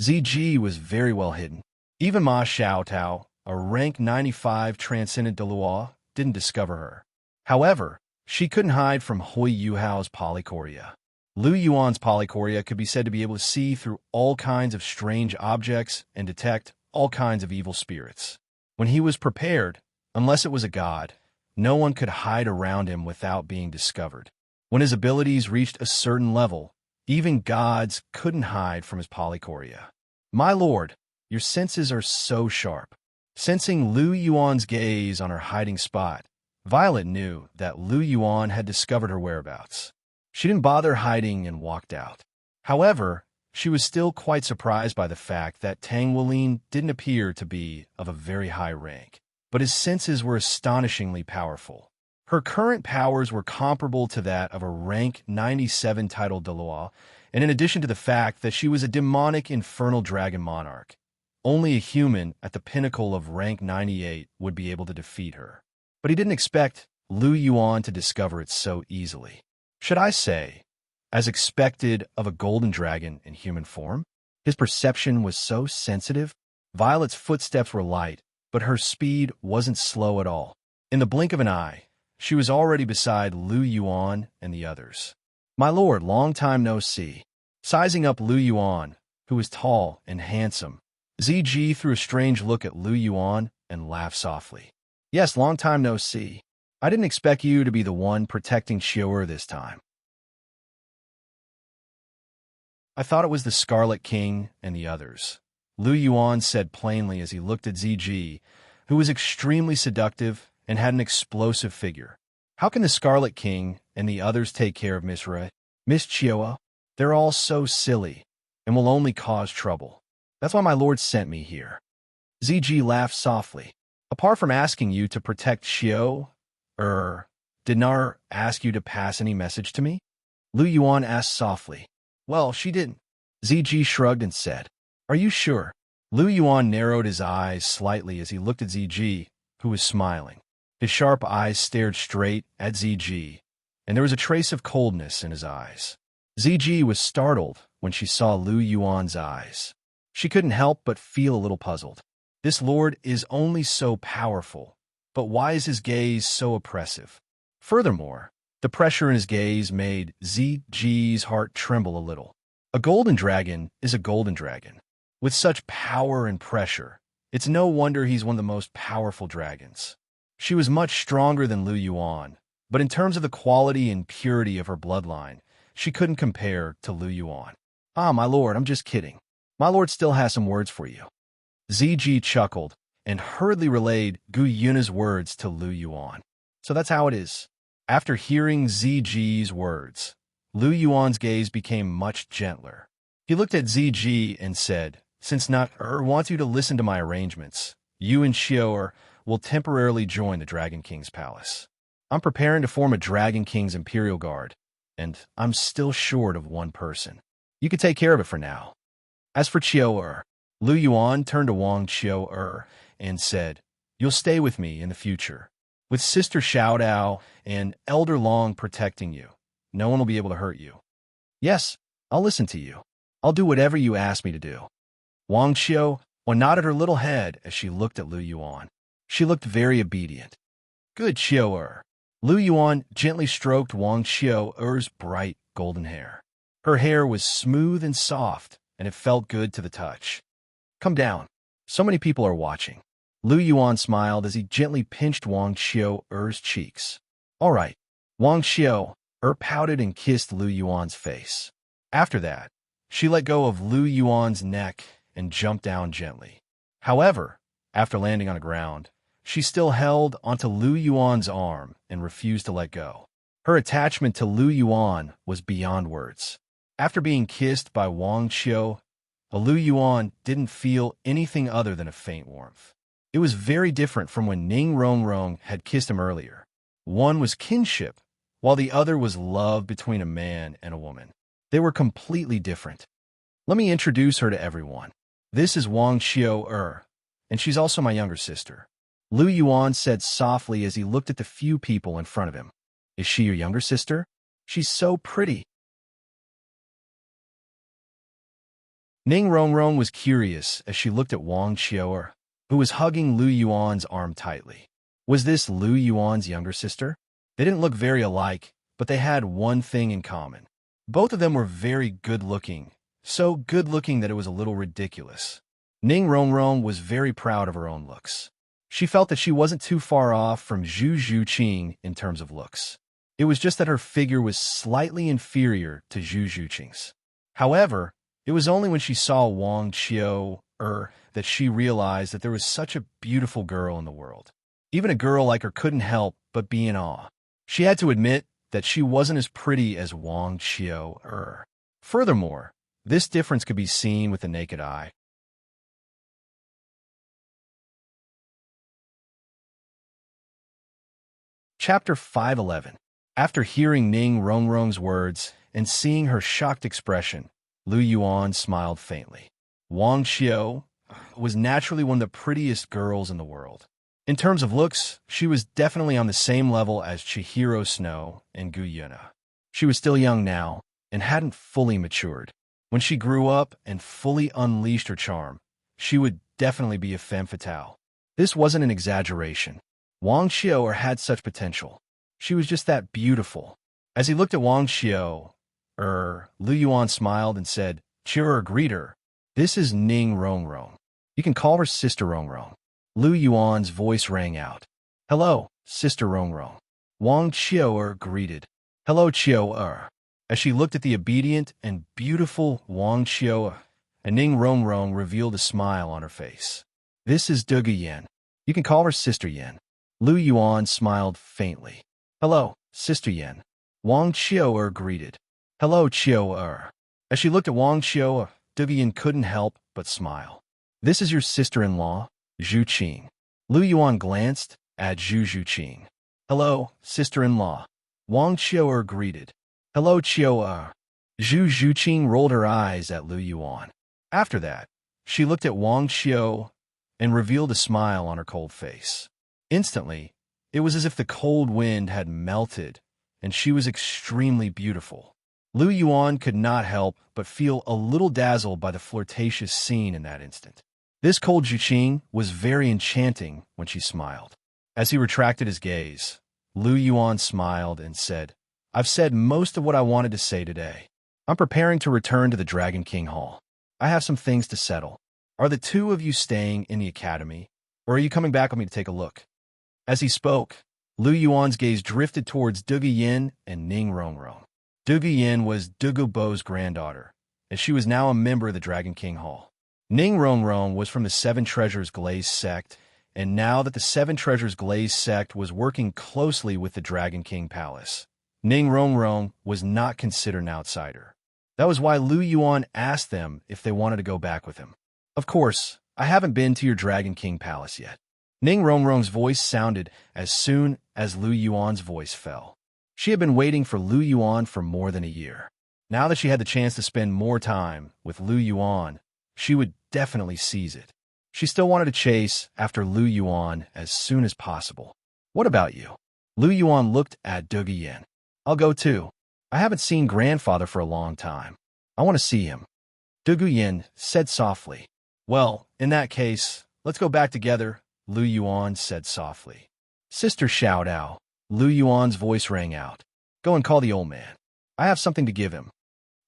ZG was very well hidden. Even Ma Xiaotao, a rank 95 transcendent Douluo, didn't discover her. However, she couldn't hide from Hui Yuhao's polychoria. Lu Yuan's polychoria could be said to be able to see through all kinds of strange objects and detect all kinds of evil spirits. When he was prepared, unless it was a god, no one could hide around him without being discovered. When his abilities reached a certain level, even gods couldn't hide from his polychoria. My lord, your senses are so sharp. Sensing Lu Yuan's gaze on her hiding spot, Violet knew that Lu Yuan had discovered her whereabouts. She didn't bother hiding and walked out. However, she was still quite surprised by the fact that Tang Wulin didn't appear to be of a very high rank, but his senses were astonishingly powerful. Her current powers were comparable to that of a rank 97 titled Douluo, and in addition to the fact that she was a demonic infernal dragon monarch, only a human at the pinnacle of rank 98 would be able to defeat her. But he didn't expect Lu Yuan to discover it so easily. Should I say, as expected of a golden dragon in human form? His perception was so sensitive. Violet's footsteps were light, but her speed wasn't slow at all. In the blink of an eye, she was already beside Lu Yuan and the others. My lord, long time no see. Sizing up Lu Yuan, who was tall and handsome, ZG threw a strange look at Lu Yuan and laughed softly. Yes, long time no see. I didn't expect you to be the one protecting Qiu this time. I thought it was the Scarlet King and the others. Lu Yuan said plainly as he looked at ZG, who was extremely seductive and had an explosive figure. How can the Scarlet King and the others take care of Miss Qiu? They're all so silly and will only cause trouble. That's why my lord sent me here. ZG laughed softly. Apart from asking you to protect Qiu, did Nar ask you to pass any message to me? Lu Yuan asked softly. Well, she didn't. ZG shrugged and said, Are you sure? Lu Yuan narrowed his eyes slightly as he looked at ZG, who was smiling. His sharp eyes stared straight at ZG, and there was a trace of coldness in his eyes. ZG was startled when she saw Lu Yuan's eyes. She couldn't help but feel a little puzzled. This lord is only so powerful, but why is his gaze so oppressive? Furthermore, the pressure in his gaze made ZG's heart tremble a little. A golden dragon is a golden dragon. With such power and pressure, it's no wonder he's one of the most powerful dragons. She was much stronger than Lu Yuan, but in terms of the quality and purity of her bloodline, she couldn't compare to Lu Yuan. Ah, my lord, I'm just kidding. My lord still has some words for you. ZG chuckled and hurriedly relayed Gu Yuna's words to Lu Yuan. So that's how it is. After hearing ZG's words, Lu Yuan's gaze became much gentler. He looked at ZG and said, Since not wants you to listen to my arrangements, you and Qiu will temporarily join the Dragon King's palace. I'm preparing to form a Dragon King's Imperial Guard, and I'm still short of one person. You can take care of it for now. As for Qiu, Lu Yuan turned to Wang Qiu and said, You'll stay with me in the future. With Sister Xiaodao and Elder Long protecting you, no one will be able to hurt you. Yes, I'll listen to you. I'll do whatever you ask me to do. Wang Qiu One nodded her little head as she looked at Lu Yuan. She looked very obedient. Good, Xiao-er. Lu Yuan gently stroked Wang Xiao-er's bright golden hair. Her hair was smooth and soft, and it felt good to the touch. Come down. So many people are watching. Lu Yuan smiled as he gently pinched Wang Xiao-er's cheeks. All right. Wang Xiao-er pouted and kissed Lu Yuan's face. After that, she let go of Lu Yuan's neck and jumped down gently. However, after landing on the ground, she still held onto Lu Yuan's arm and refused to let go. Her attachment to Lu Yuan was beyond words. After being kissed by Wang Xiao, Lu Yuan didn't feel anything other than a faint warmth. It was very different from when Ning Rongrong had kissed him earlier. One was kinship, while the other was love between a man and a woman. They were completely different. Let me introduce her to everyone. This is Wang Xiao-er, and she's also my younger sister. Lu Yuan said softly as he looked at the few people in front of him. Is she your younger sister? She's so pretty. Ning Rongrong was curious as she looked at Wang Xiao-er, who was hugging Lu Yuan's arm tightly. Was this Lu Yuan's younger sister? They didn't look very alike, but they had one thing in common. Both of them were very good-looking, so good-looking that it was a little ridiculous. Ning Rongrong was very proud of her own looks. She felt that she wasn't too far off from Zhu Zhuqing in terms of looks. It was just that her figure was slightly inferior to Zhu Zhuqing's. However, it was only when she saw Wang Xiao-er that she realized that there was such a beautiful girl in the world. Even a girl like her couldn't help but be in awe. She had to admit that she wasn't as pretty as Wang Xiao-er. Furthermore, this difference could be seen with the naked eye. Chapter 511. After hearing Ning Rongrong's words and seeing her shocked expression, Lu Yuan smiled faintly. Wang Xiao was naturally one of the prettiest girls in the world. In terms of looks, she was definitely on the same level as Chihiro Snow and Gu Yuna. She was still young now and hadn't fully matured. When she grew up and fully unleashed her charm, she would definitely be a femme fatale. This wasn't an exaggeration. Wang Xiao had such potential. She was just that beautiful. As he looked at Wang Xiao, Lu Yuan smiled and said, "Cheer greet her. This is Ning Rongrong. You can call her Sister Rongrong." Lu Yuan's voice rang out. "Hello, Sister Rongrong." Wang Xiao greeted. "Hello, Xiao." As she looked at the obedient and beautiful Wang Xiao, and Ning Rongrong revealed a smile on her face. "This is Dugu Yan. You can call her Sister Yan." Lu Yuan smiled faintly. "Hello, Sister Yan." Wang Xiao greeted. "Hello, Xiao." As she looked at Wang Xiao, Dugu Yan couldn't help but smile. "This is your sister-in-law, Zhu Qing." Lu Yuan glanced at Zhu Zhuqing. "Hello, sister-in-law." Wang Xiao greeted. "Hello, Xiao." Zhu Zhuqing rolled her eyes at Lu Yuan. After that, she looked at Wang Xiao and revealed a smile on her cold face. Instantly, it was as if the cold wind had melted, and she was extremely beautiful. Lu Yuan could not help but feel a little dazzled by the flirtatious scene in that instant. This cold Zhuqing was very enchanting when she smiled. As he retracted his gaze, Lu Yuan smiled and said, "I've said most of what I wanted to say today. I'm preparing to return to the Dragon King Hall. I have some things to settle. Are the two of you staying in the academy, or are you coming back with me to take a look?" As he spoke, Lu Yuan's gaze drifted towards Dugu Yin and Ning Rongrong. Dugu Yin was Dugu Bo's granddaughter, and she was now a member of the Dragon King Hall. Ning Rongrong was from the Seven Treasures Glaze sect, and now that the Seven Treasures Glaze sect was working closely with the Dragon King Palace, Ning Rongrong was not considered an outsider. That was why Lu Yuan asked them if they wanted to go back with him. "Of course, I haven't been to your Dragon King Palace yet." Ning Rongrong's voice sounded as soon as Lu Yuan's voice fell. She had been waiting for Lu Yuan for more than a year. Now that she had the chance to spend more time with Lu Yuan, she would definitely seize it. She still wanted to chase after Lu Yuan as soon as possible. "What about you?" Lu Yuan looked at Dugu Yin. "I'll go too. I haven't seen grandfather for a long time. I want to see him." Dugu Yin said softly. Well, in that case, let's go back together, Lu Yuan said softly. Sister Xiao Dao. Lu Yuan's voice rang out. Go and call the old man. I have something to give him.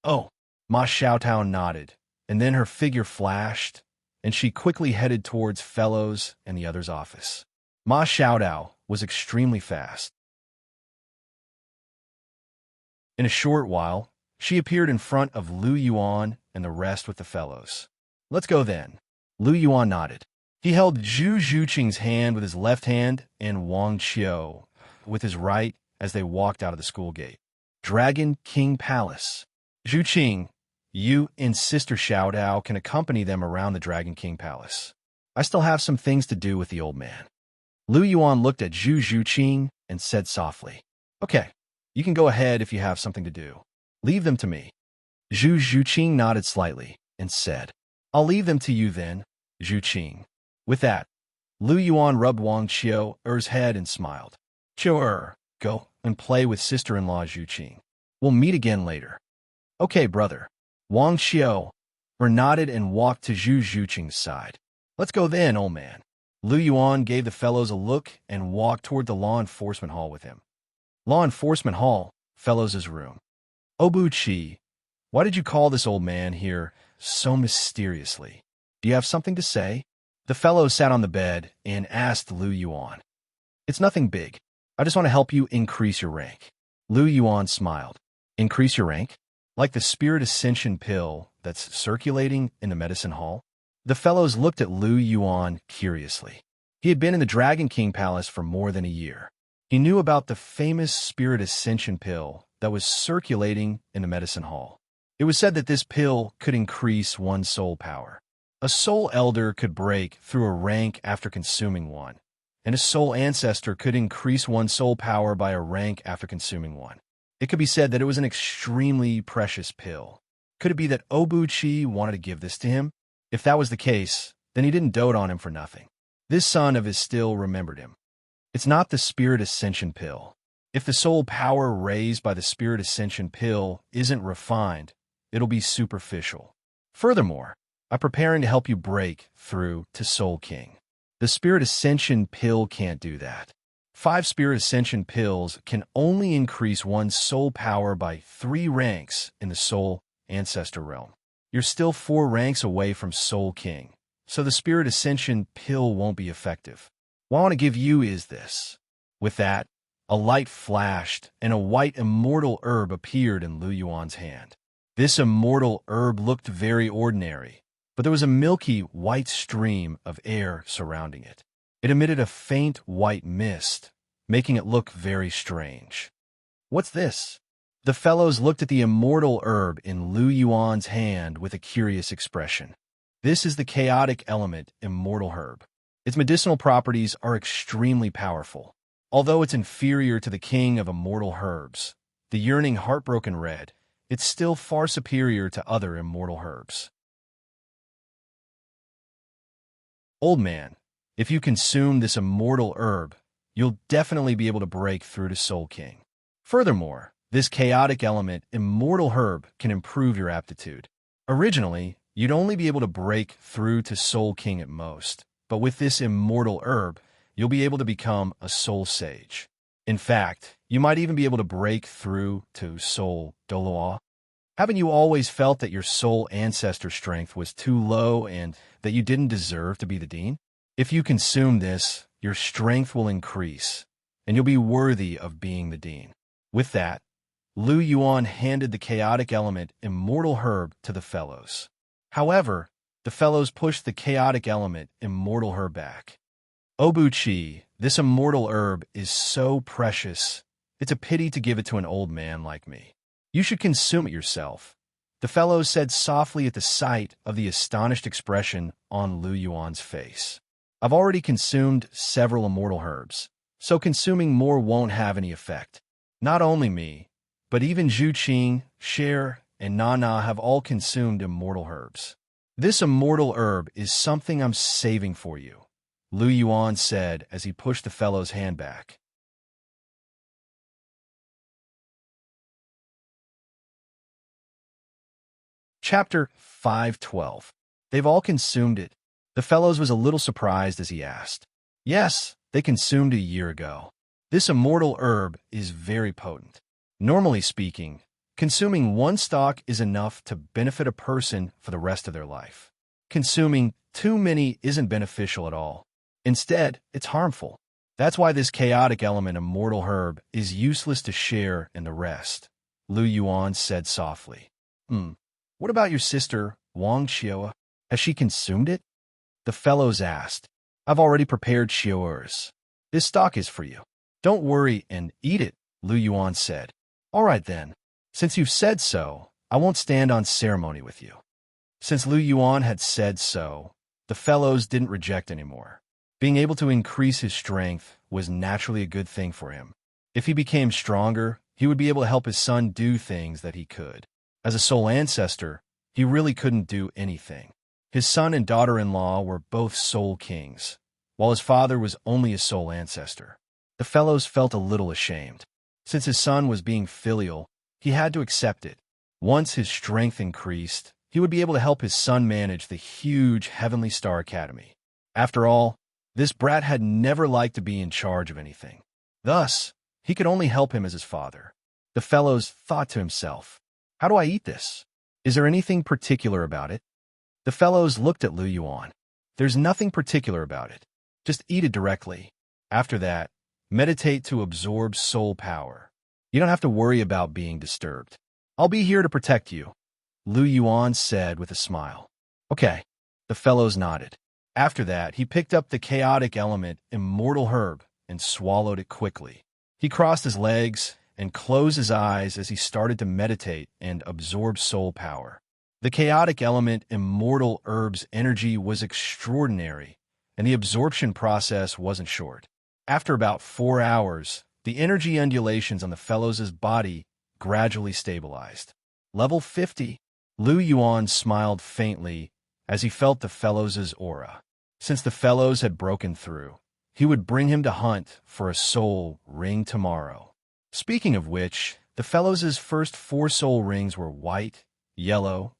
Oh, Ma Xiaotao nodded, and then her figure flashed, and she quickly headed towards Fellows and the other's office. Ma Xiaodao was extremely fast. In a short while, she appeared in front of Lu Yuan and the rest with the Fellows. Let's go then. Lu Yuan nodded. He held Zhu Zhuqing's hand with his left hand and Wang Qiu with his right as they walked out of the school gate. Dragon King Palace. Zhuqing, you and Sister Xiaodao can accompany them around the Dragon King Palace. I still have some things to do with the old man. Lu Yuan looked at Zhu Zhuqing and said softly, Okay, you can go ahead if you have something to do. Leave them to me. Zhu Zhuqing nodded slightly and said, I'll leave them to you then, Zhuqing. With that, Lu Yuan rubbed Wang Qiu's head and smiled. Qiu, go and play with sister-in-law Zhuqing. We'll meet again later. Okay, brother. Wang Qiu nodded and walked to Zhu Zhuqing's side. Let's go then, old man. Lu Yuan gave the fellows a look and walked toward the law enforcement hall with him. Law enforcement hall, fellows' room. Obu Qi, why did you call this old man here so mysteriously? Do you have something to say? The fellow sat on the bed and asked Lu Yuan. It's nothing big. I just want to help you increase your rank. Lu Yuan smiled. Increase your rank? Like the spirit ascension pill that's circulating in the medicine hall? The fellows looked at Lu Yuan curiously. He had been in the Dragon King Palace for more than a year. He knew about the famous spirit ascension pill that was circulating in the medicine hall. It was said that this pill could increase one's soul power. A soul elder could break through a rank after consuming one, and a soul ancestor could increase one's soul power by a rank after consuming one. It could be said that it was an extremely precious pill. Could it be that Obu Qi wanted to give this to him? If that was the case, then he didn't dote on him for nothing. This son of his still remembered him. It's not the spirit ascension pill. If the soul power raised by the spirit ascension pill isn't refined, it'll be superficial. Furthermore, I'm preparing to help you break through to Soul King. The spirit ascension pill can't do that. 5 spirit ascension pills can only increase one's soul power by 3 ranks in the soul ancestor realm. You're still 4 ranks away from Soul King, so the spirit ascension pill won't be effective. What I want to give you is this. With that, a light flashed and a white immortal herb appeared in Lu Yuan's hand. This immortal herb looked very ordinary, but there was a milky white stream of air surrounding it. It emitted a faint white mist, making it look very strange. What's this? The fellows looked at the immortal herb in Lu Yuan's hand with a curious expression. This is the chaotic element immortal herb. Its medicinal properties are extremely powerful. Although it's inferior to the king of immortal herbs, the yearning heartbroken red, it's still far superior to other immortal herbs. Old man, if you consume this immortal herb, you'll definitely be able to break through to Soul King. Furthermore, this chaotic element immortal herb can improve your aptitude. Originally, you'd only be able to break through to Soul King at most, but with this immortal herb, you'll be able to become a soul sage. In fact, you might even be able to break through to Soul Douluo. Haven't you always felt that your soul ancestor strength was too low and that you didn't deserve to be the dean? If you consume this, your strength will increase, and you'll be worthy of being the dean. With that, Lu Yuan handed the chaotic element immortal herb to the fellows. However, the fellows pushed the chaotic element immortal herb back. Obu Qi, this immortal herb is so precious, it's a pity to give it to an old man like me. You should consume it yourself. The fellows said softly at the sight of the astonished expression on Lu Yuan's face. I've already consumed several immortal herbs, so consuming more won't have any effect. Not only me, but even Zhu Qing, Cher, and Nana have all consumed immortal herbs. This immortal herb is something I'm saving for you, Lu Yuan said as he pushed the fellow's hand back. Chapter 512. They've all consumed it. The fellows was a little surprised as he asked. Yes, they consumed it a year ago. This immortal herb is very potent. Normally speaking, consuming one stalk is enough to benefit a person for the rest of their life. Consuming too many isn't beneficial at all. Instead, it's harmful. That's why this chaotic element immortal herb is useless to share in the rest, Lu Yuan said softly. What about your sister, Wang Xiao? Has she consumed it? The fellows asked. I've already prepared Xiao's. This stock is for you. Don't worry and eat it, Lu Yuan said. All right then. Since you've said so, I won't stand on ceremony with you. Since Lu Yuan had said so, the fellows didn't reject anymore. Being able to increase his strength was naturally a good thing for him. If he became stronger, he would be able to help his son do things that he could. As a soul ancestor, he really couldn't do anything. His son and daughter-in-law were both soul kings, while his father was only a soul ancestor. The fellows felt a little ashamed. Since his son was being filial, he had to accept it. Once his strength increased, he would be able to help his son manage the huge Heavenly Star Academy. After all, this brat had never liked to be in charge of anything. Thus, he could only help him as his father. The fellows thought to himself, how do I eat this? Is there anything particular about it? The fellows looked at Lu Yuan. There's nothing particular about it. Just eat it directly. After that, meditate to absorb soul power. You don't have to worry about being disturbed. I'll be here to protect you, Lu Yuan said with a smile. Okay. The fellows nodded. After that, he picked up the chaotic element immortal herb and swallowed it quickly. He crossed his legs and closed his eyes as he started to meditate and absorb soul power. The chaotic element immortal herb's energy was extraordinary, and the absorption process wasn't short. After about 4 hours, the energy undulations on the fellows' body gradually stabilized. Level 50. Lu Yuan smiled faintly as he felt the fellows' aura. Since the fellows had broken through, he would bring him to hunt for a soul ring tomorrow. Speaking of which, the fellows' first 4 soul rings were white, yellow,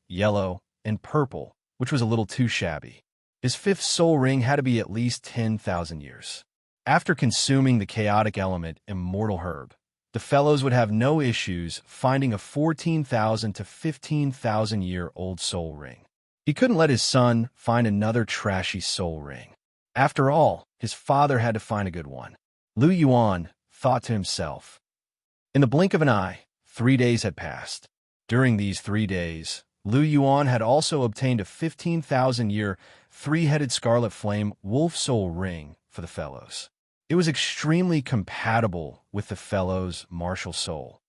and purple, which was a little too shabby. His 5th soul ring had to be at least 10,000 years. After consuming the chaotic element immortal herb, the fellows would have no issues finding a 14,000 to 15,000-year-old soul ring. He couldn't let his son find another trashy soul ring. After all, his father had to find a good one. Lu Yuan thought to himself. In the blink of an eye, 3 days had passed. During these 3 days, Lu Yuan had also obtained a 15,000-year, 3-headed scarlet flame wolf soul ring for the fellows. It was extremely compatible with the fellows' martial soul.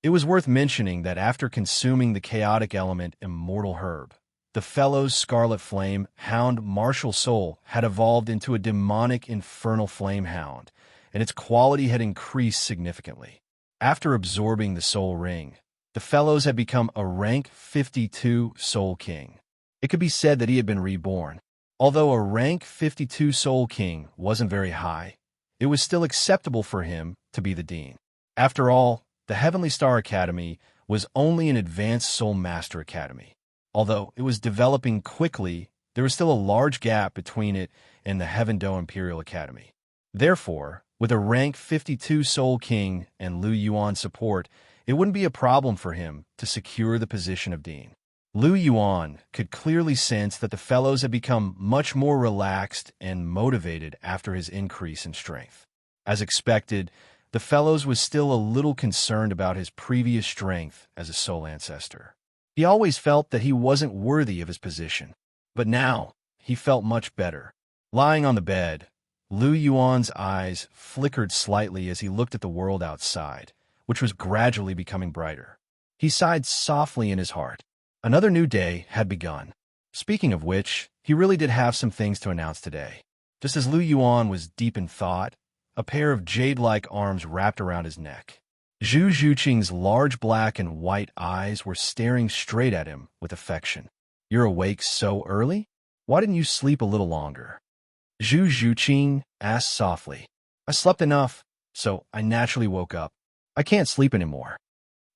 It was worth mentioning that after consuming the chaotic element immortal herb, the fellows' scarlet flame hound martial soul had evolved into a demonic infernal flame hound, and its quality had increased significantly. After absorbing the soul ring, the fellows had become a rank 52 soul king. It could be said that he had been reborn. Although a rank 52 soul king wasn't very high, it was still acceptable for him to be the dean. After all, the Heavenly Star Academy was only an advanced soul master academy. Although it was developing quickly, there was still a large gap between it and the Heaven Do Imperial Academy. Therefore, with a rank 52 Soul King and Lu Yuan's support, it wouldn't be a problem for him to secure the position of dean. Lu Yuan could clearly sense that the fellows had become much more relaxed and motivated after his increase in strength. As expected, the fellows was still a little concerned about his previous strength as a soul ancestor. He always felt that he wasn't worthy of his position, but now he felt much better. Lying on the bed, Lu Yuan's eyes flickered slightly as he looked at the world outside, which was gradually becoming brighter. He sighed softly in his heart. Another new day had begun. Speaking of which, he really did have some things to announce today. Just as Lu Yuan was deep in thought, a pair of jade-like arms wrapped around his neck. Zhu Zhuqing's large black and white eyes were staring straight at him with affection. You're awake so early? Why didn't you sleep a little longer? Zhu Zhuqing asked softly. I slept enough, so I naturally woke up. I can't sleep anymore.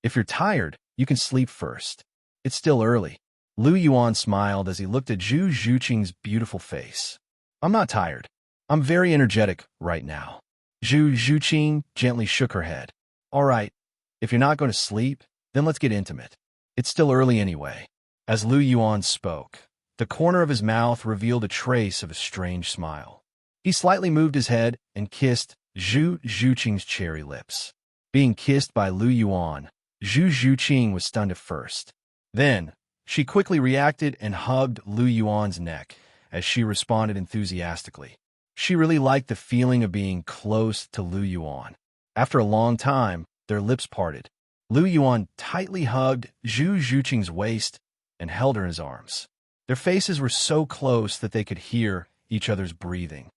If you're tired, you can sleep first. It's still early. Lu Yuan smiled as he looked at Zhu Zhuqing's beautiful face. I'm not tired. I'm very energetic right now. Zhu Zhuqing gently shook her head. All right, if you're not going to sleep, then let's get intimate. It's still early anyway. As Lu Yuan spoke, the corner of his mouth revealed a trace of a strange smile. He slightly moved his head and kissed Zhu Zhuqing's cherry lips. Being kissed by Lu Yuan, Zhu Zhuqing was stunned at first. Then, she quickly reacted and hugged Lu Yuan's neck as she responded enthusiastically. She really liked the feeling of being close to Lu Yuan. After a long time, their lips parted. Lu Yuan tightly hugged Zhu Zhuqing's waist and held her in his arms. Their faces were so close that they could hear each other's breathing.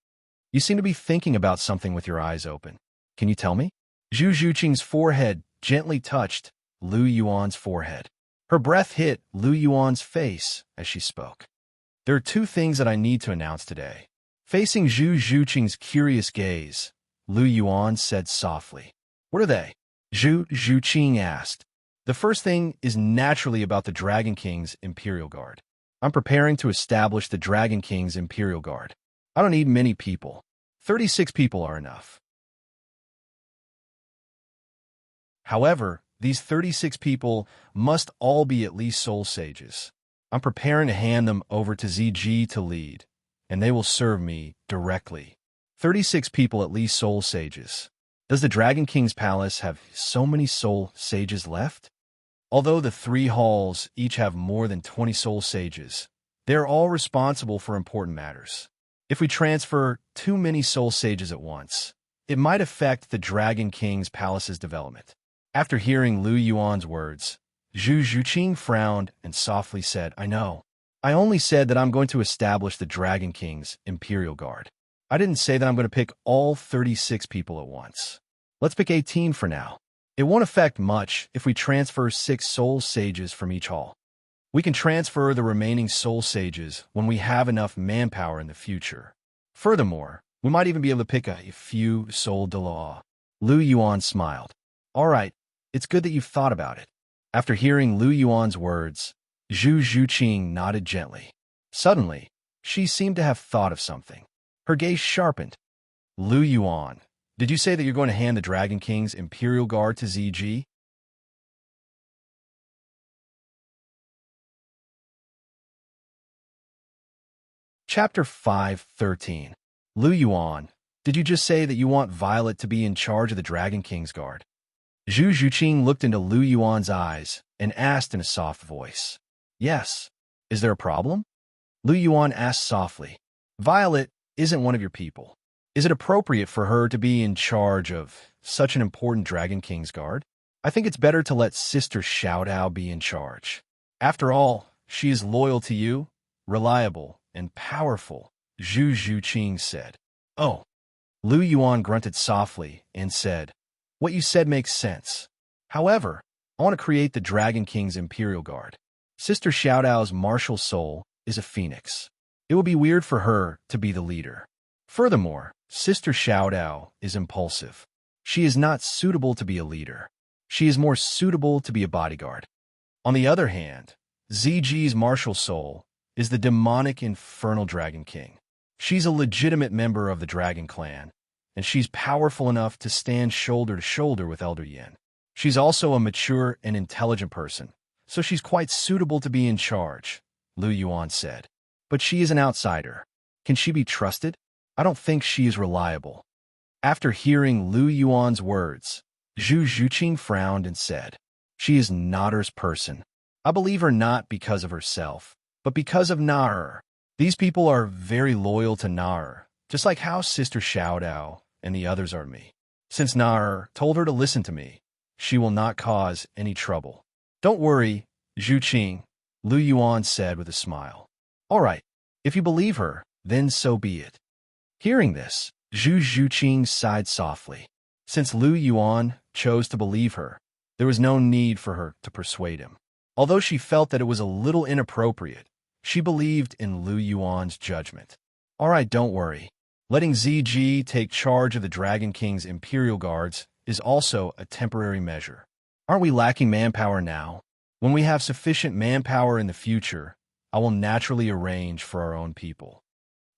You seem to be thinking about something with your eyes open. Can you tell me? Zhu Zhuqing's forehead gently touched Lu Yuan's forehead. Her breath hit Lu Yuan's face as she spoke. There are two things that I need to announce today. Facing Zhu Zhuqing's curious gaze, Lu Yuan said softly. What are they? Zhu Zhuqing asked. The first thing is naturally about the Dragon King's Imperial Guard. I'm preparing to establish the Dragon King's Imperial Guard. I don't need many people. 36 people are enough. However, these 36 people must all be at least soul sages. I'm preparing to hand them over to ZG to lead, and they will serve me directly. 36 people at least soul sages. Does the Dragon King's palace have so many soul sages left? Although the three halls each have more than 20 soul sages, they are all responsible for important matters. If we transfer too many soul sages at once, it might affect the Dragon King's palace's development. After hearing Lu Yuan's words, Zhu Zhuqing frowned and softly said, I know. I only said that I'm going to establish the Dragon King's Imperial Guard. I didn't say that I'm going to pick all 36 people at once. Let's pick 18 for now. It won't affect much if we transfer 6 soul sages from each hall. We can transfer the remaining soul sages when we have enough manpower in the future. Furthermore, we might even be able to pick a few soul Douluo. Lu Yuan smiled. All right, it's good that you've thought about it. After hearing Lu Yuan's words, Zhu Zhuqing nodded gently. Suddenly, she seemed to have thought of something. Her gaze sharpened. Lu Yuan, did you say that you're going to hand the Dragon King's Imperial Guard to ZG? Chapter 5:13. Lu Yuan, did you just say that you want Violet to be in charge of the Dragon King's Guard? Zhu Zhuqing looked into Lu Yuan's eyes and asked in a soft voice. Yes. Is there a problem? Lu Yuan asked softly. Violet isn't one of your people. Is it appropriate for her to be in charge of such an important Dragon King's Guard? I think it's better to let Sister Xiaodao be in charge. After all, she is loyal to you, reliable, and powerful, Zhu Zhuqing said. Oh. Lu Yuan grunted softly and said, What you said makes sense. However, I want to create the Dragon King's Imperial Guard. Sister Xiaodao's martial soul is a phoenix. It will be weird for her to be the leader. Furthermore, Sister Xiaodao is impulsive. She is not suitable to be a leader. She is more suitable to be a bodyguard. On the other hand, ZG's martial soul is the demonic infernal Dragon King. She's a legitimate member of the Dragon Clan, and she's powerful enough to stand shoulder to shoulder with Elder Yin. She's also a mature and intelligent person, so she's quite suitable to be in charge, Lu Yuan said. But she is an outsider. Can she be trusted? I don't think she is reliable. After hearing Lu Yuan's words, Zhu Zhuqing frowned and said, She is Nader's person. I believe her not because of herself, but because of Nader. These people are very loyal to Nader, just like how Sister Xiaodao and the others are to me. Since Nader told her to listen to me, she will not cause any trouble. Don't worry, Zhuqing, Lu Yuan said with a smile. All right, if you believe her, then so be it. Hearing this, Zhu Zhuqing sighed softly. Since Lu Yuan chose to believe her, there was no need for her to persuade him. Although she felt that it was a little inappropriate, she believed in Lu Yuan's judgment. All right, don't worry. Letting ZG take charge of the Dragon King's Imperial Guards is also a temporary measure. Aren't we lacking manpower now? When we have sufficient manpower in the future, I will naturally arrange for our own people.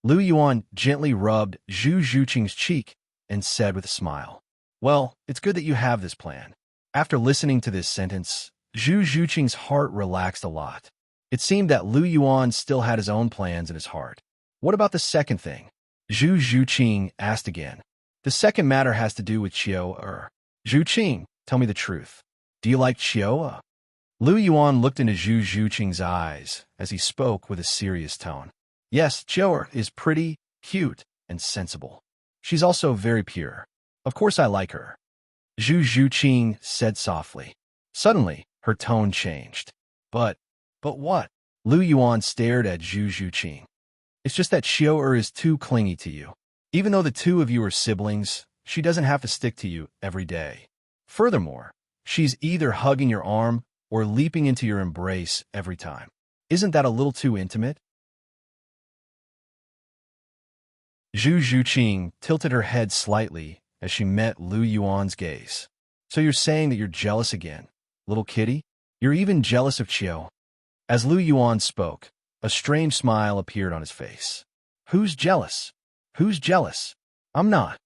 Lu Yuan gently rubbed Zhu Zhuqing's cheek and said with a smile, "Well, it's good that you have this plan." After listening to this sentence, Zhu Zhuqing's heart relaxed a lot. It seemed that Lu Yuan still had his own plans in his heart. "What about the second thing?" Zhu Zhuqing asked again. "The second matter has to do with Qiao." "Zhuqing, tell me the truth. Do you like Qiao?" Lu Yuan looked into Zhu Zhuqing's eyes as he spoke with a serious tone. "Yes, Qiao is pretty, cute, and sensible. She's also very pure. Of course I like her," Zhu Zhuqing said softly. Suddenly, her tone changed. But what?" Lu Yuan stared at Zhu Zhuqing. "It's just that Qiao is too clingy to you. Even though the two of you are siblings, she doesn't have to stick to you every day. Furthermore, she's either hugging your arm or leaping into your embrace every time. Isn't that a little too intimate?" Zhu Zhuqing tilted her head slightly as she met Lu Yuan's gaze. "So you're saying that you're jealous again, little kitty? You're even jealous of Qiao?" As Lu Yuan spoke, a strange smile appeared on his face. "Who's jealous? Who's jealous? I'm not."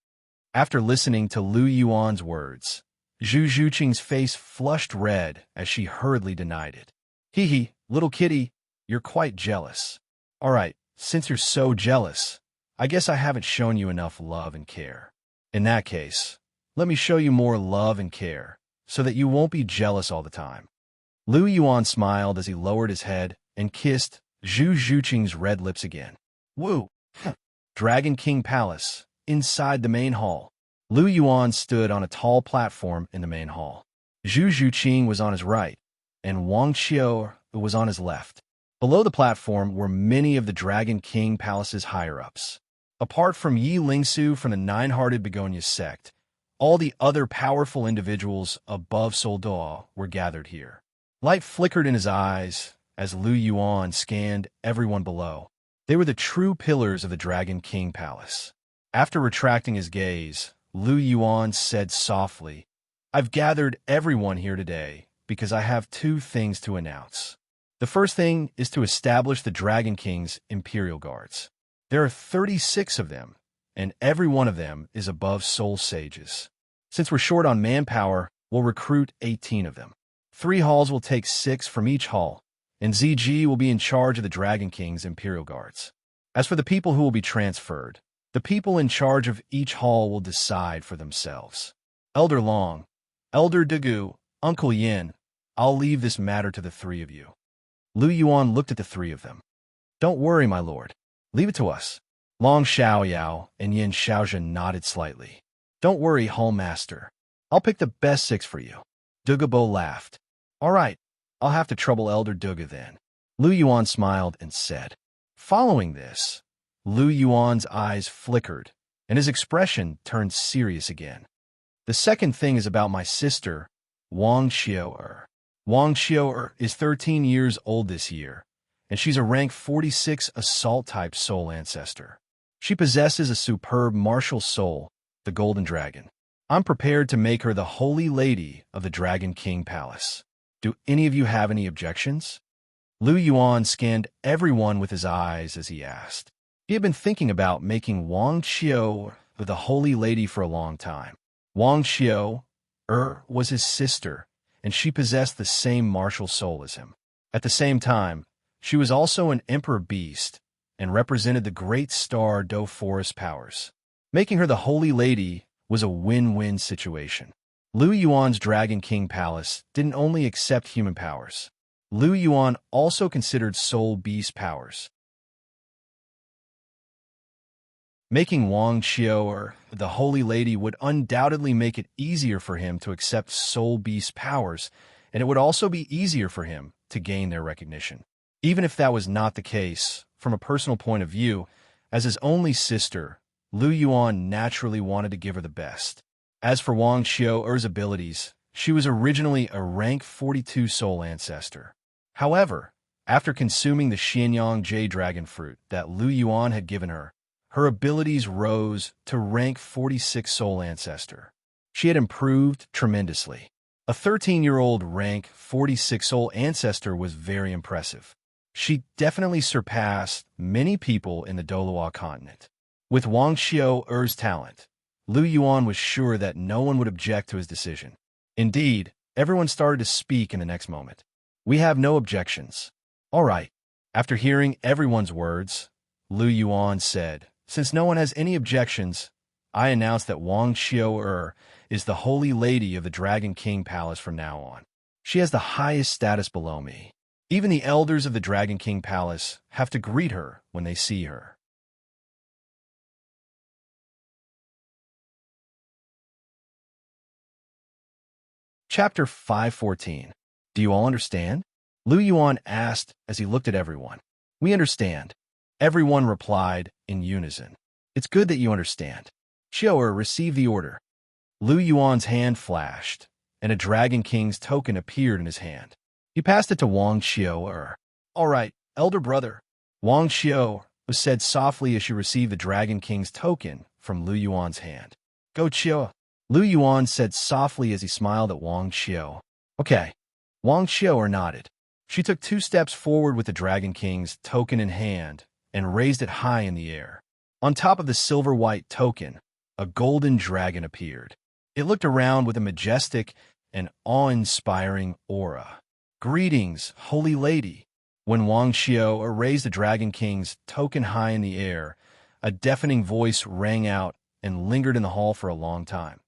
After listening to Lu Yuan's words, Zhu Zhuqing's face flushed red as she hurriedly denied it. "Hee, little kitty, you're quite jealous. All right, since you're so jealous, I guess I haven't shown you enough love and care. In that case, let me show you more love and care, so that you won't be jealous all the time." Lu Yuan smiled as he lowered his head and kissed Zhu Zhuqing's red lips again. Woo! Dragon King Palace, inside the main hall. Lu Yuan stood on a tall platform in the main hall. Zhu Zhuqing was on his right, and Wang Qiao was on his left. Below the platform were many of the Dragon King Palace's higher-ups. Apart from Yi Lingsu from the Nine-Hearted Begonia sect, all the other powerful individuals above Douluo were gathered here. Light flickered in his eyes as Lu Yuan scanned everyone below. They were the true pillars of the Dragon King Palace. After retracting his gaze, Lu Yuan said softly, "I've gathered everyone here today because I have two things to announce. The first thing is to establish the Dragon King's Imperial Guards. There are 36 of them, and every one of them is above soul sages. Since we're short on manpower, we'll recruit 18 of them. 3 halls will take 6 from each hall, and ZG will be in charge of the Dragon King's Imperial Guards. As for the people who will be transferred, the people in charge of each hall will decide for themselves. Elder Long, Elder Degu, Uncle Yin, I'll leave this matter to the 3 of you." Lu Yuan looked at the 3 of them. "Don't worry, my lord. Leave it to us." Long Xiaoyao and Yin Xiaozhen nodded slightly. "Don't worry, Hall Master. I'll pick the best 6 for you." Dugabo laughed. "All right, I'll have to trouble Elder Duga then." Lu Yuan smiled and said. Following this, Lu Yuan's eyes flickered, and his expression turned serious again. "The second thing is about my sister, Wang Qiao. Wang Qiao is 13 years old this year, and she's a rank 46 assault-type soul ancestor. She possesses a superb martial soul, the Golden Dragon. I'm prepared to make her the Holy Lady of the Dragon King Palace. Do any of you have any objections?" Lu Yuan scanned everyone with his eyes as he asked. He had been thinking about making Wang Qiao the Holy Lady for a long time. Wang Qiao was his sister, and she possessed the same martial soul as him. At the same time, she was also an Emperor Beast and represented the great star Do Forest powers. Making her the Holy Lady was a win-win situation. Lu Yuan's Dragon King Palace didn't only accept human powers. Lu Yuan also considered soul beast powers. Making Wang Qiao the Holy Lady would undoubtedly make it easier for him to accept soul beast powers, and it would also be easier for him to gain their recognition. Even if that was not the case, from a personal point of view, as his only sister, Lu Yuan naturally wanted to give her the best. As for Wang Qiao's abilities, she was originally a rank 42 soul ancestor. However, after consuming the Xianyang Jade Dragon Fruit that Lu Yuan had given her, her abilities rose to rank 46 soul ancestor. She had improved tremendously. A 13-year-old rank 46 soul ancestor was very impressive. She definitely surpassed many people in the Douluo continent. With Wang Xiao'er's talent, Lu Yuan was sure that no one would object to his decision. Indeed, everyone started to speak in the next moment. We have no objections. All right. After hearing everyone's words, Lu Yuan said, since no one has any objections, I announce that Wang Xiao'er is the Holy Lady of the Dragon King Palace from now on. She has the highest status below me. Even the elders of the Dragon King Palace have to greet her when they see her. Chapter 514. Do you all understand? Lu Yuan asked as he looked at everyone. We understand. Everyone replied in unison. It's good that you understand. Xiao'er received the order. Lu Yuan's hand flashed, and a Dragon King's token appeared in his hand. He passed it to Wang Xiao'er. All right, elder brother. Wang Xiao said softly as she received the Dragon King's token from Lu Yuan's hand. Go Xiao. Lu Yuan said softly as he smiled at Wang Xiao. Okay. Wang Xiao'er nodded. She took 2 steps forward with the Dragon King's token in hand and raised it high in the air. On top of the silver-white token, a golden dragon appeared. It looked around with a majestic and awe-inspiring aura. Greetings, Holy Lady. When Wang Xiao raised the Dragon King's token high in the air, a deafening voice rang out and lingered in the hall for a long time.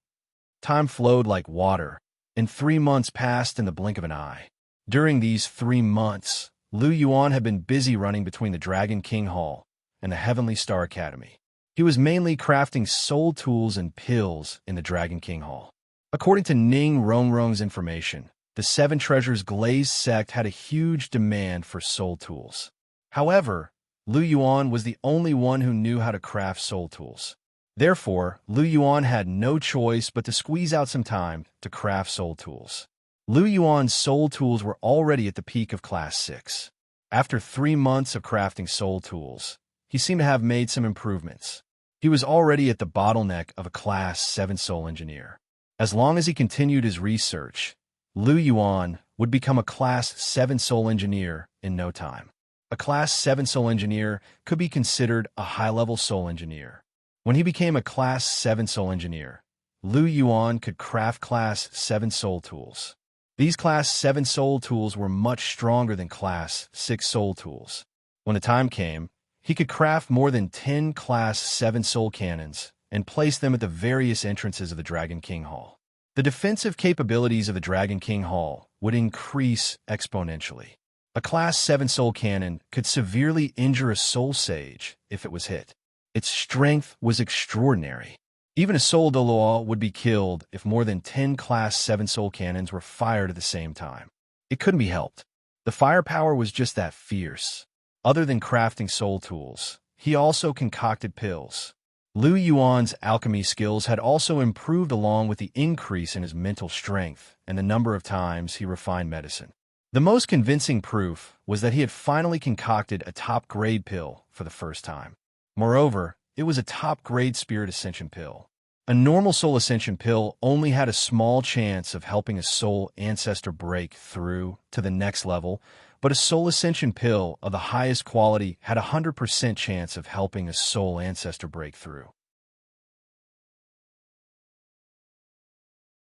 Time flowed like water, and 3 months passed in the blink of an eye. During these 3 months, Lu Yuan had been busy running between the Dragon King Hall and the Heavenly Star Academy. He was mainly crafting soul tools and pills in the Dragon King Hall. According to Ning Rongrong's information, the 7 Treasures Glazed sect had a huge demand for soul tools. However, Lu Yuan was the only one who knew how to craft soul tools. Therefore, Lu Yuan had no choice but to squeeze out some time to craft soul tools. Lu Yuan's soul tools were already at the peak of Class 6. After 3 months of crafting soul tools, he seemed to have made some improvements. He was already at the bottleneck of a Class 7 soul engineer. As long as he continued his research, Lu Yuan would become a Class 7 soul engineer in no time. A Class 7 soul engineer could be considered a high-level soul engineer. When he became a Class 7 soul engineer, Lu Yuan could craft Class 7 soul tools. These Class 7 soul tools were much stronger than Class 6 soul tools. When the time came, he could craft more than 10 Class 7 soul cannons and place them at the various entrances of the Dragon King Hall. The defensive capabilities of the Dragon King Hall would increase exponentially. A Class 7 soul cannon could severely injure a soul sage if it was hit. Its strength was extraordinary. Even a soul Douluo would be killed if more than 10 Class 7 soul cannons were fired at the same time. It couldn't be helped. The firepower was just that fierce. Other than crafting soul tools, he also concocted pills. Lu Yuan's alchemy skills had also improved along with the increase in his mental strength and the number of times he refined medicine. The most convincing proof was that he had finally concocted a top-grade pill for the first time. Moreover, it was a top-grade Spirit Ascension pill. A normal Soul Ascension pill only had a small chance of helping a soul ancestor break through to the next level, but a Soul Ascension pill of the highest quality had a 100% chance of helping a soul ancestor break through.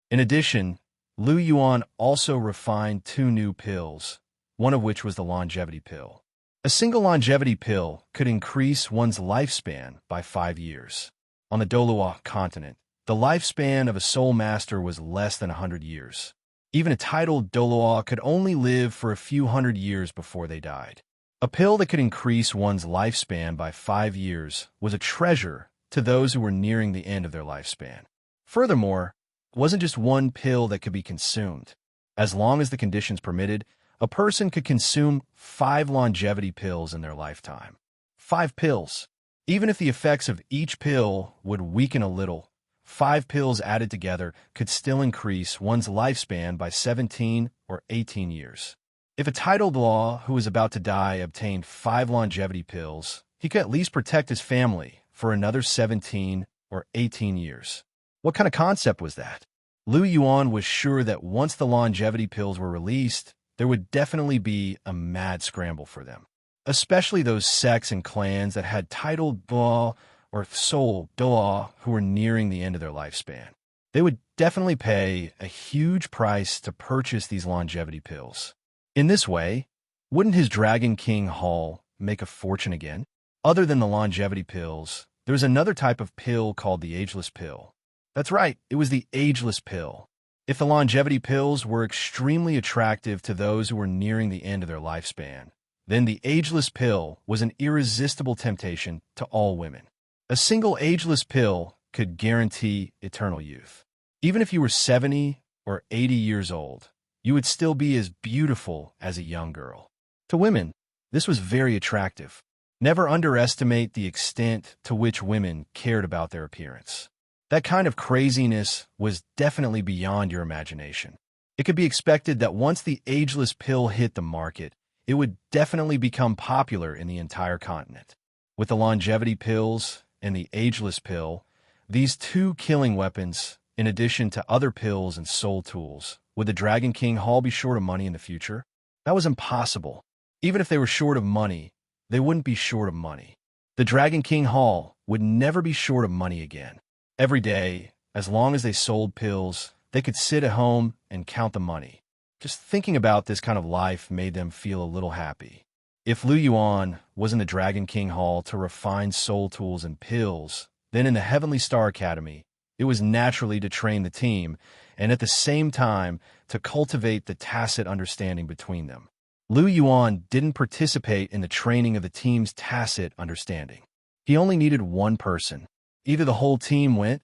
In addition, Lu Yuan also refined 2 new pills, one of which was the longevity pill. A single longevity pill could increase one's lifespan by 5 years. On the Douluo continent, the lifespan of a soul master was less than 100 years. Even a titled Douluo could only live for a few hundred years before they died. A pill that could increase one's lifespan by 5 years was a treasure to those who were nearing the end of their lifespan. Furthermore, it wasn't just one pill that could be consumed. As long as the conditions permitted, a person could consume 5 longevity pills in their lifetime. 5 pills. Even if the effects of each pill would weaken a little, 5 pills added together could still increase one's lifespan by 17 or 18 years. If a titled law who was about to die obtained 5 longevity pills, he could at least protect his family for another 17 or 18 years. What kind of concept was that? Lu Yuan was sure that once the longevity pills were released, there would definitely be a mad scramble for them, especially those sects and clans that had titled Douluo or Soul Douluo who were nearing the end of their lifespan. They would definitely pay a huge price to purchase these longevity pills. In this way, wouldn't his Dragon King Hall make a fortune again? Other than the longevity pills, there was another type of pill called the ageless pill. That's right, it was the ageless pill. If the longevity pills were extremely attractive to those who were nearing the end of their lifespan, then the ageless pill was an irresistible temptation to all women. A single ageless pill could guarantee eternal youth. Even if you were 70 or 80 years old, you would still be as beautiful as a young girl. To women, this was very attractive. Never underestimate the extent to which women cared about their appearance. That kind of craziness was definitely beyond your imagination. It could be expected that once the ageless pill hit the market, it would definitely become popular in the entire continent. With the longevity pills and the ageless pill, these two killing weapons, in addition to other pills and soul tools, would the Dragon King Hall be short of money in the future? That was impossible. Even if they were short of money, they wouldn't be short of money. The Dragon King Hall would never be short of money again. Every day, as long as they sold pills, they could sit at home and count the money. Just thinking about this kind of life made them feel a little happy. If Lu Yuan was in the Dragon King Hall to refine soul tools and pills, then in the Heavenly Star Academy, it was naturally to train the team and at the same time to cultivate the tacit understanding between them. Lu Yuan didn't participate in the training of the team's tacit understanding. He only needed one person. Either the whole team went,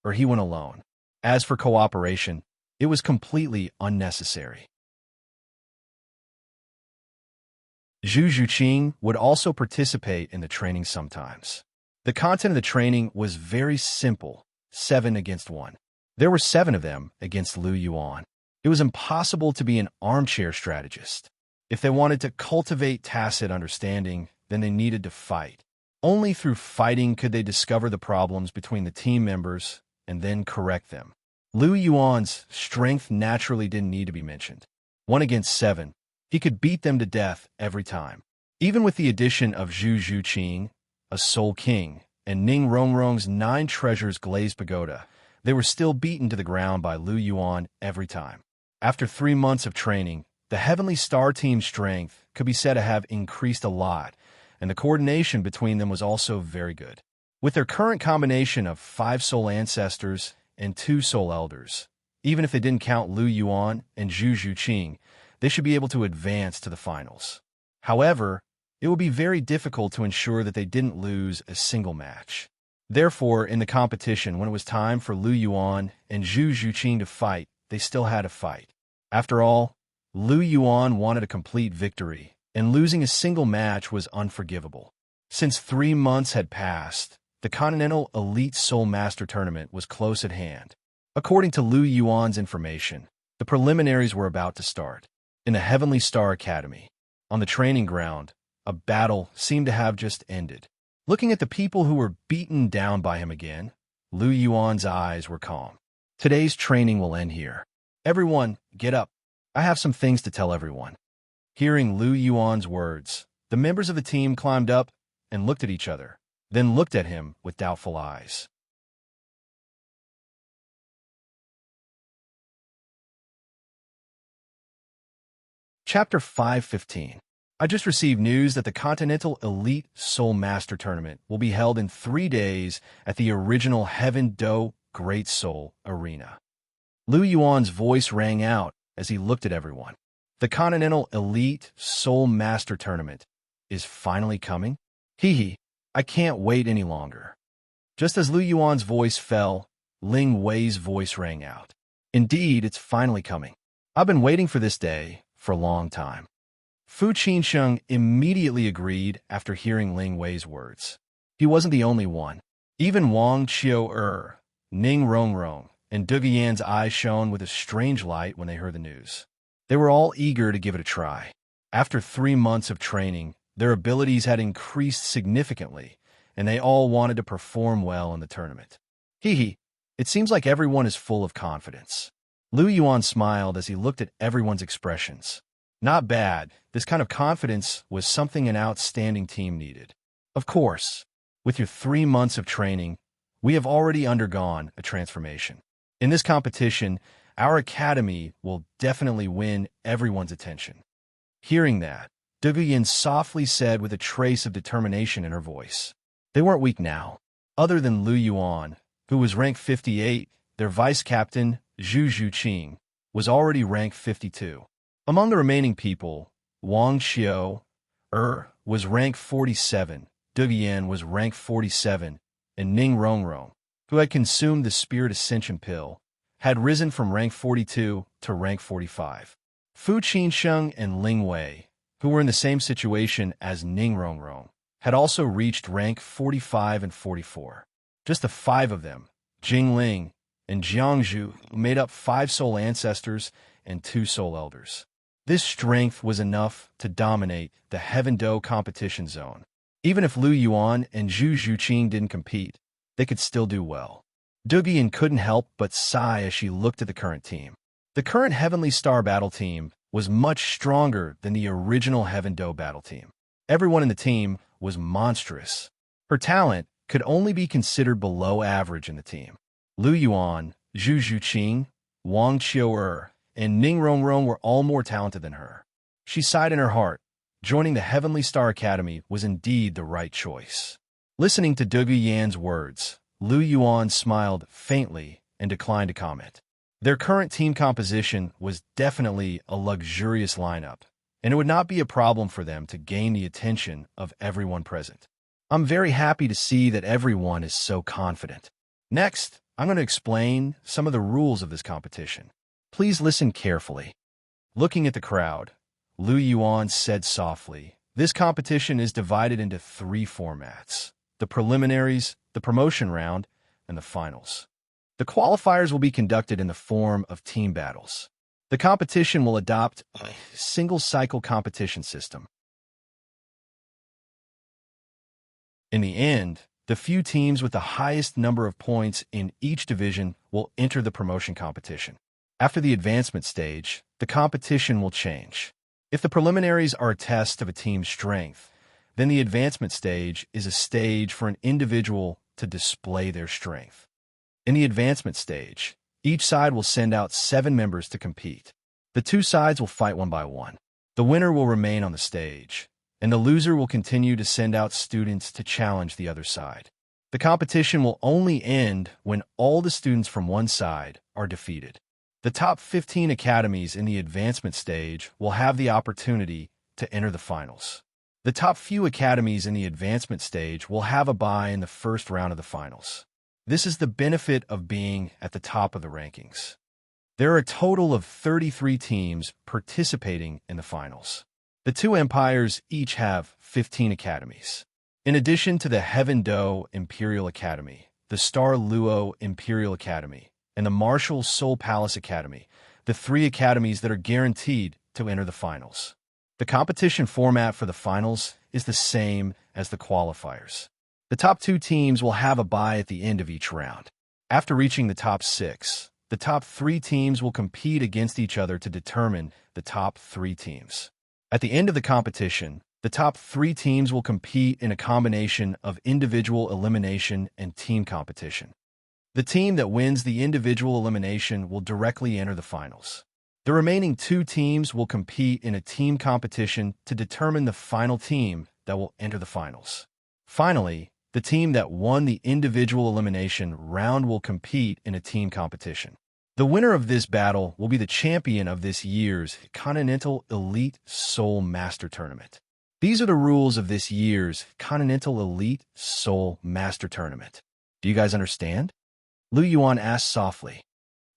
or he went alone. As for cooperation, it was completely unnecessary. Zhu Zhuqing would also participate in the training sometimes. The content of the training was very simple, 7 against 1. There were 7 of them against Lu Yuan. It was impossible to be an armchair strategist. If they wanted to cultivate tacit understanding, then they needed to fight. Only through fighting could they discover the problems between the team members and then correct them. Lu Yuan's strength naturally didn't need to be mentioned. 1 against 7, he could beat them to death every time. Even with the addition of Zhu Zhuqing, a Soul King, and Ning Rongrong's 9 treasures glazed pagoda, they were still beaten to the ground by Lu Yuan every time. After 3 months of training, the Heavenly Star team's strength could be said to have increased a lot, and the coordination between them was also very good. With their current combination of 5 soul ancestors and 2 soul elders, even if they didn't count Lu Yuan and Zhu Zhuqing, they should be able to advance to the finals. However, it would be very difficult to ensure that they didn't lose a single match. Therefore, in the competition, when it was time for Lu Yuan and Zhu Zhuqing to fight, they still had to fight. After all, Lu Yuan wanted a complete victory, and losing a single match was unforgivable. Since 3 months had passed, the Continental Elite Soul Master Tournament was close at hand. According to Lu Yuan's information, the preliminaries were about to start. In the Heavenly Star Academy, on the training ground, a battle seemed to have just ended. Looking at the people who were beaten down by him again, Lu Yuan's eyes were calm. Today's training will end here. Everyone, get up. I have some things to tell everyone. Hearing Lu Yuan's words, the members of the team climbed up and looked at each other, then looked at him with doubtful eyes. Chapter 5:15. I just received news that the Continental Elite Soul Master Tournament will be held in 3 days at the original Heaven Do Great Soul Arena. Lu Yuan's voice rang out as he looked at everyone. The Continental Elite Soul Master Tournament is finally coming? Hee, I can't wait any longer. Just as Lu Yuan's voice fell, Ling Wei's voice rang out. Indeed, it's finally coming. I've been waiting for this day for a long time. Fu Qinsheng immediately agreed after hearing Ling Wei's words. He wasn't the only one. Even Wang Qiu-er, Ning Rongrong, and Duge Yan's eyes shone with a strange light when they heard the news. They were all eager to give it a try. After 3 months of training, their abilities had increased significantly, and they all wanted to perform well in the tournament. Hee, It seems like everyone is full of confidence. Lu Yuan smiled as he looked at everyone's expressions. Not bad. This kind of confidence was something an outstanding team needed. Of course, with your 3 months of training, we have already undergone a transformation. In this competition, our academy will definitely win everyone's attention. Hearing that, Douluo softly said with a trace of determination in her voice. They weren't weak now. Other than Lu Yuan, who was ranked 58, their vice-captain, Zhu Zhuqing, was already ranked 52. Among the remaining people, Wang Xiao was ranked 47, Douluo was ranked 47, and Ning Rongrong, who had consumed the Spirit Ascension pill, had risen from rank 42 to rank 45. Fu Qinsheng and Ling Wei, who were in the same situation as Ning Rongrong, had also reached rank 45 and 44. Just the 5 of them, Jingling and Jiangzhu, made up 5 soul ancestors and 2 soul elders. This strength was enough to dominate the Heaven Do competition zone. Even if Lu Yuan and Zhu Zhuqing didn't compete, they could still do well. Douluo couldn't help but sigh as she looked at the current team. The current Heavenly Star battle team was much stronger than the original Heaven Do battle team. Everyone in the team was monstrous. Her talent could only be considered below average in the team. Lu Yuan, Zhu Zhuqing, Wang Qiao and Ning Rongrong were all more talented than her. She sighed in her heart. Joining the Heavenly Star Academy was indeed the right choice. Listening to Douluo's words, Lu Yuan smiled faintly and declined to comment. Their current team composition was definitely a luxurious lineup, and it would not be a problem for them to gain the attention of everyone present. I'm very happy to see that everyone is so confident. Next, I'm going to explain some of the rules of this competition. Please listen carefully. Looking at the crowd, Lu Yuan said softly, "This competition is divided into 3 formats: the preliminaries, the promotion round, and the finals. The qualifiers will be conducted in the form of team battles. The competition will adopt a single-cycle competition system. In the end, the few teams with the highest number of points in each division will enter the promotion competition. After the advancement stage, the competition will change. If the preliminaries are a test of a team's strength, then the advancement stage is a stage for an individual to display their strength. In the advancement stage, each side will send out 7 members to compete. The 2 sides will fight one by one. The winner will remain on the stage, and the loser will continue to send out students to challenge the other side. The competition will only end when all the students from one side are defeated. The top 15 academies in the advancement stage will have the opportunity to enter the finals. The top few academies in the advancement stage will have a bye in the first round of the finals. This is the benefit of being at the top of the rankings. There are a total of 33 teams participating in the finals. The 2 empires each have 15 academies. In addition to the Heaven Do Imperial Academy, the Star Luo Imperial Academy, and the Martial Soul Palace Academy, the 3 academies that are guaranteed to enter the finals. The competition format for the finals is the same as the qualifiers. The top 2 teams will have a bye at the end of each round. After reaching the top 6, the top 3 teams will compete against each other to determine the top 3 teams. At the end of the competition, the top 3 teams will compete in a combination of individual elimination and team competition. The team that wins the individual elimination will directly enter the finals. The remaining 2 teams will compete in a team competition to determine the final team that will enter the finals. Finally, the team that won the individual elimination round will compete in a team competition. The winner of this battle will be the champion of this year's Continental Elite Soul Master Tournament. These are the rules of this year's Continental Elite Soul Master Tournament. Do you guys understand? Lu Yuan asked softly.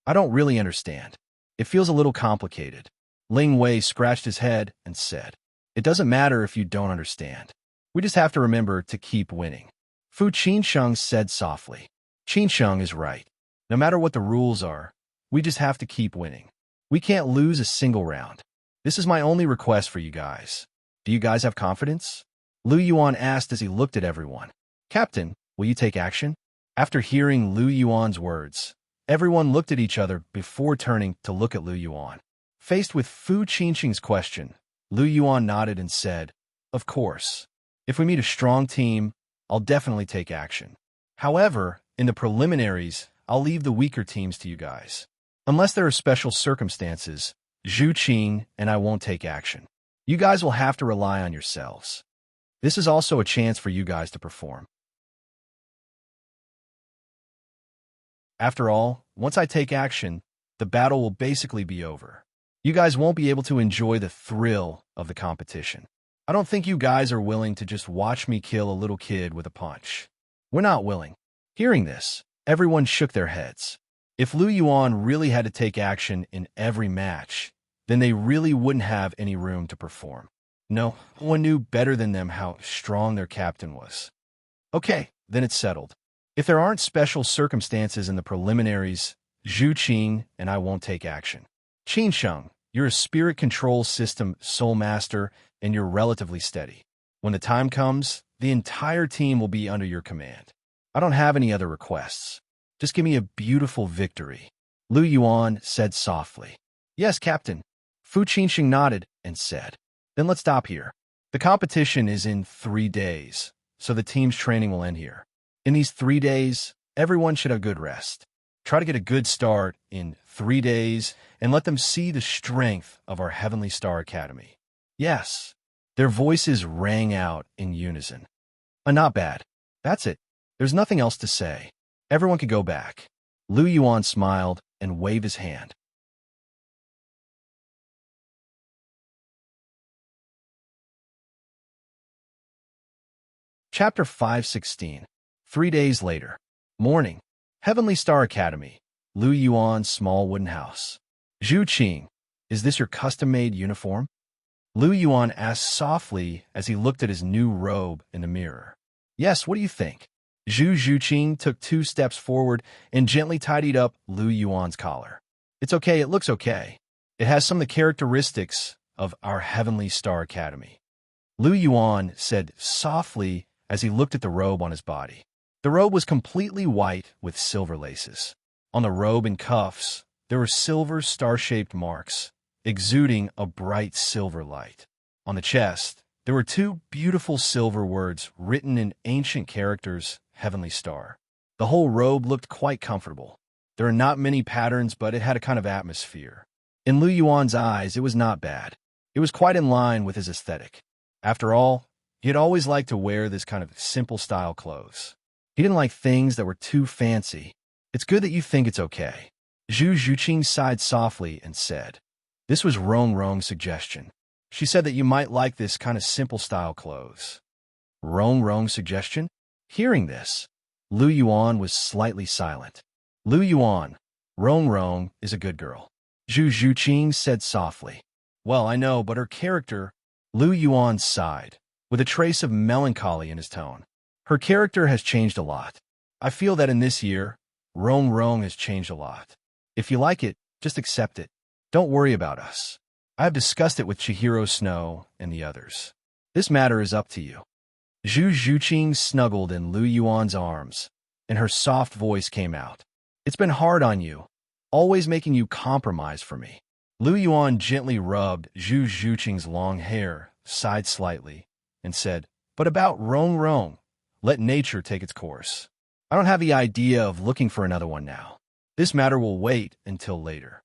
I don't really understand. It feels a little complicated. Ling Wei scratched his head and said, It doesn't matter if you don't understand. We just have to remember to keep winning. Fu Qinsheng said softly. Qinsheng is right. No matter what the rules are, we just have to keep winning. We can't lose a single round. This is my only request for you guys. Do you guys have confidence? Lu Yuan asked as he looked at everyone. Captain, will you take action? After hearing Lu Yuan's words, everyone looked at each other before turning to look at Lu Yuan. Faced with Fu Qingqing's question, Lu Yuan nodded and said, "Of course. If we meet a strong team, I'll definitely take action. However, in the preliminaries, I'll leave the weaker teams to you guys. Unless there are special circumstances, Zhu Qing and I won't take action. You guys will have to rely on yourselves. This is also a chance for you guys to perform. After all, once I take action, the battle will basically be over. You guys won't be able to enjoy the thrill of the competition. I don't think you guys are willing to just watch me kill a little kid with a punch. We're not willing." Hearing this, everyone shook their heads. If Lu Yuan really had to take action in every match, then they really wouldn't have any room to perform. No one knew better than them how strong their captain was. Okay, then it's settled. If there aren't special circumstances in the preliminaries, Zhu Qing and I won't take action. Qin Sheng, you're a spirit control system soul master, and you're relatively steady. When the time comes, the entire team will be under your command. I don't have any other requests. Just give me a beautiful victory." Lu Yuan said softly. "Yes, Captain." Fu Qingqing nodded and said, "Then let's stop here. The competition is in 3 days, so the team's training will end here. In these 3 days, everyone should have good rest. Try to get a good start in 3 days and let them see the strength of our Heavenly Star Academy." "Yes." Their voices rang out in unison. Not bad. That's it. There's nothing else to say. Everyone could go back." Lu Yuan smiled and waved his hand. Chapter 516. 3 days later. Morning. Heavenly Star Academy. Lu Yuan's small wooden house. "Zhu Qing, is this your custom-made uniform?" Lu Yuan asked softly as he looked at his new robe in the mirror. "Yes, what do you think?" Zhu Qing took 2 steps forward and gently tidied up Lu Yuan's collar. "It's okay, it looks okay. It has some of the characteristics of our Heavenly Star Academy." Lu Yuan said softly as he looked at the robe on his body. The robe was completely white with silver laces. On the robe and cuffs, there were silver star-shaped marks, exuding a bright silver light. On the chest, there were 2 beautiful silver words written in ancient characters, Heavenly Star. The whole robe looked quite comfortable. There are not many patterns, but it had a kind of atmosphere. In Lu Yuan's eyes, it was not bad. It was quite in line with his aesthetic. After all, he had always liked to wear this kind of simple style clothes. He didn't like things that were too fancy. "It's good that you think it's okay." Zhu Qing sighed softly and said, "This was Rong's suggestion. She said that you might like this kind of simple style clothes." Rong's suggestion? Hearing this, Lu Yuan was slightly silent. "Lu Yuan, Rong is a good girl," Zhu Qing said softly. "Well, I know, but her character..." Lu Yuan sighed, with a trace of melancholy in his tone. "Her character has changed a lot. I feel that in this year, Rong has changed a lot. If you like it, just accept it. Don't worry about us. I have discussed it with Chihiro Snow and the others. This matter is up to you." Zhu Qing snuggled in Lu Yuan's arms, and her soft voice came out. "It's been hard on you, always making you compromise for me." Lu Yuan gently rubbed Zhu Qing's long hair, sighed slightly, and said, "But about Rong, let nature take its course. I don't have the idea of looking for another one now. This matter will wait until later."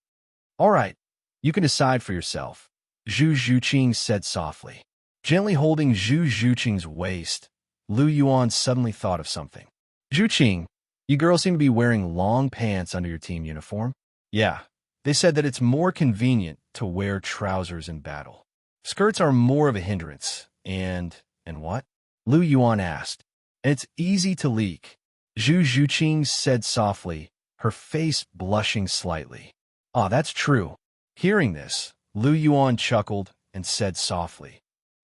"All right, you can decide for yourself," Zhu Qing said softly. Gently holding Zhu Qing's waist, Lu Yuan suddenly thought of something. "Zhu Qing, you girls seem to be wearing long pants under your team uniform." "Yeah, they said that it's more convenient to wear trousers in battle. Skirts are more of a hindrance, and what?" Lu Yuan asked. "And it's easy to leak," Zhu Qing said softly, her face blushing slightly. "Ah, that's true." Hearing this, Lu Yuan chuckled and said softly.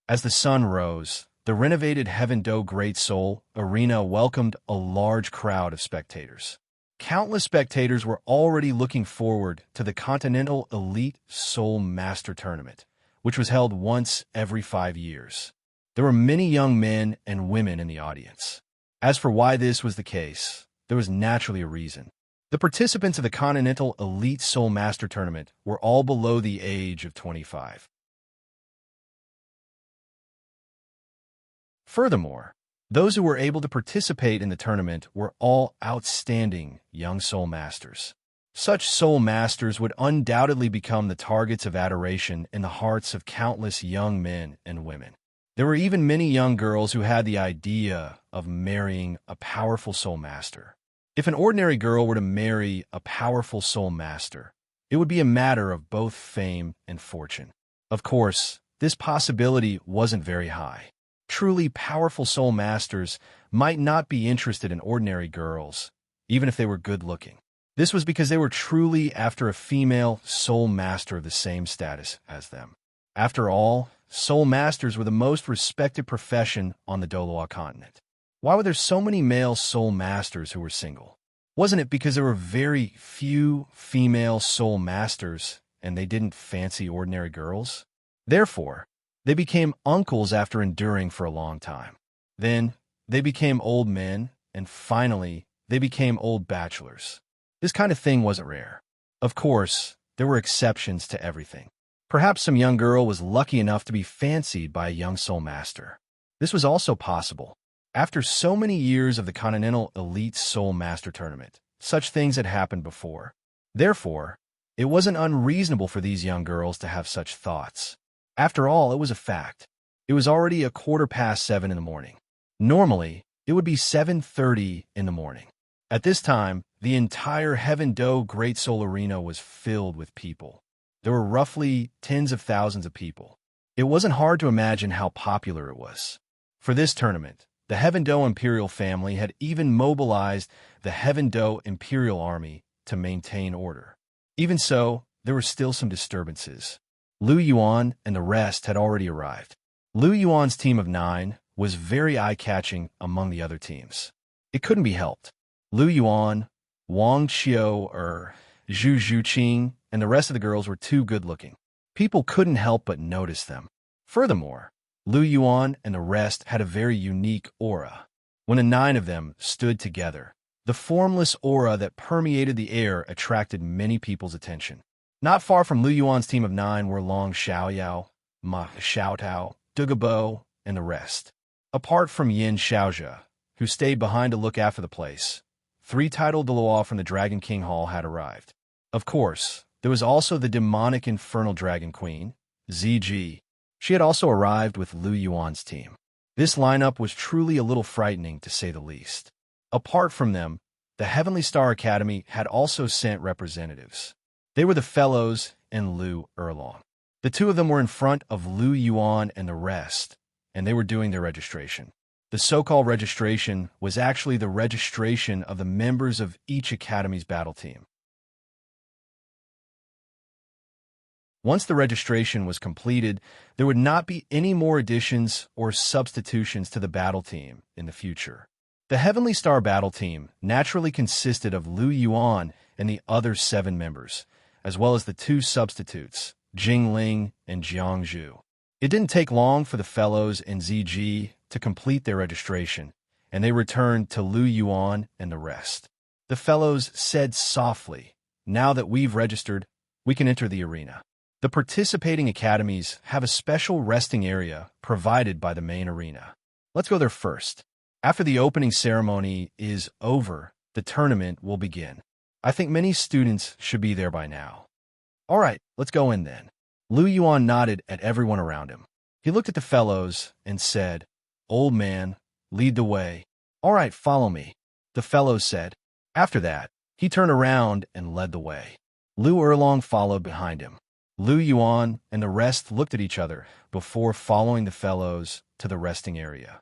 As the sun rose, the renovated Heaven Do Great Soul Arena welcomed a large crowd of spectators. Countless spectators were already looking forward to the Continental Elite Soul Master Tournament, which was held once every 5 years. There were many young men and women in the audience. As for why this was the case, there was naturally a reason. The participants of the Continental Elite Soul Master Tournament were all below the age of 25. Furthermore, those who were able to participate in the tournament were all outstanding young soul masters. Such soul masters would undoubtedly become the targets of adoration in the hearts of countless young men and women. There were even many young girls who had the idea of marrying a powerful soul master. If an ordinary girl were to marry a powerful soul master, it would be a matter of both fame and fortune. Of course, this possibility wasn't very high. Truly powerful soul masters might not be interested in ordinary girls, even if they were good-looking. This was because they were truly after a female soul master of the same status as them. After all, soul masters were the most respected profession on the Douluo continent. Why were there so many male soul masters who were single? Wasn't it because there were very few female soul masters and they didn't fancy ordinary girls? Therefore, they became uncles after enduring for a long time. Then, they became old men, and finally, they became old bachelors. This kind of thing wasn't rare. Of course, there were exceptions to everything. Perhaps some young girl was lucky enough to be fancied by a young soul master. This was also possible. After so many years of the Continental Elite Soul Master Tournament, such things had happened before. Therefore, it wasn't unreasonable for these young girls to have such thoughts. After all, it was a fact. It was already 7:15 in the morning. Normally, it would be 7:30 in the morning. At this time, the entire Heaven Do Great Soul Arena was filled with people. There were roughly tens of thousands of people. It wasn't hard to imagine how popular it was. For this tournament, the Heaven Do Imperial family had even mobilized the Heaven Do Imperial Army to maintain order. Even so, there were still some disturbances. Lu Yuan and the rest had already arrived. Lu Yuan's team of 9 was very eye-catching among the other teams. It couldn't be helped. Lu Yuan, Wang Qiu, Zhu Zhuqing, and the rest of the girls were too good-looking. People couldn't help but notice them. Furthermore, Lu Yuan and the rest had a very unique aura. When the 9 of them stood together, the formless aura that permeated the air attracted many people's attention. Not far from Lu Yuan's team of 9 were Long Xiaoyao, Ma Xiaotao, Dugabo, and the rest. Apart from Yin Xiaozhe, who stayed behind to look after the place, 3 titled Douluo from the Dragon King Hall had arrived. Of course, there was also the demonic infernal dragon queen, ZG. She had also arrived with Lu Yuan's team. This lineup was truly a little frightening, to say the least. Apart from them, the Heavenly Star Academy had also sent representatives. They were the Fellows and Lu Erlong. The 2 of them were in front of Lu Yuan and the rest, and they were doing their registration. The so-called registration was actually the registration of the members of each academy's battle team. Once the registration was completed, there would not be any more additions or substitutions to the battle team in the future. The Heavenly Star battle team naturally consisted of Lu Yuan and the other 7 members, as well as the 2 substitutes, Jingling and Jiangzhu. It didn't take long for the Fellows and ZG to complete their registration, and they returned to Lu Yuan and the rest. The Fellows said softly, "Now that we've registered, we can enter the arena." The participating academies have a special resting area provided by the main arena. Let's go there first. After the opening ceremony is over, the tournament will begin. I think many students should be there by now. All right, let's go in then. Lu Yuan nodded at everyone around him. He looked at the Fellows and said, "Old man, lead the way." "All right, follow me," the Fellows said. After that, he turned around and led the way. Lu Erlong followed behind him. Lu Yuan and the rest looked at each other before following the Fellows to the resting area.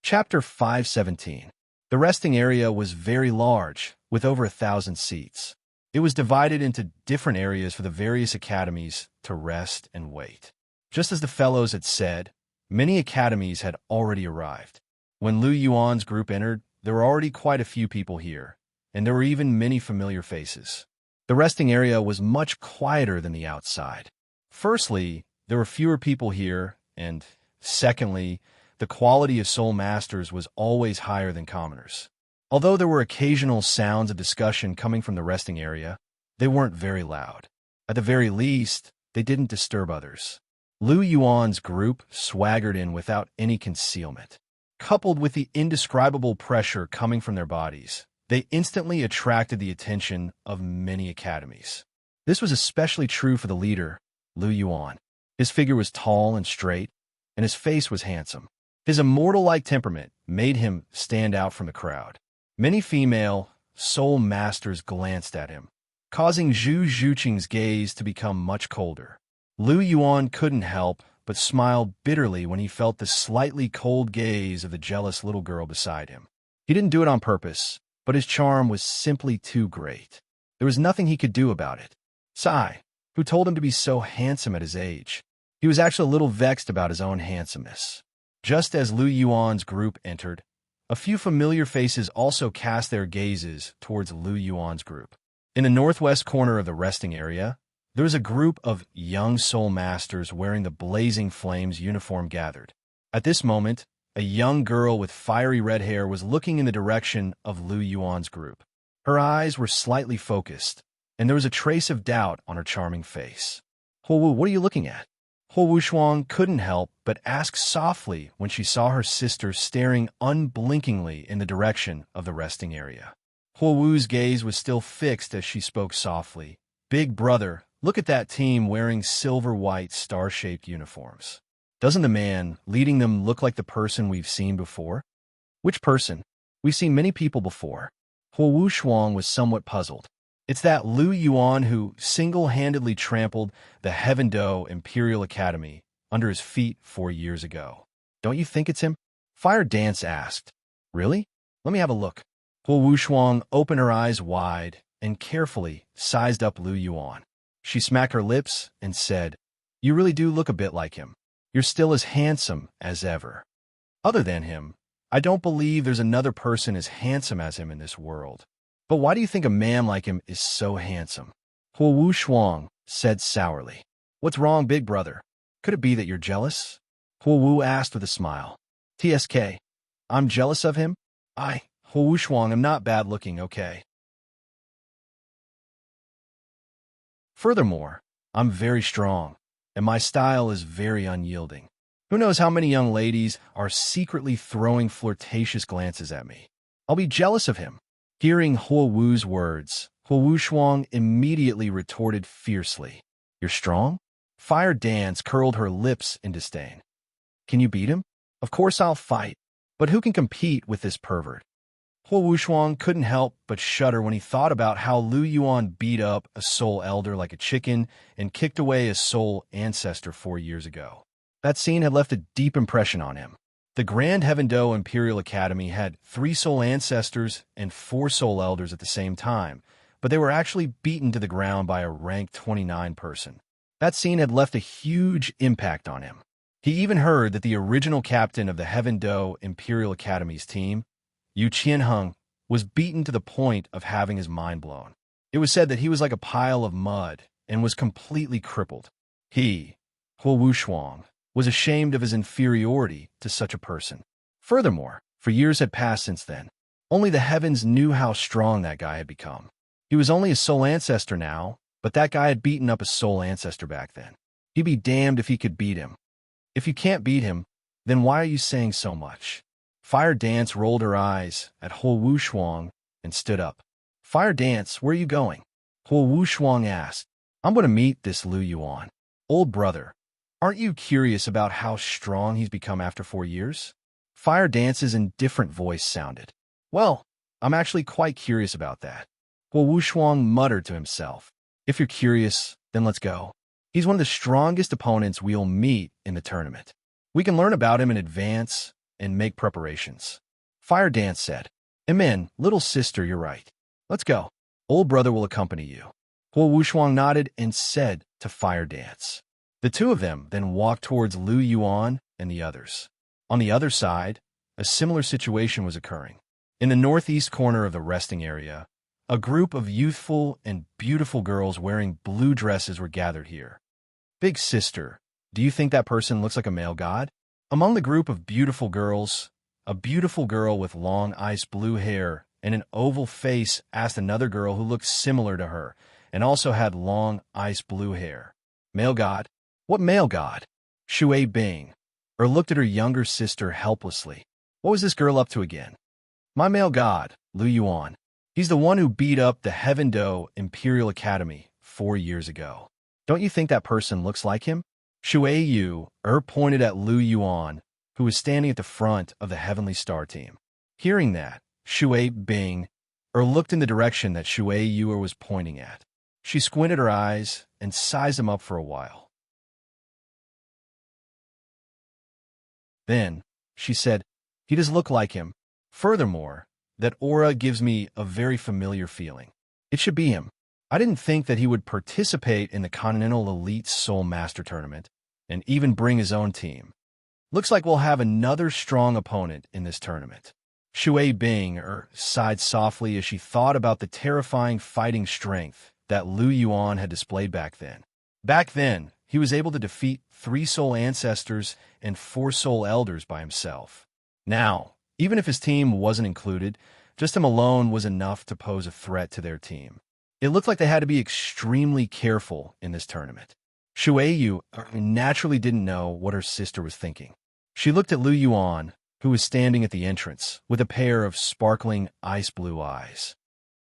Chapter 517. The resting area was very large, with over 1,000 seats. It was divided into different areas for the various academies to rest and wait. Just as the Fellows had said, many academies had already arrived. When Lu Yuan's group entered, there were already quite a few people here, and there were even many familiar faces. The resting area was much quieter than the outside. Firstly, there were fewer people here, and secondly, the quality of soul masters was always higher than commoners. Although there were occasional sounds of discussion coming from the resting area, they weren't very loud. At the very least, they didn't disturb others. Lu Yuan's group swaggered in without any concealment. Coupled with the indescribable pressure coming from their bodies, they instantly attracted the attention of many academies. This was especially true for the leader, Lu Yuan. His figure was tall and straight, and his face was handsome. His immortal-like temperament made him stand out from the crowd. Many female soul masters glanced at him, causing Zhu Zhuqing's gaze to become much colder. Lu Yuan couldn't help but smiled bitterly when he felt the slightly cold gaze of the jealous little girl beside him. He didn't do it on purpose, but his charm was simply too great. There was nothing he could do about it. Sai, who told him to be so handsome at his age, he was actually a little vexed about his own handsomeness. Just as Lu Yuan's group entered, a few familiar faces also cast their gazes towards Lu Yuan's group. In the northwest corner of the resting area, there was a group of young soul masters wearing the Blazing Flames uniform gathered. At this moment, a young girl with fiery red hair was looking in the direction of Lu Yuan's group. Her eyes were slightly focused, and there was a trace of doubt on her charming face. Huowu, what are you looking at? Huowu Shuang couldn't help but ask softly when she saw her sister staring unblinkingly in the direction of the resting area. Huowu's gaze was still fixed as she spoke softly. Big brother, look at that team wearing silver-white star-shaped uniforms. Doesn't the man leading them look like the person we've seen before? Which person? We've seen many people before. Huowu Shuang was somewhat puzzled. It's that Lu Yuan who single-handedly trampled the Heaven Do Imperial Academy under his feet 4 years ago. Don't you think it's him? Fire Dance asked. Really? Let me have a look. Huowu Shuang opened her eyes wide and carefully sized up Lu Yuan. She smacked her lips and said, "You really do look a bit like him. You're still as handsome as ever. Other than him, I don't believe there's another person as handsome as him in this world. But why do you think a man like him is so handsome?" Huowu Shuang said sourly. "What's wrong, big brother? Could it be that you're jealous?" Huowu asked with a smile. "TSK, I'm jealous of him? Huowu Shuang, am not bad-looking, okay? Furthermore, I'm very strong, and my style is very unyielding. Who knows how many young ladies are secretly throwing flirtatious glances at me? I'll be jealous of him." Hearing Huowu's words, Huowu Shuang immediately retorted fiercely. "You're strong?" Fire Dance curled her lips in disdain. "Can you beat him? Of course I'll fight, but who can compete with this pervert?" Huowu Shuang couldn't help but shudder when he thought about how Lu Yuan beat up a soul elder like a chicken and kicked away a soul ancestor 4 years ago. That scene had left a deep impression on him. The Grand Heaven Do Imperial Academy had 3 soul ancestors and 4 soul elders at the same time, but they were actually beaten to the ground by a rank 29 person. That scene had left a huge impact on him. He even heard that the original captain of the Heaven Do Imperial Academy's team, Yu Qianheng, was beaten to the point of having his mind blown. It was said that he was like a pile of mud and was completely crippled. He, Huowu Shuang, was ashamed of his inferiority to such a person. Furthermore, for years had passed since then. Only the heavens knew how strong that guy had become. He was only a soul ancestor now, but that guy had beaten up a soul ancestor back then. He'd be damned if he could beat him. If you can't beat him, then why are you saying so much? Fire Dance rolled her eyes at Huowu Shuang and stood up. "Fire Dance, where are you going?" Huowu Shuang asked. "I'm going to meet this Lu Yuan. Old brother, aren't you curious about how strong he's become after 4 years?" Fire Dance's indifferent voice sounded. "Well, I'm actually quite curious about that." Huowu Shuang muttered to himself. "If you're curious, then let's go. He's one of the strongest opponents we'll meet in the tournament. We can learn about him in advance and make preparations." Fire Dance said, "Amen, little sister, you're right. Let's go. Old brother will accompany you." Huowu Shuang nodded and said to Fire Dance. The two of them then walked towards Lu Yuan and the others. On the other side, a similar situation was occurring. In the northeast corner of the resting area, a group of youthful and beautiful girls wearing blue dresses were gathered here. "Big sister, Do you think that person looks like a male god? Among the group of beautiful girls, a beautiful girl with long ice blue hair and an oval face asked another girl who looked similar to her and also had long ice blue hair. Male god? What male god? Shui Bing, or looked at her younger sister helplessly. What was this girl up to again? My male god, Lu Yuan. He's the one who beat up the Heaven Do Imperial Academy 4 years ago. Don't you think that person looks like him? Shui Yu pointed at Lu Yuan, who was standing at the front of the Heavenly Star team. Hearing that, Shui Bing looked in the direction that Shui Yu was pointing at. She squinted her eyes and sized him up for a while. Then, she said, he does look like him. Furthermore, that aura gives me a very familiar feeling. It should be him. I didn't think that he would participate in the Continental Elite Soul Master Tournament and even bring his own team. Looks like we'll have another strong opponent in this tournament. Shui Bing sighed softly as she thought about the terrifying fighting strength that Lu Yuan had displayed back then. Back then, he was able to defeat 3 soul ancestors and 4 soul elders by himself. Now, even if his team wasn't included, just him alone was enough to pose a threat to their team. It looked like they had to be extremely careful in this tournament. Shui Yu naturally didn't know what her sister was thinking. She looked at Lu Yuan, who was standing at the entrance with a pair of sparkling ice blue eyes.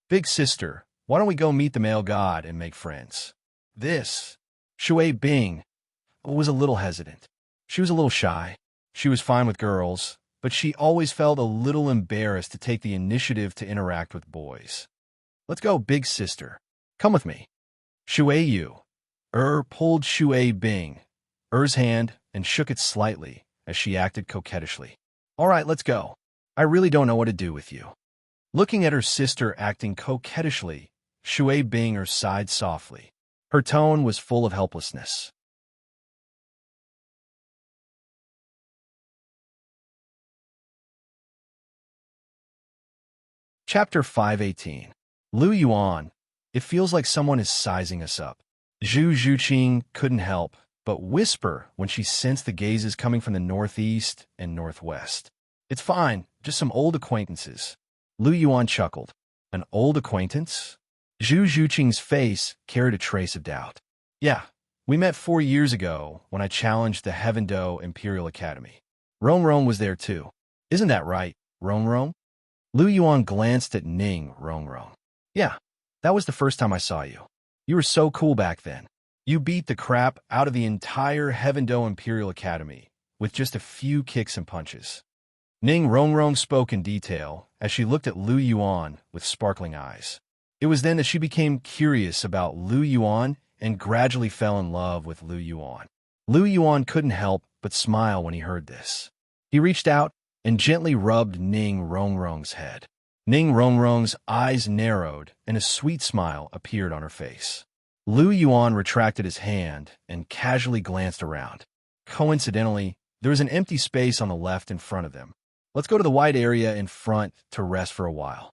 Big sister, why don't we go meet the male god and make friends? This, Shui Bing, was a little hesitant. She was a little shy. She was fine with girls, but she always felt a little embarrassed to take the initiative to interact with boys. Let's go, big sister. Come with me. Shui Yu pulled Shui Bing's hand and shook it slightly as she acted coquettishly. All right, let's go. I really don't know what to do with you. Looking at her sister acting coquettishly, Shui Bing sighed softly. Her tone was full of helplessness. Chapter 518. Lu Yuan. It feels like someone is sizing us up. Zhu Zhuqing couldn't help but whisper when she sensed the gazes coming from the northeast and northwest. It's fine, just some old acquaintances. Lu Yuan chuckled. An old acquaintance? Zhu Zhuqing's face carried a trace of doubt. Yeah, we met 4 years ago when I challenged the Heaven Do Imperial Academy. Rong was there too. Isn't that right, Rong? Lu Yuan glanced at Ning Rong. Yeah, that was the first time I saw you. You were so cool back then. You beat the crap out of the entire Heaven Do Imperial Academy with just a few kicks and punches. Ning Rong spoke in detail as she looked at Lu Yuan with sparkling eyes. It was then that she became curious about Lu Yuan and gradually fell in love with Lu Yuan. Lu Yuan couldn't help but smile when he heard this. He reached out and gently rubbed Ning Rong's head. Ning Rong's eyes narrowed and a sweet smile appeared on her face. Lu Yuan retracted his hand and casually glanced around. Coincidentally, there was an empty space on the left in front of them. Let's go to the wide area in front to rest for a while.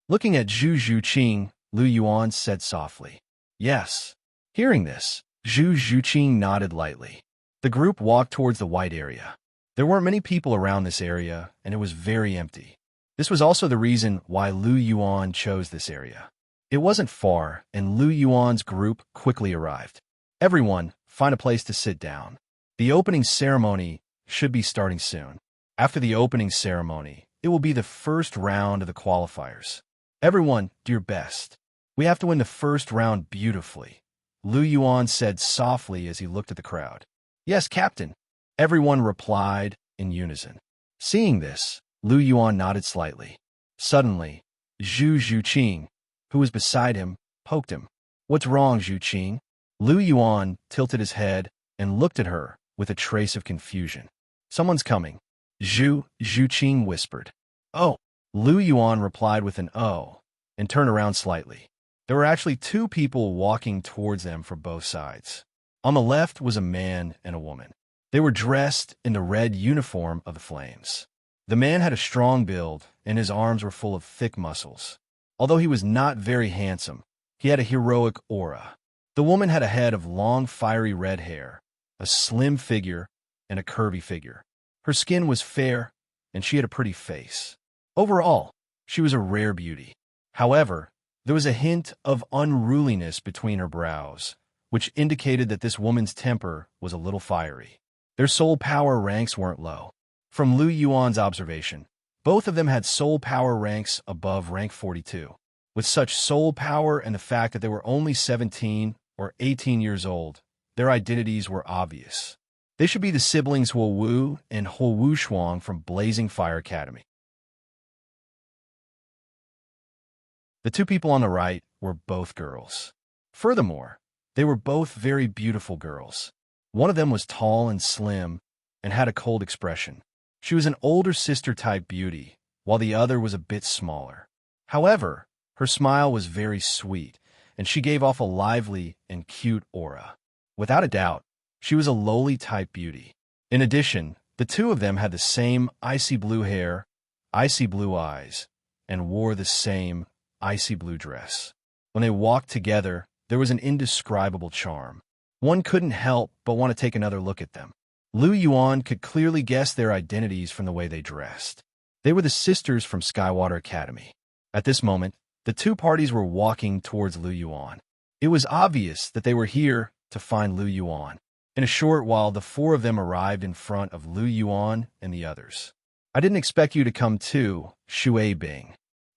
Looking at Zhu Zhuqing, Lu Yuan said softly, Yes. Hearing this, Zhu Zhuqing nodded lightly. The group walked towards the wide area. There weren't many people around this area, and it was very empty. This was also the reason why Lu Yuan chose this area. It wasn't far, and Lu Yuan's group quickly arrived. Everyone, find a place to sit down. The opening ceremony should be starting soon. After the opening ceremony, it will be the first round of the qualifiers. Everyone, do your best. We have to win the first round beautifully, Lu Yuan said softly as he looked at the crowd. Yes, Captain. Everyone replied in unison. Seeing this, Lu Yuan nodded slightly. Suddenly, Zhu Zhuqing, who was beside him, poked him. What's wrong, Zhuqing? Lu Yuan tilted his head and looked at her with a trace of confusion. Someone's coming, Zhu Zhuqing whispered. Oh, Lu Yuan replied with an oh, and turned around slightly. There were actually 2 people walking towards them from both sides. On the left was a man and a woman. They were dressed in the red uniform of the Flames. The man had a strong build, and his arms were full of thick muscles. Although he was not very handsome, he had a heroic aura. The woman had a head of long, fiery red hair, a slim figure and a curvy figure. Her skin was fair, and she had a pretty face. Overall, she was a rare beauty. However, there was a hint of unruliness between her brows, which indicated that this woman's temper was a little fiery. Their soul power ranks weren't low. From Lu Yuan's observation, both of them had soul power ranks above rank 42. With such soul power and the fact that they were only 17 or 18 years old, their identities were obvious. They should be the siblings Huo Wu and Huo Wu Shuang from Blazing Fire Academy. The two people on the right were both girls. Furthermore, they were both very beautiful girls. One of them was tall and slim and had a cold expression. She was an older sister-type beauty, while the other was a bit smaller. However, her smile was very sweet, and she gave off a lively and cute aura. Without a doubt, she was a lowly-type beauty. In addition, the two of them had the same icy blue hair, icy blue eyes, and wore the same icy blue dress. When they walked together, there was an indescribable charm. One couldn't help but want to take another look at them. Lu Yuan could clearly guess their identities from the way they dressed. They were the sisters from Skywater Academy. At this moment, the two parties were walking towards Lu Yuan. It was obvious that they were here to find Lu Yuan. In a short while, the four of them arrived in front of Lu Yuan and the others. "I didn't expect you to come too, Shui Bing."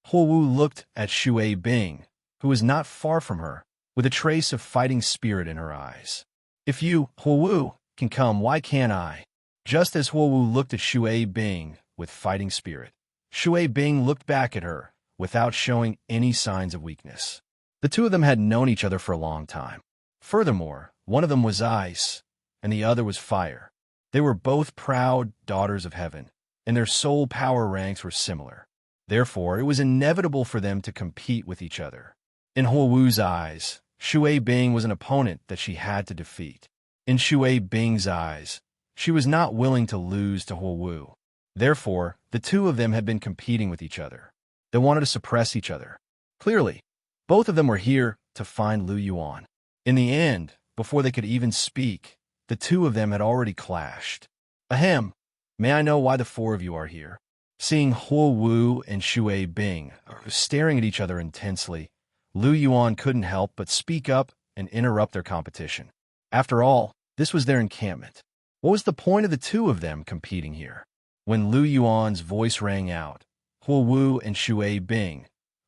Huo Wu looked at Shui Bing, who was not far from her, with a trace of fighting spirit in her eyes. "If you, Huo Wu, can come, why can't I?" Just as Huo Wu looked at Shui Bing with fighting spirit, Shui Bing looked back at her without showing any signs of weakness. The two of them had known each other for a long time. Furthermore, one of them was ice, and the other was fire. They were both proud daughters of heaven, and their soul power ranks were similar. Therefore, it was inevitable for them to compete with each other. In Huo Wu's eyes, Shui Bing was an opponent that she had to defeat. In Shui Bing's eyes, she was not willing to lose to Huo Wu. Therefore, the two of them had been competing with each other. They wanted to suppress each other. Clearly, both of them were here to find Lu Yuan. In the end, before they could even speak, the two of them had already clashed. "Ahem, may I know why the four of you are here?" Seeing Huo Wu and Shui Bing staring at each other intensely, Lu Yuan couldn't help but speak up and interrupt their competition. After all, this was their encampment. What was the point of the two of them competing here? When Lu Yuan's voice rang out, Huo Wu and Shui Bing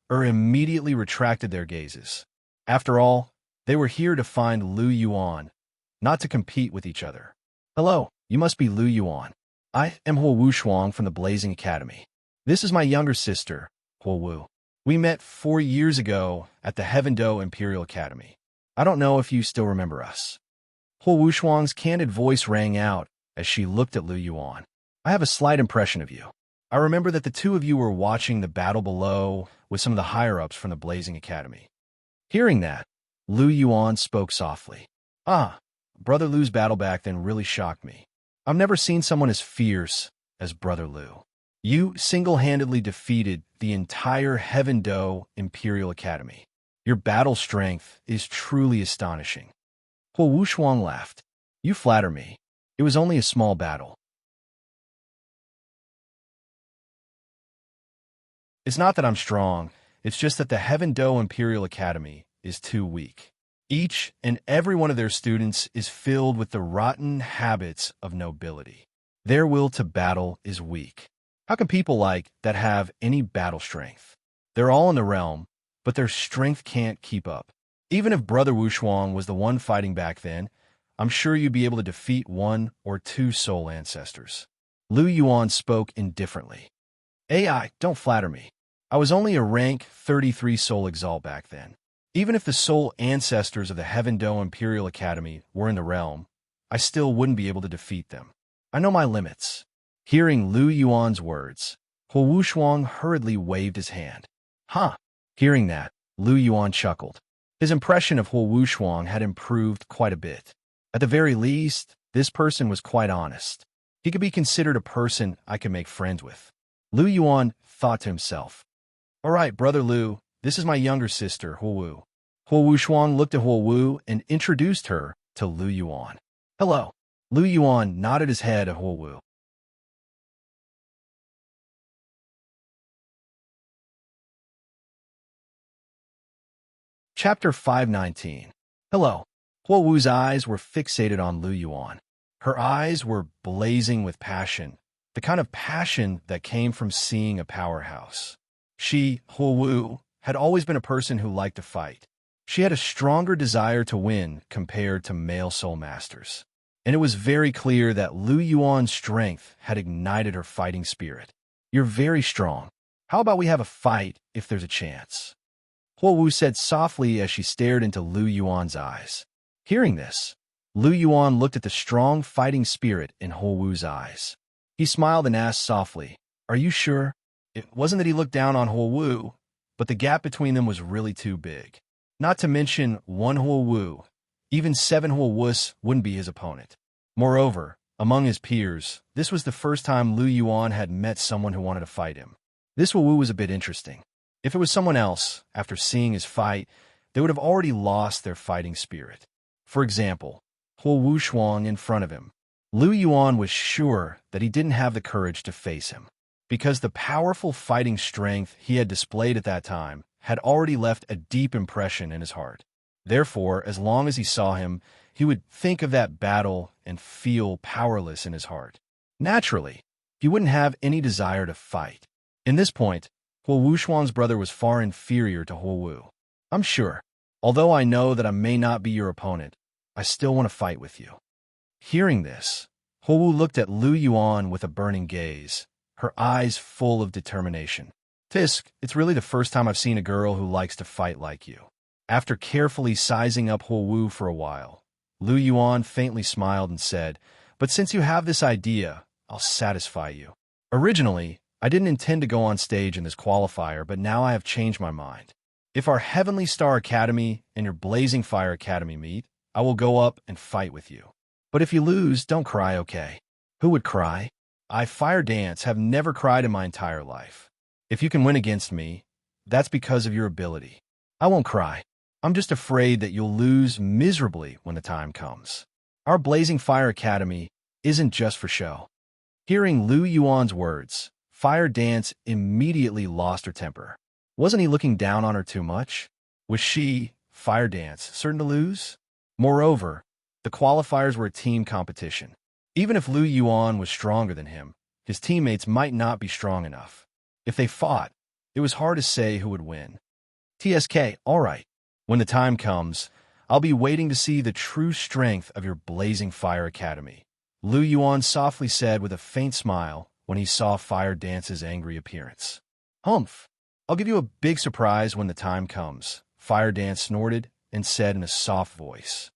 immediately retracted their gazes. After all, they were here to find Lu Yuan, not to compete with each other. "Hello, you must be Lu Yuan. I am Huo Wu Shuang from the Blazing Academy. This is my younger sister, Huo Wu. We met 4 years ago at the Heaven-Do Imperial Academy. I don't know if you still remember us." Huo Wu Shuang's candid voice rang out as she looked at Lu Yuan. "I have a slight impression of you. I remember that the two of you were watching the battle below with some of the higher-ups from the Blazing Academy." Hearing that, Lu Yuan spoke softly. "Ah, Brother Lu's battle back then really shocked me. I've never seen someone as fierce as Brother Lu. You single-handedly defeated the entire Heaven-Do Imperial Academy. Your battle strength is truly astonishing." Huo Wu Shuang laughed. "You flatter me. It was only a small battle." "It's not that I'm strong, it's just that the Heaven-Do Imperial Academy is too weak. Each and every one of their students is filled with the rotten habits of nobility. Their will to battle is weak. How can people like that have any battle strength? They're all in the realm, but their strength can't keep up. Even if Brother Wu Shuang was the one fighting back then, I'm sure you'd be able to defeat 1 or 2 soul ancestors." Lu Yuan spoke indifferently. "AI, don't flatter me. I was only a rank 33 soul exalt back then. Even if the soul ancestors of the Heaven-Do Imperial Academy were in the realm, I still wouldn't be able to defeat them. I know my limits." Hearing Lu Yuan's words, Huo Wu Shuang hurriedly waved his hand. "Huh." Hearing that, Lu Yuan chuckled. His impression of Huo Wu Shuang had improved quite a bit. At the very least, this person was quite honest. He could be considered a person I could make friends with. Lu Yuan thought to himself, "All right, Brother Lu, this is my younger sister, Huo Wu." Huo Wu Shuang looked at Huo Wu and introduced her to Lu Yuan. "Hello, Lu Yuan nodded his head at Huowu. Chapter 519. Hello. Huowu's eyes were fixated on Lu Yuan. Her eyes were blazing with passion, the kind of passion that came from seeing a powerhouse. She, Huowu, had always been a person who liked to fight. She had a stronger desire to win compared to male soul masters. And it was very clear that Lu Yuan's strength had ignited her fighting spirit. You're very strong. How about we have a fight if there's a chance? Huowu said softly as she stared into Lu Yuan's eyes. Hearing this, Lu Yuan looked at the strong fighting spirit in Huowu's eyes. He smiled and asked softly, Are you sure? It wasn't that he looked down on Huowu, but the gap between them was really too big. Not to mention one Huowu, even 7 Huowus wouldn't be his opponent. Moreover, among his peers, this was the first time Lu Yuan had met someone who wanted to fight him. This Huowu was a bit interesting. If it was someone else, after seeing his fight, they would have already lost their fighting spirit. For example, Huowu Shuang in front of him. Lu Yuan was sure that he didn't have the courage to face him, because the powerful fighting strength he had displayed at that time had already left a deep impression in his heart. Therefore, as long as he saw him, he would think of that battle and feel powerless in his heart. Naturally, he wouldn't have any desire to fight. In this point, Huowu Shuang's brother was far inferior to Huowu. I'm sure, although I know that I may not be your opponent, I still want to fight with you. Hearing this, Huowu looked at Lu Yuan with a burning gaze, her eyes full of determination. Fisk, it's really the first time I've seen a girl who likes to fight like you. After carefully sizing up Huowu for a while, Lu Yuan faintly smiled and said, But since you have this idea, I'll satisfy you. Originally, I didn't intend to go on stage in this qualifier, but now I have changed my mind. If our Heavenly Star Academy and your Blazing Fire Academy meet, I will go up and fight with you. But if you lose, don't cry, okay? Who would cry? I, Fire Dance, have never cried in my entire life. If you can win against me, that's because of your ability. I won't cry. I'm just afraid that you'll lose miserably when the time comes. Our Blazing Fire Academy isn't just for show. Hearing Lu Yuan's words, Fire Dance immediately lost her temper. Wasn't he looking down on her too much? Was she, Fire Dance, certain to lose? Moreover, the qualifiers were a team competition. Even if Lu Yuan was stronger than him, his teammates might not be strong enough. If they fought, it was hard to say who would win. TSK, all right. When the time comes, I'll be waiting to see the true strength of your Blazing Fire Academy, Lu Yuan softly said with a faint smile when he saw Fire Dance's angry appearance. Humph. I'll give you a big surprise when the time comes, Fire Dance snorted and said in a soft voice.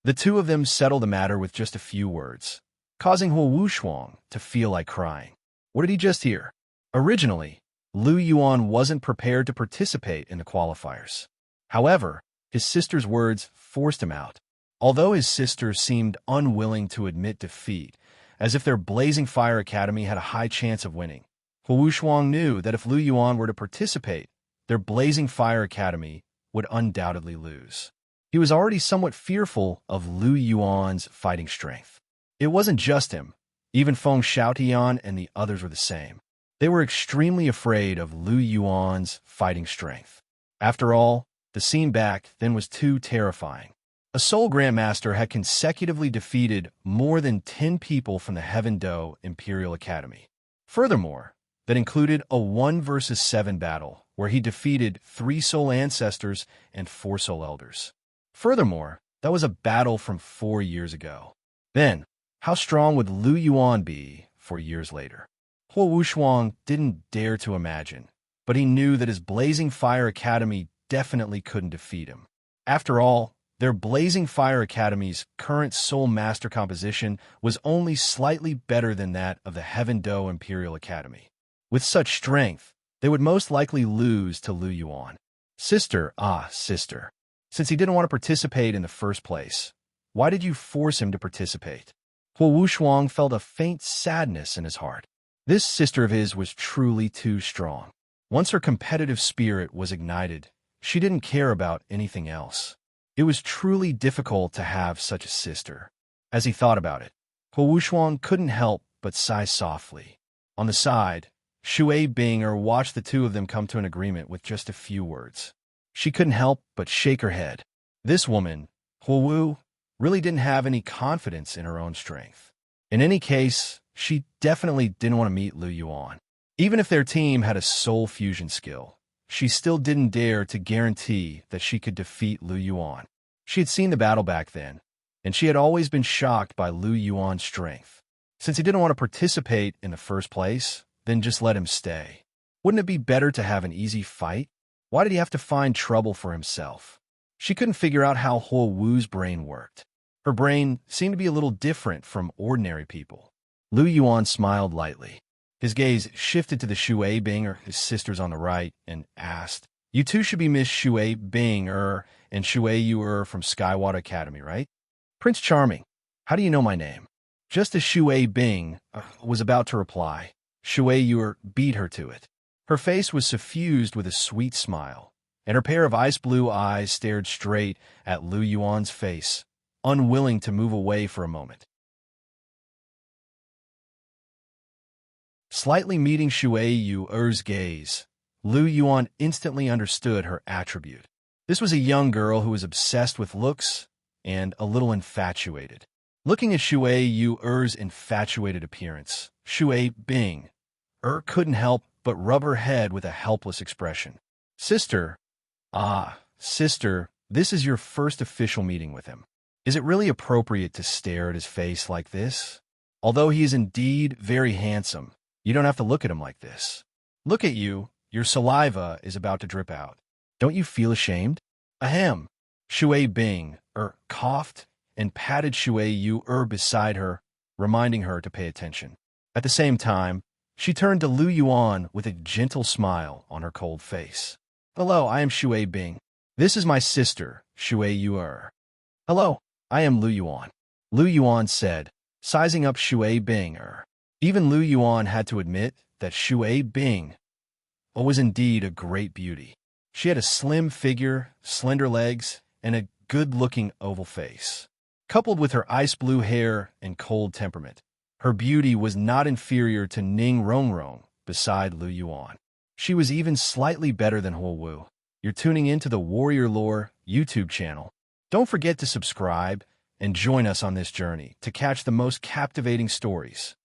The two of them settled the matter with just a few words, causing Huowu Shuang to feel like crying. What did he just hear? Originally, Lu Yuan wasn't prepared to participate in the qualifiers. However, his sister's words forced him out. Although his sister seemed unwilling to admit defeat, as if their Blazing Fire Academy had a high chance of winning, Huowu Shuang knew that if Lu Yuan were to participate, their Blazing Fire Academy would undoubtedly lose. He was already somewhat fearful of Lu Yuan's fighting strength. It wasn't just him. Even Feng Xiaotian and the others were the same. They were extremely afraid of Lu Yuan's fighting strength. After all, the scene back then was too terrifying. A Soul Grandmaster had consecutively defeated more than 10 people from the Heaven Do Imperial Academy. Furthermore, that included a 1 versus 7 battle, where he defeated 3 Soul Ancestors and 4 Soul Elders. Furthermore, that was a battle from 4 years ago. Then, how strong would Lu Yuan be 4 years later? Huowu Shuang didn't dare to imagine, but he knew that his Blazing Fire Academy definitely couldn't defeat him. After all, their Blazing Fire Academy's current Soul Master composition was only slightly better than that of the Heaven Do Imperial Academy. With such strength, they would most likely lose to Lu Yuan. Sister, sister. Since he didn't want to participate in the first place, why did you force him to participate? Huowu Shuang felt a faint sadness in his heart. This sister of his was truly too strong. Once her competitive spirit was ignited, she didn't care about anything else. It was truly difficult to have such a sister. As he thought about it, Huo Wuchuan couldn't help but sigh softly. On the side, Shui Binger watched the two of them come to an agreement with just a few words. She couldn't help but shake her head. This woman, Huo Wu, really didn't have any confidence in her own strength. In any case, she definitely didn't want to meet Lu Yuan. Even if their team had a soul fusion skill, she still didn't dare to guarantee that she could defeat Lu Yuan. She had seen the battle back then, and she had always been shocked by Lu Yuan's strength. Since he didn't want to participate in the first place, then just let him stay. Wouldn't it be better to have an easy fight? Why did he have to find trouble for himself? She couldn't figure out how Huo Wu's brain worked. Her brain seemed to be a little different from ordinary people. Lu Yuan smiled lightly. His gaze shifted to the Shui Bing, his sisters on the right, and asked, "You two should be Miss Shui Bing, and Shui Yu from Skywater Academy, right?" "Prince Charming, how do you know my name?" Just as Shui Bing was about to reply, Shui Yu beat her to it. Her face was suffused with a sweet smile, and her pair of ice-blue eyes stared straight at Lu Yuan's face, unwilling to move away for a moment. Slightly meeting Shui Yu's gaze, Lu Yuan instantly understood her attribute. This was a young girl who was obsessed with looks and a little infatuated. Looking at Shui Yu's infatuated appearance, Shui Bing couldn't help but rub her head with a helpless expression. Sister, this is your first official meeting with him. Is it really appropriate to stare at his face like this? Although he is indeed very handsome, you don't have to look at him like this. Look at you, your saliva is about to drip out. Don't you feel ashamed?" "Ahem." Shui Bing coughed and patted Shui Yu beside her, reminding her to pay attention. At the same time, she turned to Lu Yuan with a gentle smile on her cold face. "Hello, I am Shui Bing. This is my sister, Shui Yu." "Hello, I am Lu Yuan," Lu Yuan said, sizing up Shui Bing. Even Lu Yuan had to admit that Shui Bing was indeed a great beauty. She had a slim figure, slender legs, and a good-looking oval face. Coupled with her ice-blue hair and cold temperament, her beauty was not inferior to Ning Rongrong beside Lu Yuan. She was even slightly better than Huo Wu. You're tuning into the Warrior Lore YouTube channel. Don't forget to subscribe and join us on this journey to catch the most captivating stories.